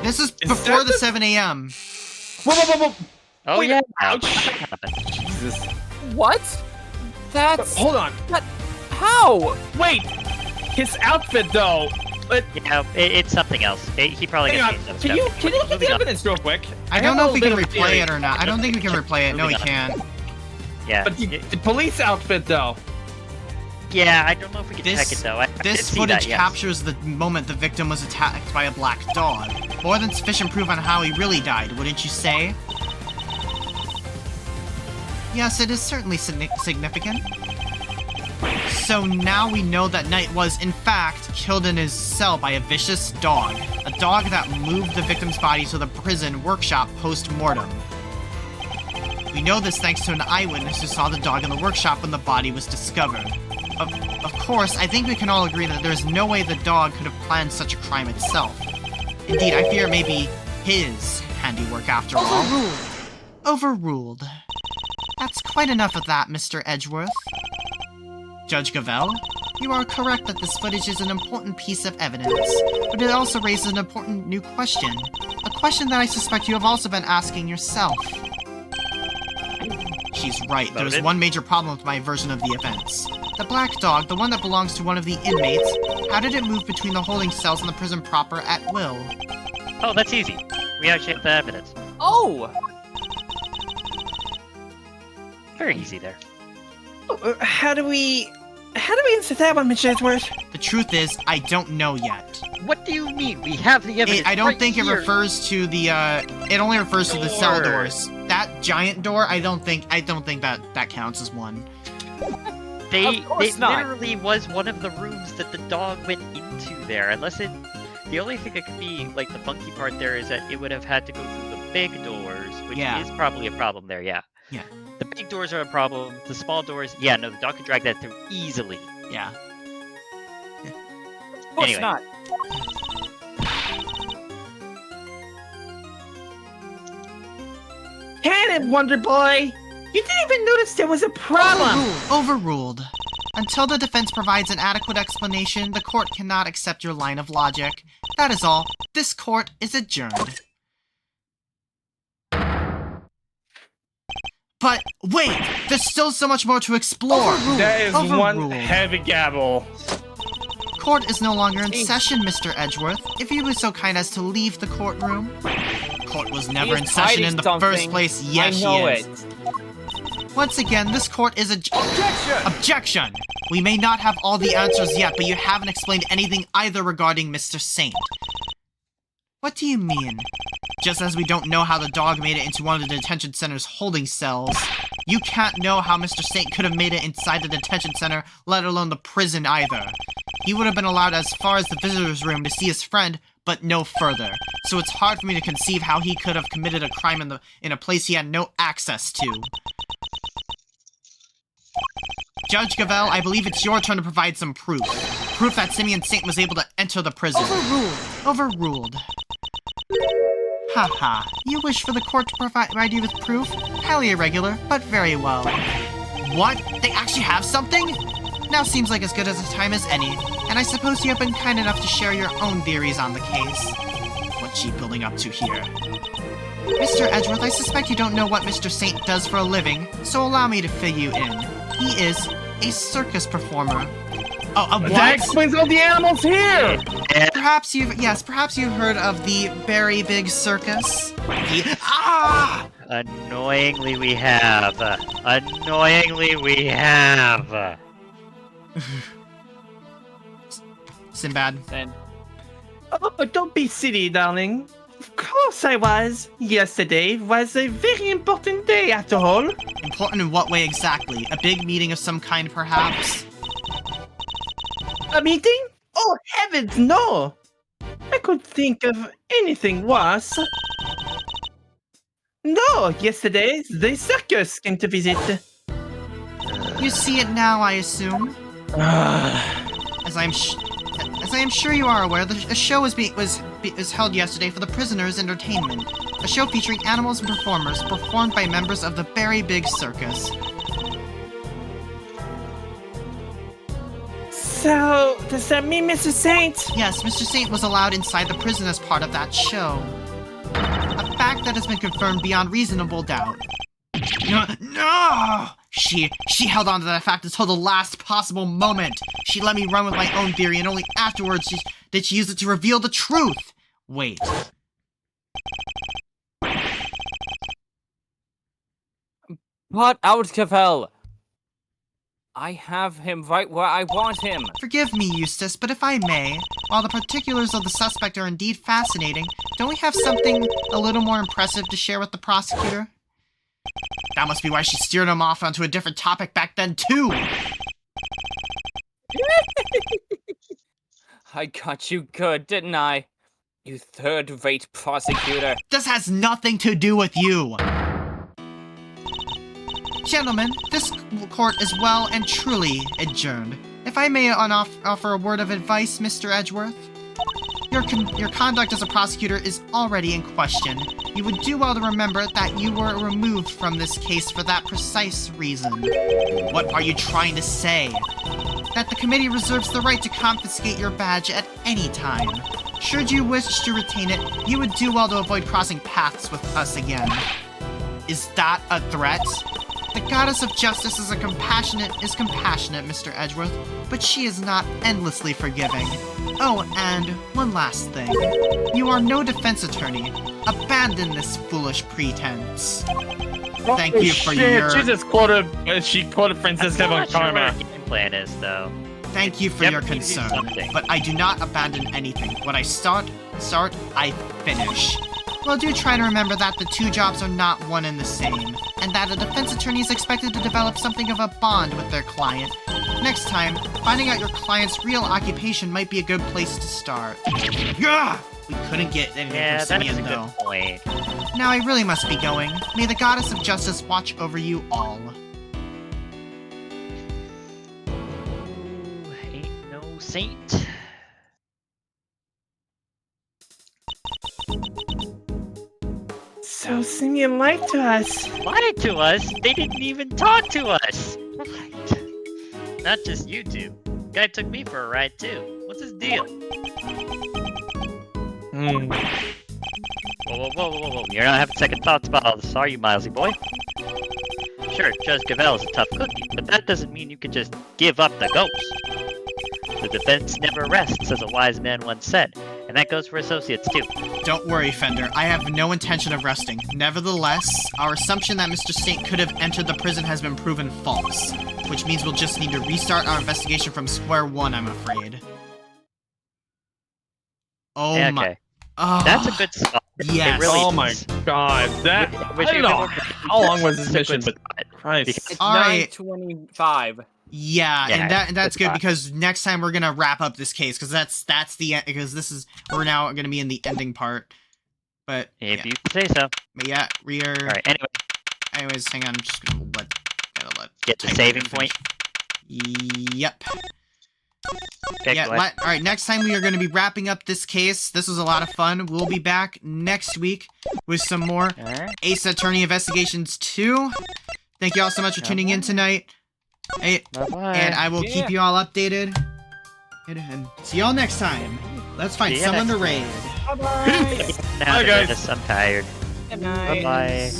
This is Is before that the the- 7 a.m. Whoa. Oh Wait, yeah. ouch. That happened. Jesus. What? That's... Hold on. How? Wait. His outfit, though. It's something else. He probably Hang gets on. changed up Can stuff. you look at Moving the on. evidence real quick? I don't know if we can have a little bit of a replay theory. it or not. I don't think we can replay it. No, we can't. Yeah. But the police outfit, though. Yeah, I don't know if we can This- check it though. I did This see footage that, yes. captures the moment the victim was attacked by a black dog. More than sufficient proof on how he really died, wouldn't you say? Yes, it is certainly significant. So now we know that Knight was, in fact, killed in his cell by a vicious dog. A dog that moved the victim's body to the prison workshop post-mortem. We know this thanks to an eyewitness who saw the dog in the workshop when the body was discovered. Of course, I think we can all agree that there's no way the dog could have planned such a crime itself. Indeed, I fear it may be his handiwork after all. Overruled. That's quite enough of that, Mr. Edgeworth. Judge Gavelle, you are correct that this footage is an important piece of evidence, but it also raises an important new question. A question that I suspect you have also been asking yourself. She's right, there's Loaded. one major problem with my version of the events. The black dog, the one that belongs to one of the inmates, how did it move between the holding cells and the prison proper at will? Oh, that's easy. We actually have the evidence. Oh! Very easy there. How do we answer that one, Mr. Edgeworth? The truth is, I don't know yet. What do you mean? We have the evidence. I don't right think here. it refers to the, it only refers to the cell Door. doors. That giant door, I don't think that counts as one. They Of course it not. literally was one of the rooms that the dog went into there. Unless it, the only thing that could be like the funky part there is that it would have had to go through the big doors, which Yeah. is probably a problem there. Yeah. Yeah. The big doors are a problem. The small doors, yeah, no, the dog could drag that through easily. Yeah. Of course Anyway. not. it, Wonder Boy. You didn't even notice there was a problem. Overruled. Until the defense provides an adequate explanation, the court cannot accept your line of logic. That is all. This court is adjourned. But wait! There's still so much more to explore! That is Overruled. one heavy gavel. Court is no longer in session, Mr. Edgeworth. If you were so kind as to leave the courtroom. Court was never in session in the first place. Yes, I know she is. it. Once again, this court is Objection! We may not have all the answers yet, but you haven't explained anything either regarding Mr. Saint. What do you mean? Just as we don't know how the dog made it into one of the detention center's holding cells, you can't know how Mr. Saint could have made it inside the detention center, let alone the prison either. He would have been allowed as far as the visitor's room to see his friend, but no further. So it's hard for me to conceive how he could have committed a crime in a place he had no access to. Judge Gavel, I believe it's your turn to provide some proof. Proof that Simeon Saint was able to enter the prison. Overruled. Haha, you wish for the court to provide you with proof? Highly irregular, but very well. What? They actually have something? Now seems like as good as a time as any, and I suppose you have been kind enough to share your own theories on the case. What's she building up to here? Mr. Edgeworth, I suspect you don't know what Mr. Saint does for a living, so allow me to fill you in. He is a circus performer. Oh, a what? That explains all the animals here! Perhaps you've heard of the Very Big Circus. Annoyingly, we have. Annoyingly, we have. Sinbad. Oh, don't be silly, darling. Of course I was. Yesterday was a very important day, after all. Important in what way exactly? A big meeting of some kind, perhaps? A meeting? Oh, heavens, no! I could think of anything worse. No, yesterday the circus came to visit. You see it now, I assume? As I am sure you are aware, a show was held yesterday for the prisoners' entertainment. A show featuring animals and performers performed by members of the Very Big Circus. So, does that mean Mr. Saint? Yes, Mr. Saint was allowed inside the prison as part of that show. A fact that has been confirmed beyond reasonable doubt. No! She held on to that fact until the last possible moment. She let me run with my own theory, and only afterwards did she use it to reveal the truth. Wait. What out, Cavell? I have him right where I want him. Forgive me, Eustace, but if I may, while the particulars of the suspect are indeed fascinating, don't we have something a little more impressive to share with the prosecutor? That must be why she steered him off onto a different topic back then, too! I got you good, didn't I? You third-rate prosecutor. This has nothing to do with you! Gentlemen, this court is well and truly adjourned. If I may offer a word of advice, Mr. Edgeworth? Your conduct as a prosecutor is already in question. You would do well to remember that you were removed from this case for that precise reason. What are you trying to say? That the committee reserves the right to confiscate your badge at any time. Should you wish to retain it, you would do well to avoid crossing paths with us again. Is that a threat? The goddess of justice is compassionate, Mr. Edgeworth, but she is not endlessly forgiving. Oh, and one last thing. You are no defense attorney. Abandon this foolish pretense. Thank you for your... She quoted Francisca von Karma. What game plan is, though. Thank you for your concern, but I do not abandon anything. What I start, I finish. Well, do try to remember that the two jobs are not one and the same, and that a defense attorney is expected to develop something of a bond with their client. Next time, finding out your client's real occupation might be a good place to start. Yeah! We couldn't get anything from Simeon, though. Good point. Now I really must be going. May the goddess of justice watch over you all. Ooh, ain't no saint. So Simeon lied to us. Lied to us? They didn't even talk to us! What? Not just you two. Guy took me for a ride too. What's his deal? Hmm. Whoa. You're not having second thoughts about all this, are you, Milesy boy? Sure, Judge Gavel is a tough cookie, but that doesn't mean you can just give up the ghost. The defense never rests, as a wise man once said, and that goes for associates too. Don't worry, Fender. I have no intention of resting. Nevertheless, our assumption that Mr. Saint could have entered the prison has been proven false, which means we'll just need to restart our investigation from square one, I'm afraid. Oh Yeah, my... okay. Oh, That's a good spot. yes. It really Oh my is. god, that Wish I you don't know could- how long was this It's a mission, good but spot. Christ. It's All right. 9:25. Yeah, Yeah, and that's good fine. because next time we're gonna wrap up this case because that's the because this is we're now gonna be in the ending part. But If yeah, you say so. but yeah, we are. Alright, anyway, Anyways, hang on, I'm just gonna let get the typewriter saving finish. point. Yep. Okay, Yeah. go ahead. All right. Next time we are going to be wrapping up this case. This was a lot of fun. We'll be back next week with some more Alright. Ace Attorney Investigations 2. Thank you all so much for tuning in tonight. Hey, Bye-bye. and I will keep you all updated. And see y'all next time. Let's find See ya someone to next raid. Bye-bye. Now Bye, guys. Dennis, I'm tired. Good night. Bye-bye.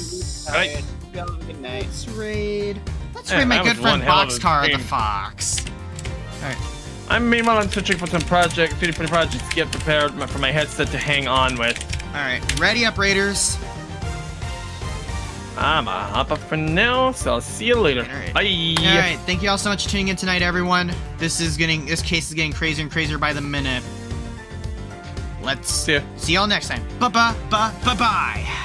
Right. Good night. Let's raid. Let's Yeah, raid my that good was one friend hell of a Boxcar the game. Fox. Alright. Meanwhile, I'm searching for some 3D printing projects to get prepared for my headset to hang on with. Alright. Ready up, Raiders. I'm a hop up for now, so I'll see you later. Alright. Bye. Alright, thank you all so much for tuning in tonight, everyone. This case is getting crazier and crazier by the minute. Let's See ya. see y'all next time. Bye-bye.